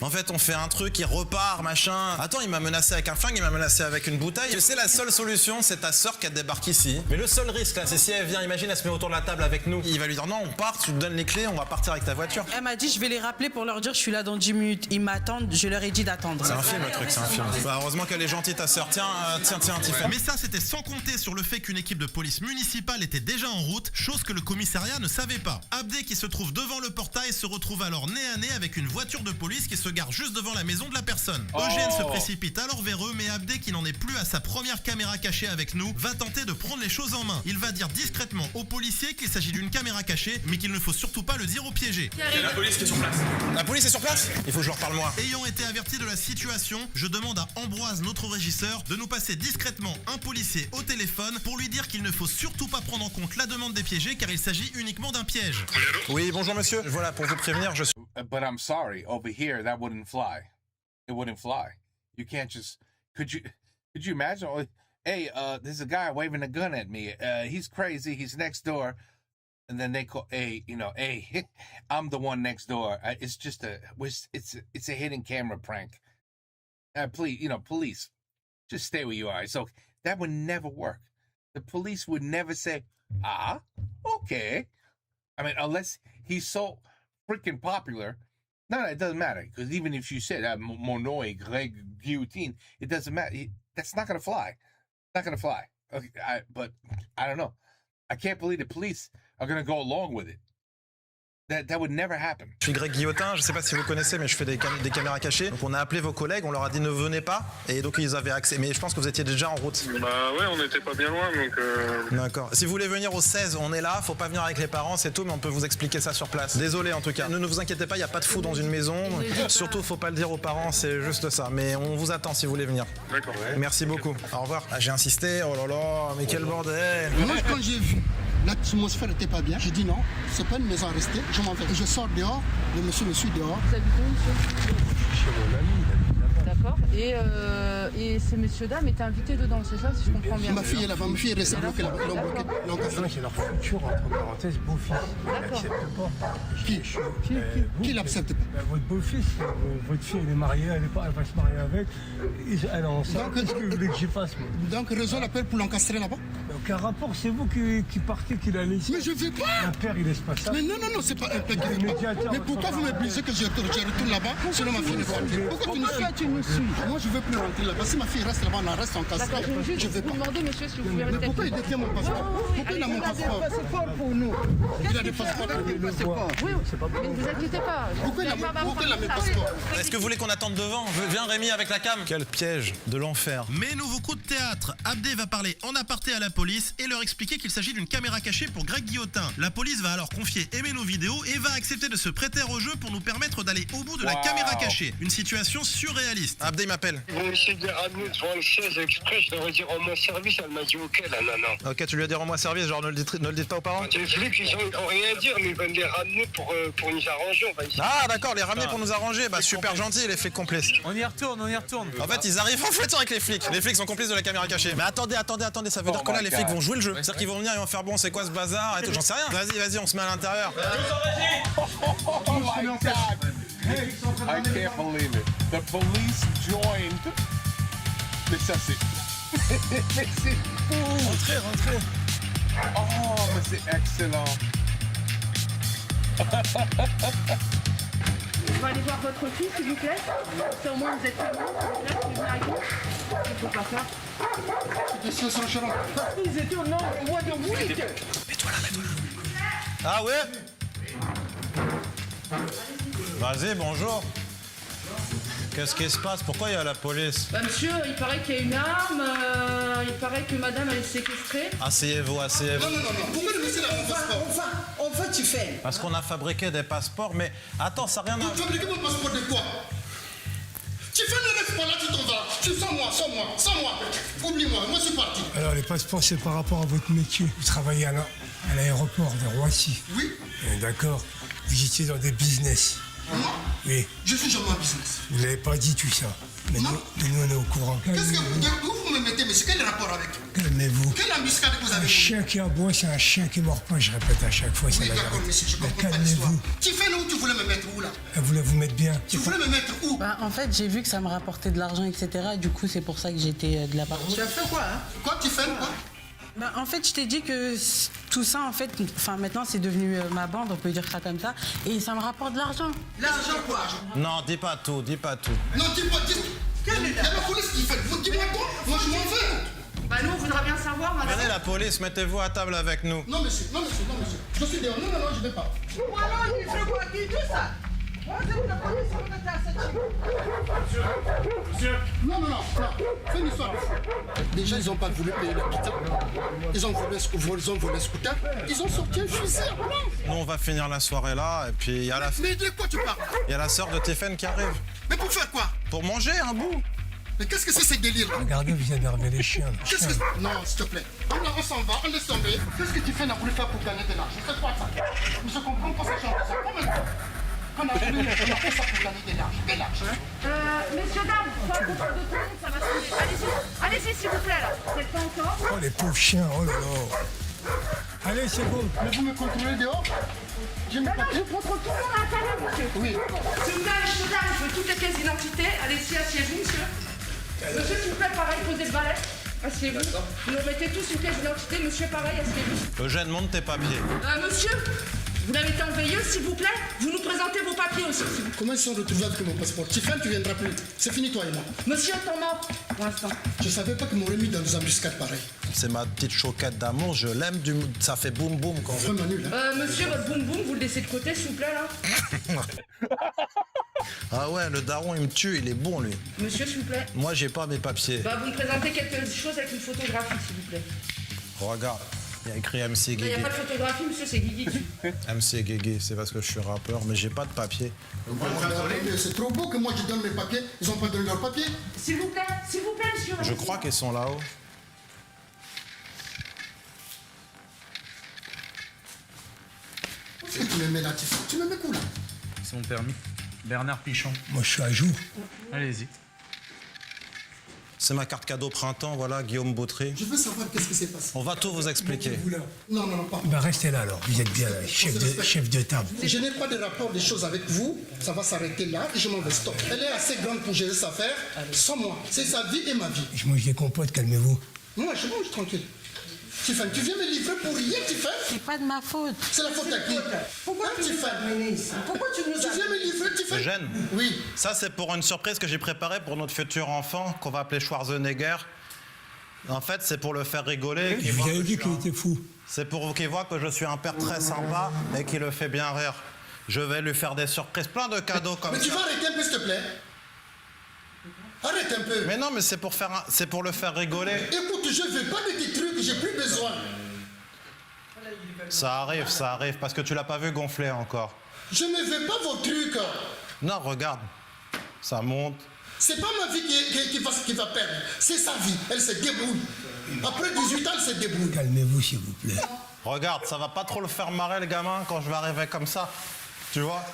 En fait, on fait un truc, il repart, machin. Attends, il m'a menacé avec un flingue, il m'a menacé avec une bouteille. Tu sais, la seule solution, c'est ta sœur qui débarque ici. Mais le seul risque, là, c'est si elle vient, imagine, elle se met autour de la table avec nous. Il va lui dire non, on part, tu te donnes les clés, on va partir avec ta voiture. Elle m'a dit, je vais les rappeler pour leur dire, je suis là dans 10 minutes. Ils m'attendent, je leur ai dit d'attendre. C'est un film, le truc, c'est un film. Bah, heureusement qu'elle est gentille, ta sœur. Tiens, Tiffany. Mais ça, c'était sans compter sur le fait qu'une équipe de police municipale était déjà en route, chose que le commissariat ne savait pas. Abdé, qui se trouve devant le portail, se retrouve alors nez à nez avec une voiture de police qui se gare juste devant la maison de la personne. Eugène se précipite alors vers eux, mais Abdé, qui n'en est plus à sa première caméra cachée avec nous, va tenter de prendre les choses en main. Il va dire discrètement aux policiers qu'il s'agit d'une caméra cachée, mais qu'il ne faut surtout pas le dire aux piégés. Il y a la police qui est sur place. La police est sur place? Il faut que je leur parle moi. Ayant été averti de la situation, je demande à Ambroise, notre régisseur, de nous passer discrètement un policier au téléphone pour lui dire qu'il ne faut surtout pas prendre en compte la demande des piégés car il s'agit uniquement d'un piège. Oui, bonjour monsieur. Voilà, pour vous prévenir, je suis... But I'm sorry, over here, that wouldn't fly. It wouldn't fly. You can't just... Could you imagine? Hey, there's a guy waving a gun at me. He's crazy. He's next door. And then they call, hey, I'm the one next door. It's just it's a hidden camera prank. Please, police, just stay where you are. So that would never work. The police would never say, okay. I mean, unless he's so freaking popular. No, it doesn't matter. Because even if you said Monoy, Greg, Guillotine, it doesn't matter. That's not going to fly. Not going to fly. Okay, but I don't know. I can't believe the police are going to go along with it. That would never happen. Je suis Greg Guillotin, je sais pas si vous connaissez, mais je fais des caméras cachées. Donc on a appelé vos collègues, on leur a dit ne venez pas, et donc ils avaient accès. Mais je pense que vous étiez déjà en route. Bah ouais, on n'était pas bien loin, donc... D'accord. Si vous voulez venir au 16, on est là, faut pas venir avec les parents, c'est tout, mais on peut vous expliquer ça sur place. Désolé en tout cas. Ne vous inquiétez pas, il n'y a pas de fou dans une maison. Surtout, faut pas le dire aux parents, c'est juste ça. Mais on vous attend si vous voulez venir. D'accord. Merci beaucoup. Au revoir. Ah, j'ai insisté, oh là là, mais quel bordel. Moi, quand j'ai vu l'atmosphère n'était pas bien, j'ai dit non, c'est pas une maison à rester, je m'en vais. Je sors dehors, le monsieur me suit dehors. Vous habitez où, monsieur? Chez mon ami, il habite là-bas. D'accord. Et ces messieurs-dames étaient invités dedans, c'est ça, si je comprends bien? Ma fille est là-bas, ma fille est restée bloquée là-bas. Ils l'ont bloquée, ils l'ont cassé. C'est leur futur, entre parenthèses, beau-fils. Il n'accepte pas. Qui l'accepte pas? Votre beau-fils, votre fille, elle est mariée, elle va se marier avec. Elle est enceinte. Qu'est-ce que vous voulez que j'y fasse? Donc, raison l'appelle pour l'encastrer là-bas? Aucun rapport, c'est vous qui partez, qui la laissez. Mais je ne vais pas! Un père, il laisse pas ça. Mais non, c'est pas un père qui ne veut pas. Mais pourquoi vous m'obligez que je retourne là-bas? Sinon, ma fille ne va pas. Pourquoi tu nous suis? Moi, je ne veux plus rentrer là-bas. Si ma fille reste là-bas, on en reste encastré. Je ne vais pas. Vous demandez, monsieur, si vous pouvez rester. Mais pourquoi il détient mon passeport? Pourquoi il a mon passeport? Il a des passeports pour nous. Il a des passeports pour nous. Oui, mais ne vous inquiétez pas. Pourquoi il a mes passeports? Est-ce que vous voulez qu'on attende devant? Viens Rémi avec la cam. Quel piège de l'enfer. Mais nouveau coup de théâtre, Abdé va parler en aparté à la police et leur expliquer qu'il s'agit d'une caméra cachée pour Greg Guillotin. La police va alors confier aimer nos vidéos et va accepter de se prêter au jeu pour nous permettre d'aller au bout de la caméra cachée. Une situation surréaliste. liste. Abdé m'appelle. Ils vont essayer de les ramener devant le 16 exprès, je leur ai dit rends-moi service, elle m'a dit ok là, non. Ok, tu lui as dit rends-moi service, genre ne le dites pas aux parents. Les flics, ils ont rien à dire, mais ils veulent les ramener pour nous arranger, on va essayer. Ah d'accord, les ramener pour nous arranger, bah super gentil les flics complices. On y retourne. En fait, ils arrivent en fait avec les flics. Les flics sont complices de la caméra cachée. Mais attendez, ça veut dire que là, les flics vont jouer le jeu. C'est-à-dire qu'ils vont venir, ils vont faire bon, c'est quoi ce bazar et tout, j'en sais rien. Vas-y, on se met à l'intérieur. Oh my God! I can't believe it. The police joined. Mais ça, c'est... mais c'est fou! Rentrez. Oh, mais c'est excellent. On va aller voir votre fille, s'il vous plaît. Si au moins vous êtes témoin, là, vous venez avec nous. Il ne faut pas faire. Ils étaient au nord, au mois de week. Mets-toi là. Ah ouais? Vas-y, bonjour. Qu'est-ce qui se passe? Pourquoi il y a la police? Bah monsieur, il paraît qu'il y a une arme, il paraît que madame elle est séquestrée. Asseyez-vous. Non. Pourquoi le monsieur a mon passeport? Enfin, tu fais. Parce qu'on a fabriqué des passeports, mais attends, ça n'a rien à... Vous fabriquez mon passeport de quoi? Tu fais ne reste pas là, tu t'en vas. Tu sans moi. Oublie-moi, moi je suis parti. Alors les passeports, c'est par rapport à votre métier. Vous travaillez à l'aéroport de Roissy. Oui. D'accord. Vous étiez dans des business. Moi? Oui. Je suis jamais en business. Vous l'avez pas dit tout ça. Mais nous, on est au courant. Qu'est-ce que vous me mettez, monsieur? Quel rapport avec? Calmez-vous. Quelle embuscade vous avez? Un chien qui aboie, c'est un chien qui mord pas. Je répète à chaque fois. Oui, d'accord, monsieur, je comprends pas l'histoire. Tu fais là où tu voulais me mettre où là? Elle voulait vous mettre bien. Tu voulais me mettre où? Bah, en fait, j'ai vu que ça me rapportait de l'argent, etc. Du coup, c'est pour ça que j'étais de la partie. Tu as fait quoi, hein? Quoi, tu fais quoi? Bah, en fait, je t'ai dit que tout ça, en fait, maintenant, c'est devenu ma bande, on peut dire ça comme ça, et ça me rapporte de l'argent. L'argent quoi? Non, dis pas tout. Non, dis pas. Il y a la police qui fait. Vous dis-moi quoi? Moi, je m'en vais. Bah nous, on voudra bien savoir, madame. Venez la police, mettez-vous à table avec nous. Non, monsieur. Je suis dehors. Non, je vais pas. Moi, non, il fait quoi? Qui tout ça? Non. C'est une histoire. Déjà, ils n'ont pas voulu payer l'habitat. Ils ont volé le scooter. Ils ont sorti un fusil. Nous, on va finir la soirée là, et puis il y a la... Mais de quoi tu parles? Il y a la sœur de Tiffen qui arrive. Mais pour faire quoi? Pour manger un bout. Mais qu'est-ce que c'est ces délires là? Regardez, vous énervez les chiens. Non, s'il te plaît. On s'en va, on laisse tomber. Qu'est-ce que tu fais n'a voulu faire pour gagner de l'argent? C'est quoi ça? Je comprends pas ces gens. Combien de fois on a fait ça pour gagner de l'argent? Messieurs, dames, pas beaucoup de temps, ça va se... Allez-y, s'il vous plaît, là. C'est pas encore. Oh, les pauvres chiens, oh là là. Allez, c'est bon. Mais vous me contrôlez dehors? Je contrôle tout le monde à l'intérieur, monsieur. Oui. S'il vous plaît, messieurs, dames, je veux toutes les pièces d'identité. Allez-y, assieds-vous, monsieur. Monsieur, s'il vous plaît, pareil, posez le balai. Assieds-vous. Vous nous mettez tous une pièce d'identité. Monsieur, pareil, assieds-vous. Eugène, monte tes papiers. Monsieur, vous l'avez été en veilleuse, s'il vous plaît. Vous nous présentez vos papiers aussi, s'il vous plaît. Comment ils sont retrouvés avec mon passeport? Tiffen, tu viendras plus. C'est fini, toi et moi. Monsieur, temps mort, pour l'instant. Je savais pas qu'ils m'auraient mis dans des embuscades pareilles. C'est ma petite choquette d'amour, je l'aime, ça fait boum boum quand même. Monsieur, votre boum boum, vous le laissez de côté, s'il vous plaît, là. Ah ouais, le daron, il me tue, il est bon, lui. Monsieur, s'il vous plaît. Moi, j'ai pas mes papiers. Bah, vous me présentez quelque chose avec une photographie, s'il vous plaît. Regarde, il y a écrit MC Il n'y a Guigui. pas de photographie, monsieur, c'est Guigui dessus. MC Guigui, c'est parce que je suis rappeur, mais j'ai pas de papiers. C'est trop beau que moi je donne mes papiers. Ils ont pas donné leurs papiers. S'il vous plaît, monsieur. Je crois qu'ils sont là-haut. Qu'est-ce que tu me mets là, tu me mets où là? C'est mon permis. Bernard Pichon. Moi, je suis à jour. Allez-y. C'est ma carte cadeau printemps, voilà, Guillaume Bautré. Je veux savoir qu'est-ce qui s'est passé. On va tout vous expliquer. Non, pas. Bah, restez là alors, vous êtes bien là, chef de table. Je n'ai pas de rapport des choses avec vous, ça va s'arrêter là et je m'en vais, stop. Elle est assez grande pour gérer cette affaire, sans moi. C'est sa vie et ma vie. Je mange des compotes, calmez-vous. Moi, je mange tranquille. Tiffen, tu viens me livrer pour rien, Tiffen? C'est pas de ma faute. C'est la faute à qui? Pourquoi tu nous as amenés ici? Pourquoi tu nous as... Tu viens me livrer, Tiffen? Eugène? Oui. Ça, c'est pour une surprise que j'ai préparée pour notre futur enfant, qu'on va appeler Schwarzenegger. En fait, c'est pour le faire rigoler. Je vous avais dit qu'il était fou. C'est pour qu'il voit que je suis un père très sympa et qui le fait bien rire. Je vais lui faire des surprises, plein de cadeaux comme ça. Mais tu vas arrêter un peu, s'il te plaît? Arrête un peu. Mais non, mais c'est pour le faire rigoler. Écoute, je veux pas de tes trucs, j'ai plus besoin. Ça arrive, parce que tu l'as pas vu gonfler encore. Je ne veux pas vos trucs. Non, regarde, ça monte. C'est pas ma vie qui va perdre, c'est sa vie. Elle se débrouille. Après 18 ans, elle se débrouille. Calmez-vous, s'il vous plaît. Regarde, ça va pas trop le faire marrer le gamin quand je vais arriver comme ça. Tu vois?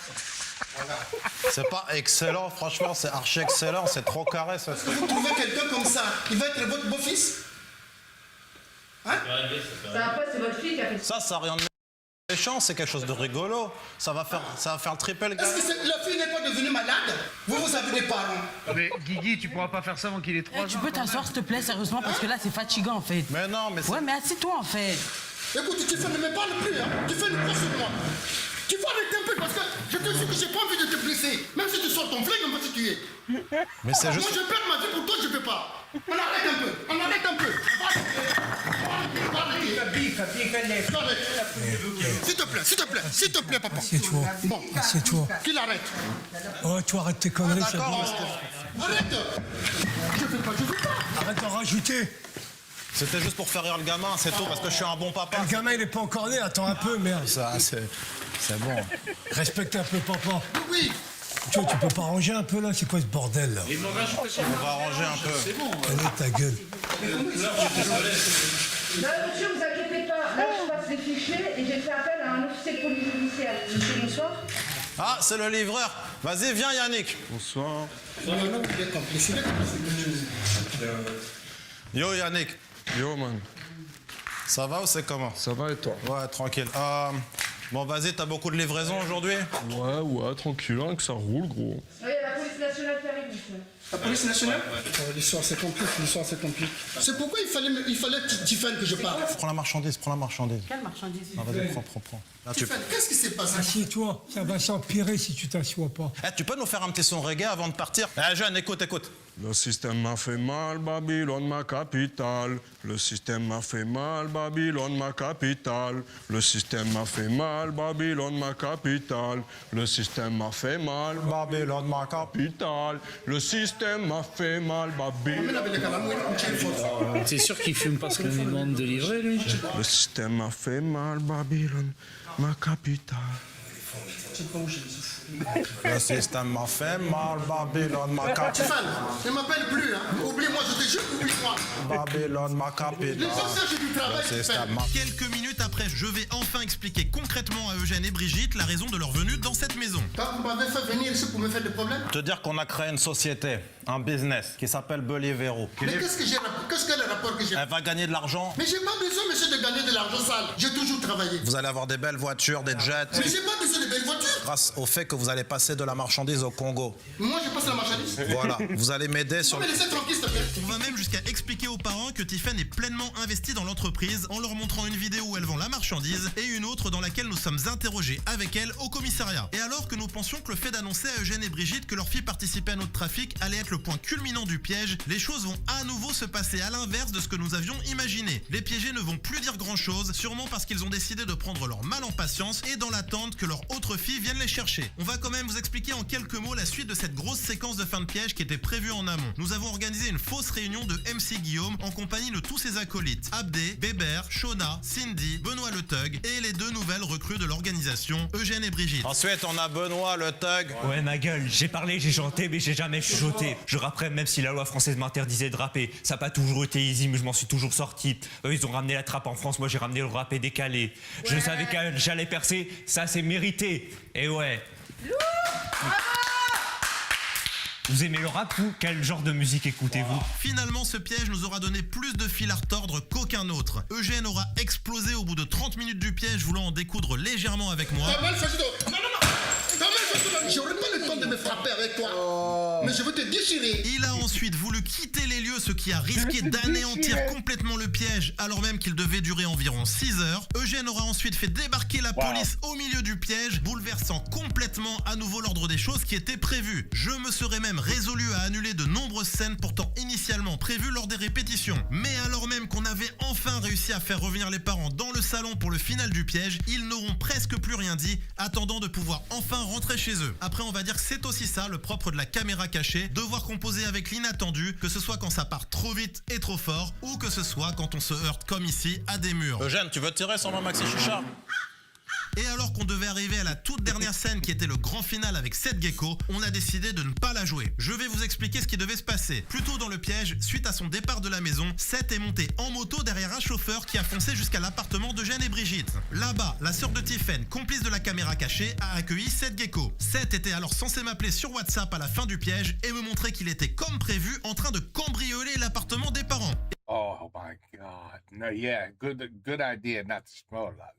C'est pas excellent, franchement, c'est archi excellent, c'est trop carré ça. Est-ce que vous trouvez quelqu'un comme ça, il va être votre beau-fils? Hein? Ça après, c'est votre fille qui a fait ça. Ça n'a rien de méchant, c'est quelque chose de rigolo. Ça va faire triper le gars. Est-ce que la fille n'est pas devenue malade? Vous avez des parents. Mais Guigui, tu pourras pas faire ça avant qu'il ait 3 ans. Tu peux t'asseoir, s'il te plaît, sérieusement, parce que là, c'est fatigant, en fait. Mais non, mais ouais, mais assieds-toi, en fait. Écoute, tu ne me parles plus, hein. Tu fais une course sur moi. Tu vas arrêter un peu parce que je te dis que j'ai pas envie de te blesser. Même si tu sors ton flingue, on va te tuer. Mais c'est juste... Moi, je perds ma vie pour toi, je peux pas. On arrête un peu, on arrête un peu. S'il te plaît, papa. Assieds-toi. Bon, assieds-toi. Qu'il arrête. Oh, tu arrêtes tes conneries, ça Arrête. Je veux pas. Arrête d'en rajouter. C'était juste pour faire rire le gamin, c'est tout, parce que je suis un bon papa. Le gamin, il est pas encore né, attends un peu, merde. Ça, c'est bon. Respecte un peu papa. Oui. Tu vois, tu peux pas ranger un peu là? C'est quoi ce bordel là? On va ranger un peu. C'est bon. Allez, ta gueule. Là, monsieur, vous inquiétez pas. Là, je passe les fichiers et j'ai fait appel à un officier de police judiciaire. Monsieur, bonsoir. Ah, c'est le livreur. Vas-y, viens Yannick. Bonsoir. Yo Yannick. Yo man. Ça va ou c'est comment? Ça va et toi? Ouais, tranquille. Bon, vas-y, t'as beaucoup de livraisons aujourd'hui? Ouais, tranquille, hein, que ça roule, gros. Oui, la police nationale qui arrive, monsieur. La police nationale? L'histoire c'est compliqué, C'est pourquoi il fallait Tiffany que je parle. Prends la marchandise. Quelle marchandise? Ah, vas-y, prends. Là, Tiffany, qu'est-ce qui s'est passé? Assieds-toi, ça va s'empirer si tu t'assois pas. Tu peux nous faire un petit son reggae avant de partir? Jeune, écoute. Le système m'a fait mal, Babylone, ma capitale. Le système m'a fait mal, Babylone, ma capitale. Le système m'a fait mal, Babylone, ma capitale. Le système m'a fait mal, Babylone, ma capitale. Le système m'a fait mal, Babylone. T'es sûr qu'il fume parce qu'on lui demande de livrer, lui? Le système m'a fait mal, Babylone, ma capitale. Le système m'a fait mal, Babylone, ma capitale. Tiffany, ne m'appelle plus, hein. Oublie-moi, je te jure, oublie-moi. Babylone, ma capitale. Les anciens, j'ai du travail. Quelques minutes après, je vais enfin expliquer concrètement à Eugène et Brigitte la raison de leur venue dans cette maison. Vous m'avez fait venir ici pour me faire des problèmes? Te dire qu'on a créé une société, un business, qui s'appelle Belivero. Mais qu'est-ce que le rapport que j'ai? Elle va gagner de l'argent. Mais j'ai pas besoin, monsieur, de gagner de l'argent sale. J'ai toujours travaillé. Vous allez avoir des belles voitures, des jets. Mais j'ai pas besoin de belles voitures. Grâce au fait que vous allez passer de la marchandise au Congo. Moi, je passe la marchandise. Voilà, vous allez m'aider sur... Non, mais laissez tranquille, s'il te plaît. On va même jusqu'à expliquer aux parents que Tiffany est pleinement investie dans l'entreprise en leur montrant une vidéo où elle vend la marchandise et une autre dans laquelle nous sommes interrogés avec elle au commissariat. Et alors que nous pensions que le fait d'annoncer à Eugène et Brigitte que leur fille participait à notre trafic allait être le point culminant du piège, les choses vont à nouveau se passer à l'inverse de ce que nous avions imaginé. Les piégés ne vont plus dire grand chose, sûrement parce qu'ils ont décidé de prendre leur mal en patience et dans l'attente que leur autre fille vienne les chercher. On va quand même vous expliquer en quelques mots la suite de cette grosse séquence de fin de piège qui était prévue en amont. Nous avons organisé une fausse réunion de MC Guillaume en compagnie de tous ses acolytes, Abdé, Bébert, Shona, Cindy, Benoît le Thug et les 2 nouvelles recrues de l'organisation, Eugène et Brigitte. Ensuite, on a Benoît le Thug. Ouais, ma gueule, j'ai parlé, j'ai chanté, mais j'ai jamais chuchoté. Je rapperai même si la loi française m'interdisait de rapper. Ça n'a pas toujours été easy, mais je m'en suis toujours sorti. Eux, ils ont ramené la trappe en France, moi j'ai ramené le rap et décalé. Je savais que j'allais percer, ça c'est mérité. Et ouais. Vous aimez le rap ou quel genre de musique écoutez-vous? Finalement, ce piège nous aura donné plus de fil à retordre qu'aucun autre. Eugène aura explosé au bout de 30 minutes du piège, voulant en découdre légèrement avec moi. J'aurais pas le temps de me frapper avec toi. Mais je veux te déchirer. Il a ensuite voulu quitter les lieux, ce qui a risqué d'anéantir complètement le piège, alors même qu'il devait durer environ 6 heures. Eugène aura ensuite fait débarquer la police au milieu du piège, bouleversant complètement à nouveau l'ordre des choses qui était prévu. Je me serais même résolu à annuler de nombreuses scènes pourtant initialement prévues lors des répétitions. Mais alors même qu'on avait enfin réussi à faire revenir les parents dans le salon pour le final du piège, ils n'auront presque plus rien dit, attendant de pouvoir enfin rentrer chez eux. Après, on va dire que c'est aussi ça le propre de la caméra cachée, devoir composer avec l'inattendu, que ce soit quand ça part trop vite et trop fort, ou que ce soit quand on se heurte comme ici à des murs. Eugène, tu veux tirer sur mon maxi chicha? Et alors qu'on devait arriver à la toute dernière scène qui était le grand final avec Seth Gecko, on a décidé de ne pas la jouer. Je vais vous expliquer ce qui devait se passer. Plus tôt dans le piège, suite à son départ de la maison, Seth est monté en moto derrière un chauffeur qui a foncé jusqu'à l'appartement d'Eugène et Brigitte. Là-bas, la sœur de Tiffen, complice de la caméra cachée, a accueilli Seth Gecko. Seth était alors censé m'appeler sur WhatsApp à la fin du piège et me montrer qu'il était comme prévu en train de cambrioler l'appartement des parents. Oh my God. No, yeah, good idea not to spoil that.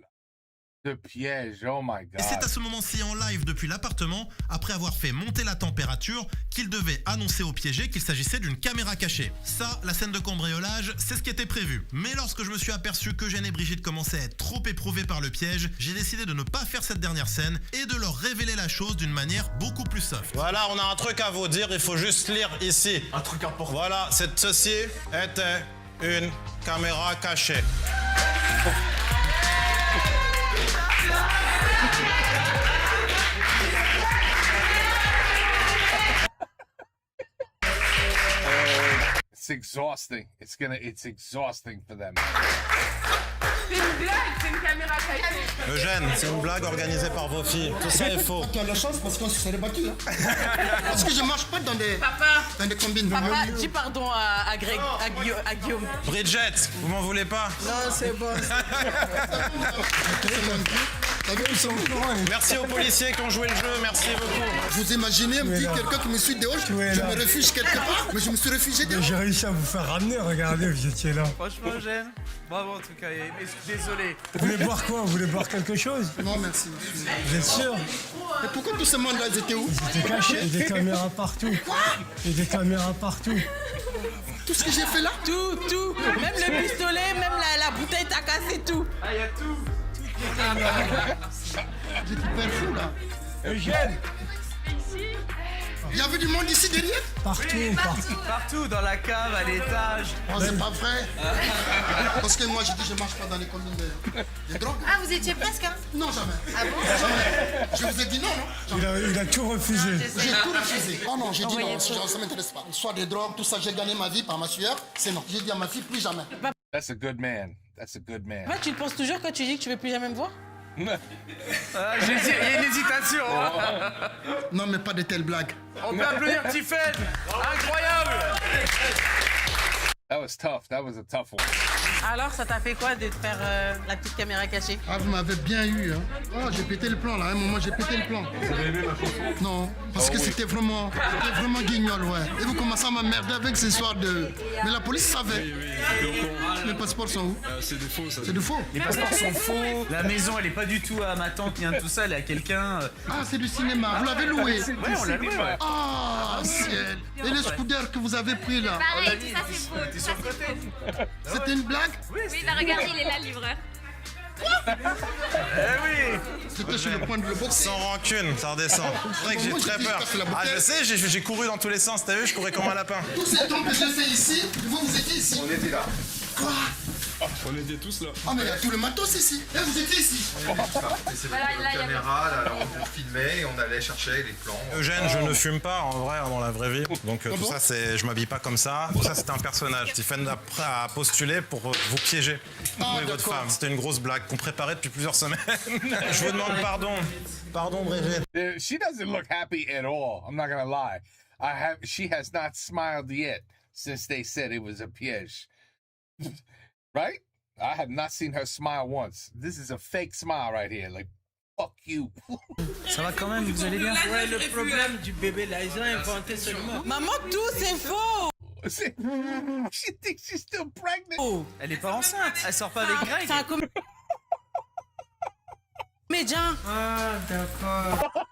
Le piège, oh my God. Et c'est à ce moment-ci en live depuis l'appartement, après avoir fait monter la température, qu'il devait annoncer au piégé qu'il s'agissait d'une caméra cachée. Ça, la scène de cambriolage, c'est ce qui était prévu. Mais lorsque je me suis aperçu qu'Eugène et Brigitte commençaient à être trop éprouvés par le piège, j'ai décidé de ne pas faire cette dernière scène et de leur révéler la chose d'une manière beaucoup plus soft. Voilà, on a un truc à vous dire, il faut juste lire ici. Un truc important. Voilà, ceci était une caméra cachée. It's exhausting. It's exhausting for them. C'est une blague, c'est une caméra cachée. Eugène, c'est une blague organisée par vos filles. Tout ça est faux. Tu as la chance parce qu'on se serait battu. Hein. Parce que je marche pas dans des combines. Papa, dis pardon à Greg, à Guillaume. Bridget, vous m'en voulez pas? Non, c'est bon. Merci aux policiers qui ont joué le jeu, merci beaucoup. Vous imaginez, me dit quelqu'un qui me suit dehors, je me réfugie quelque part, mais je me suis réfugié dehors. J'ai réussi à vous faire ramener, regardez, vous étiez là. Franchement, Eugène, bravo en tout cas, désolé. Vous voulez boire quoi? Vous voulez boire quelque chose? Non, merci. Vous êtes sûr? Et pourquoi tout ce monde-là, ils étaient où? Ils étaient cachés. Il y a des caméras partout. Quoi? Il y a des caméras partout. Tout ce que j'ai fait là? Tout. Même le pistolet, même la bouteille t'a cassé, tout. Ah, il y a tout. J'étais hyper fou là. Eugène! Il y avait du monde ici derrière? Partout, dans la cave, à l'étage. Oh, c'est pas vrai. Parce que moi, j'ai dit, je marche pas dans les combines de drogue. Ah, vous étiez presque, hein? Non, jamais. Ah bon? Jamais. Je vous ai dit non, non? Il a tout refusé. J'ai tout refusé. Oh non, j'ai dit non, ça m'intéresse pas. Soit des drogues, tout ça, j'ai gagné ma vie par ma sueur, c'est non. J'ai dit à ma fille, plus jamais. That's a good man. That's a good man. Tu le penses toujours quand tu dis que tu veux plus jamais me voir? Il y a une hésitation. Non, mais pas de telles blagues. On peut applaudir Tiffen. Incroyable. That was tough. That was a tough one. Alors, ça t'a fait quoi de te faire la petite caméra cachée? Ah, vous m'avez bien eu, hein. Oh, j'ai pété le plan, là. À un moment, j'ai pété le plan. Vous avez aimé ma chanson? Non, parce que c'était vraiment guignol, ouais. Et vous commencez à m'emmerder avec ces histoires de... Mais la police savait. Oui, c'était au courant. Les passeports sont où? C'est des faux, ça. C'est du faux. Les passeports sont faux. La maison, elle est pas du tout à ma tante, ni à tout ça, elle est à quelqu'un. Ah, c'est du cinéma. Vous l'avez loué? Ouais, on l'a loué, ouais. Ah, ciel. Et les scooters que vous avez pris, là? Pareil, tout ça, c'est faux. T'es sur le côté. C'était une blague? Oui, bah regardez, il est là, le livreur. Eh oui. C'était sur le point de le boxer. Sans rancune, ça redescend. C'est vrai que j'ai très peur. Ah, je sais, j'ai couru dans tous les sens, t'as vu, je courais comme un lapin. Tous ces temps que j'ai fait ici, vous étiez ici. On était là. Quoi? On était tous là. Ah, mais il y a tout le matos ici. Et vous étiez ici. C'est Voilà, là, il y a caméra, là, on filmait et on allait chercher les plans. Eugène, je ne fume pas en vrai dans la vraie vie, donc tout ça c'est, je m'habille pas comme ça. Tout ça c'est un personnage. Tiffen a postulé pour vous piéger, vous et votre femme. C'était une grosse blague qu'on préparait depuis plusieurs semaines. Je vous demande pardon. Pardon, Brigitte. She doesn't look happy at all. I'm not gonna lie. She has not smiled yet since they said it was a piège. Right? I have not seen her smile once. This is a fake smile right here. Like, fuck you. Ça va quand même, vous allez bien? Ouais, le problème du bébé là, ils ont inventé seulement. Maman, tout c'est faux. She thinks she's still pregnant. Elle est pas enceinte. Elle sort pas avec Greg. C'est un comédien. Ah, d'accord.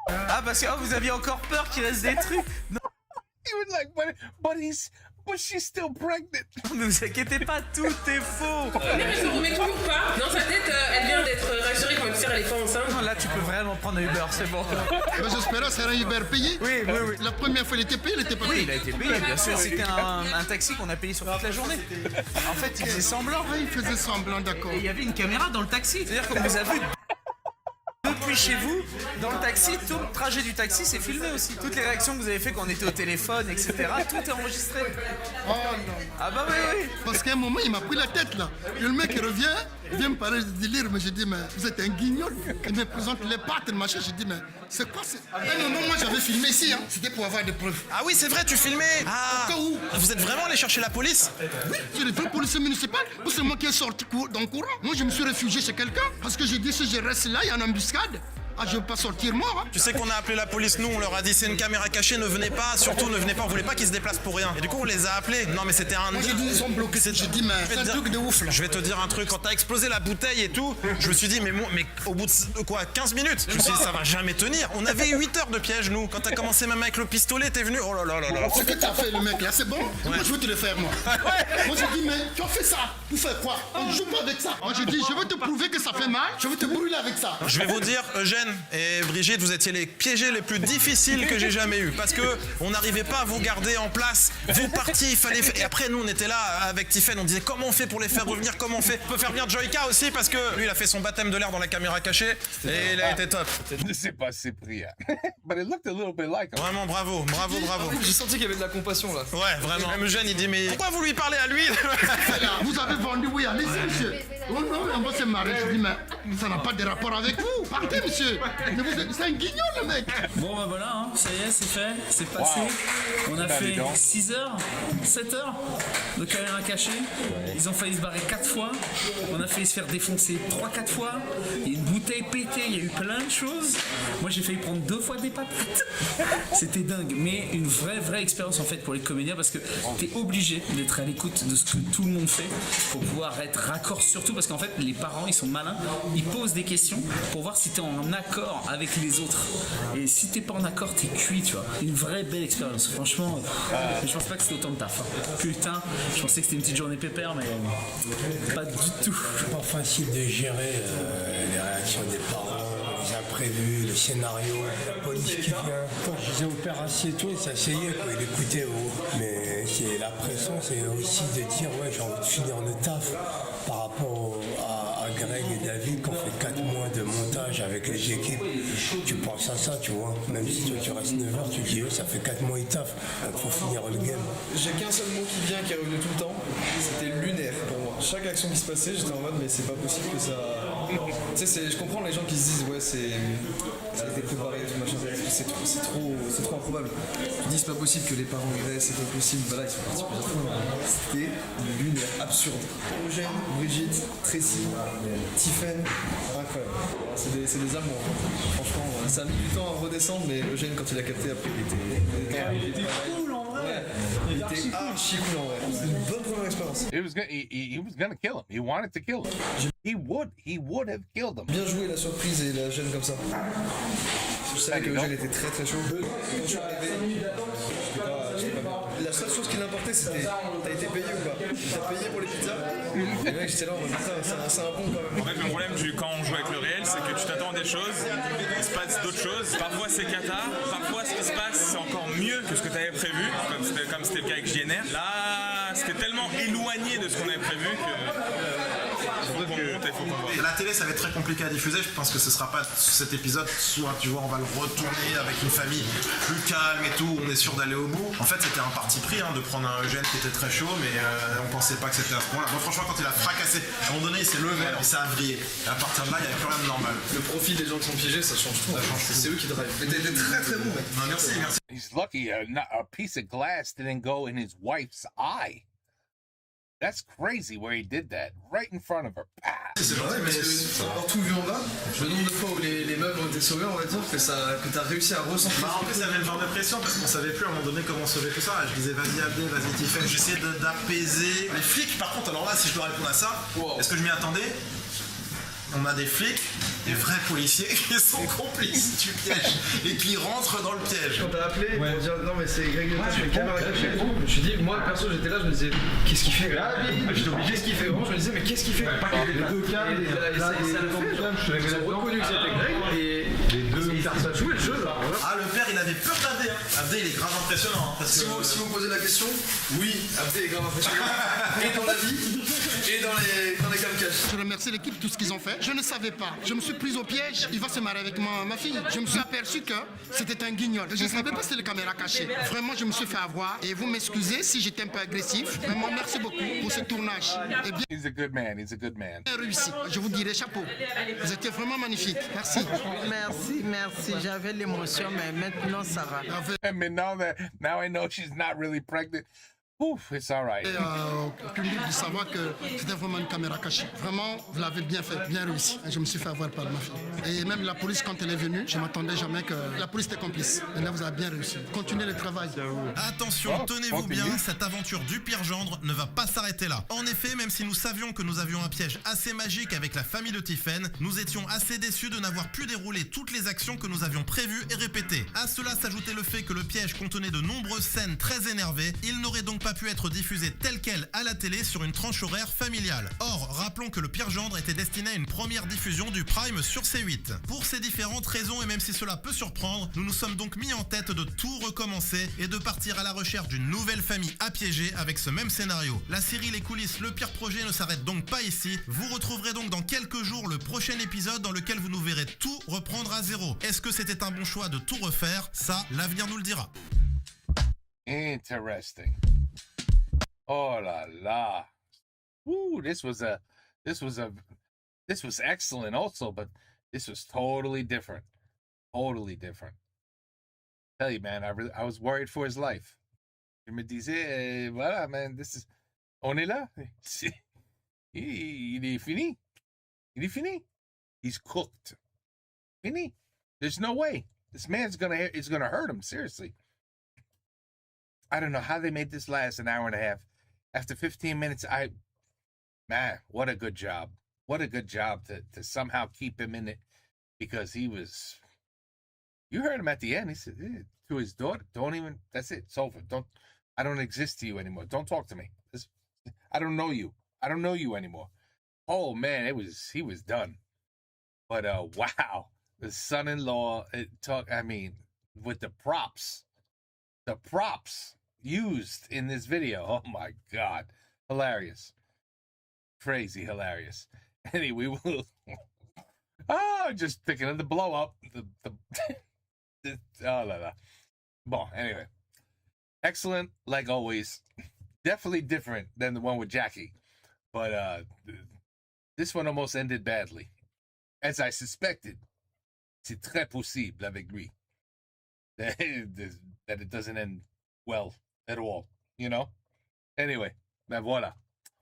Ah, parce que vous aviez encore peur qu'il reste des trucs. Non. He was like, but she's still pregnant. Ne vous inquiétez pas, tout est faux. Mais elle se remet toujours pas. Dans sa tête, elle vient d'être rassurée quand elle est pas enceinte. Non, là, tu peux vraiment prendre un Uber, c'est bon. Mais j'espère que c'est un Uber payé. Oui. La première fois, il était payé, il était pas payé. Oui, il a été payé, bien sûr. C'était un taxi qu'on a payé sur toute la journée. En fait, il faisait semblant. Ah, il faisait semblant, d'accord. Et il y avait une caméra dans le taxi. C'est-à-dire qu'on vous a vu depuis chez vous, dans le taxi, tout le trajet du taxi, c'est filmé aussi. Toutes les réactions que vous avez fait quand on était au téléphone, etc., tout est enregistré. Oh non. Ah bah oui. Parce qu'à un moment, il m'a pris la tête, là. Et le mec, il revient, vient me parler de délire, mais j'ai dit, mais vous êtes un guignol. Il me présente les pattes, le machin. J'ai dit, mais c'est quoi À un moment, moi, j'avais filmé ici. Hein. C'était pour avoir des preuves. Ah oui, c'est vrai, tu filmais. Ah, au cas où. Vous êtes vraiment allé chercher la police? Oui, c'est le vrai policier municipal. Ou c'est moi qui ai sorti dans le courant. Moi, je me suis réfugié chez quelqu'un. Parce que j'ai dit, si je reste là, il y a une embuscade. Ah, je ne veux pas sortir mort. Hein. Tu sais qu'on a appelé la police, nous, on leur a dit c'est une caméra cachée, ne venez pas, surtout ne venez pas, on voulait pas qu'ils se déplacent pour rien. Et du coup, on les a appelés. Non, mais c'était un. Moi, j'ai dit, ils sont bloqués. J'ai dit, mais c'est un truc de ouf là. Je vais te dire un truc, quand t'as explosé la bouteille et tout, je me suis dit, mais au bout de quoi, 15 minutes, je me suis dit, ça va jamais tenir. On avait 8 heures de piège, nous. Quand t'as commencé même avec le pistolet, t'es venu. Oh là là là là. Ce que t'as fait, le mec là, c'est bon. Moi, je veux te le faire, moi. Moi, j'ai dit, mais tu as fait ça. Pour faire quoi? On joue pas avec ça. Moi, j'ai dit, je veux te prouver que ça fait mal. Je veux te brûler avec ça. Je vais vous dire, Eugène et Brigitte, vous étiez les piégés les plus difficiles que j'ai jamais eu parce que on n'arrivait pas à vous garder en place. Vous partiez, il fallait. Et après, nous, on était là avec Tiffen, on disait comment on fait pour les faire revenir, comment on fait. On peut faire venir Joyka aussi parce que lui, il a fait son baptême de l'air dans la caméra cachée et il a été top. Je sais pas, c'est Cyprien. But it looked a little bit like him. Vraiment, bravo. J'ai senti qu'il y avait de la compassion là. Ouais, vraiment. Même Eugène, il dit mais pourquoi vous lui parlez à lui? Vous avez vendu, oui, allez-y, monsieur. Oh non, on va se marier. Je dis, mais ça n'a pas de rapport avec vous. Partez, monsieur. C'est un guignol, le mec. Bon, bah voilà, hein. Ça y est, c'est fait, c'est passé. On a fait 6 heures, 7 heures de caméra cachée. Ils ont failli se barrer 4 fois. On a failli se faire défoncer 3-4 fois. Il y a une bouteille pétée, il y a eu plein de choses. Moi, j'ai failli prendre 2 fois des patates. C'était dingue, mais une vraie expérience en fait pour les comédiens parce que t'es obligé d'être à l'écoute de ce que tout le monde fait pour pouvoir être raccord, surtout parce qu'en fait, les parents, ils sont malins. Ils posent des questions pour voir si t'es en accord avec les autres. Et si t'es pas en accord, t'es cuit, tu vois. Une vraie belle expérience. Franchement, je pense pas que c'était autant de taf. Hein. Putain, je pensais que c'était une petite journée pépère, mais pas du tout. C'est pas facile de gérer les réactions des parents, les imprévus, le scénario, la police qui vient. Quand je disais au père assis et tout, il s'asseyait, il écoutait. Mais c'est la pression, c'est aussi de dire ouais, j'ai envie de finir le taf par rapport à Greg et David qui ont fait 4 mois de montage avec les équipes. Tu penses à ça, tu vois. Même si toi tu restes 9 heures, tu dis ça fait 4 mois ils taffent, donc faut finir le game. J'ai qu'un seul mot qui vient, qui est revenu tout le temps, c'était lunaire pour moi. Chaque action qui se passait, j'étais en mode mais c'est pas possible que ça... Tu sais, je comprends les gens qui se disent ouais ça a été préparé, tout machin, c'est trop improbable. Tu dis c'est pas possible que les parents y restent, c'est pas possible, voilà, ils sont partis plusieurs fois. C'était lunaire, absurde. Eugène, Brigitte, Tracy, Tiffen, incroyable. C'est des amours. Franchement, ça a mis du temps à redescendre, mais Eugène, quand il a capté, après, il était cool en vrai. Il était archi cool en vrai. C'était une bonne première expérience. He was gonna kill him. He wanted to kill him. He would have killed him. Bien joué la surprise et la gêne comme ça. Je savais que Eugène était très chaud. Quand je suis arrivé, j'étais pas bien. La seule chose qui l'importait, c'était t'as été payé ou pas? T'as payé pour les pizzas? Et mec, j'étais là, on va dire ça, c'est un bon quand même. En fait, le problème quand on joue avec le réel, c'est que tu t'attends à des choses, il se passe d'autres choses. Parfois c'est cata, parfois ce qui se passe c'est encore mieux que ce que tu avais prévu, comme c'était le cas avec JNR. Là, c'était tellement éloigné de ce qu'on avait prévu que... La télé, ça va être très compliqué à diffuser. Je pense que ce sera pas cet épisode. Soit tu vois, on va le retourner avec une famille plus calme et tout. On est sûr d'aller au bout. En fait, c'était un parti pris de prendre un Eugène qui était très chaud, mais on pensait pas que c'était à ce point-là. Moi, franchement, quand il a fracassé, à un moment donné, il s'est levé, il s'est vrillé. Et à partir de là, il n'y avait plus rien de normal. Le profil des gens qui sont piégés, ça change tout. C'est eux qui drive. Mais t'es très bon, mec. Merci. He's lucky a piece of glass didn't go in his wife's eye. That's crazy where he did that, right in front of her. C'est vrai, mais avoir tout vu en bas, le nombre de fois où les meubles ont été sauvés, on va dire que t'as réussi à ressentir. En plus, il y avait une forme de pression parce qu'on savait plus à un moment donné comment sauver tout ça. Je disais, vas-y Abdé, vas-y Tiffen. J'essayais d'apaiser. Les flics, par contre, alors là, si je dois répondre à ça, est-ce que je m'y attendais? On a des flics, des vrais policiers qui sont complices du piège et qui rentrent dans le piège. Quand t'as appelé pour dire non mais c'est Greg Lota sur une caméra cachée, je me suis dit, moi perso j'étais là, je me disais qu'est-ce qu'il fait? J'étais obligé, qu'est-ce qu'il fait? Vraiment, je me disais mais qu'est-ce qu'il fait? Les deux câbles, ils ont reconnu que c'était Greg et ça jouait le jeu là. Ah, le père il avait peur d'Abdé. Abdé il est grave impressionnant. Parce si vous me posez la question, oui, Abdé est grave impressionnant. Et dans la vie, et dans les camcaches. Je remercie l'équipe, tout ce qu'ils ont fait. Je ne savais pas. Je me suis prise au piège. Il va se marier avec ma fille. Je me suis aperçu que c'était un guignol. Je ne savais pas que c'était les caméras cachées. Vraiment, je me suis fait avoir. Et vous m'excusez si j'étais un peu agressif. Vraiment, merci beaucoup pour ce tournage. Et bien He's a good man. He's a good man. réussi. Je vous dirai chapeau. Vous étiez vraiment magnifique. Merci. Merci. J'avais l'émotion, mais maintenant ça va. And now I know she's not really pregnant. Ouf, it's all right. Et au public de savoir que c'était vraiment une caméra cachée. Vraiment, vous l'avez bien fait, bien réussi. Et je me suis fait avoir par ma fille. Et même la police, quand elle est venue, je ne m'attendais jamais que la police était complice. Et là, vous avez bien réussi. Continuez le travail. Attention, tenez-vous bien, cette aventure du pire gendre ne va pas s'arrêter là. En effet, même si nous savions que nous avions un piège assez magique avec la famille de Tiphaine, nous étions assez déçus de n'avoir pu dérouler toutes les actions que nous avions prévues et répétées. À cela s'ajoutait le fait que le piège contenait de nombreuses scènes très énervées. Il n'aurait donc pas pu être diffusé tel quel à la télé sur une tranche horaire familiale. Or, rappelons que le pire gendre était destiné à une première diffusion du Prime sur C8. Pour ces différentes raisons, et même si cela peut surprendre, nous nous sommes donc mis en tête de tout recommencer et de partir à la recherche d'une nouvelle famille à piéger avec ce même scénario. La série Les Coulisses, le pire projet ne s'arrête donc pas ici. Vous retrouverez donc dans quelques jours le prochain épisode dans lequel vous nous verrez tout reprendre à zéro. Est-ce que c'était un bon choix de tout refaire? Ça, l'avenir nous le dira. Interesting. Oh la la. Woo, this was excellent also, but this was totally different. Totally different. I tell you, man, I was worried for his life. Je me disais, voilà, man, on est là. Il est fini. Il est fini. He's cooked. Fini. There's no way. This man's it's gonna hurt him, seriously. I don't know how they made this last an hour and a half. After 15 minutes, man, what a good job. What a good job to somehow keep him in it, because he was, you heard him at the end. He said to his daughter, that's it. It's over. I don't exist to you anymore. Don't talk to me. I don't know you. I don't know you anymore. Oh man, he was done. But wow, the son-in-law with the props used in this video. Oh my God. Hilarious. Crazy hilarious. Anyway, we'll just picking up the blow up. Oh la la. Bon, anyway. Excellent, like always. Definitely different than the one with Jackie. But this one almost ended badly. As I suspected. C'est très possible avec lui. That it doesn't end well at all, you know? Anyway, ben voilà.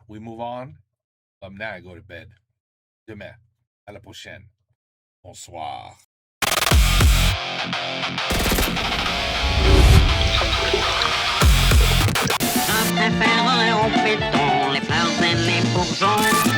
We move on. Now I go to bed. Demain. À la prochaine. Bonsoir. Je préfère les hauts pétons, les fleurs et les bourgeons.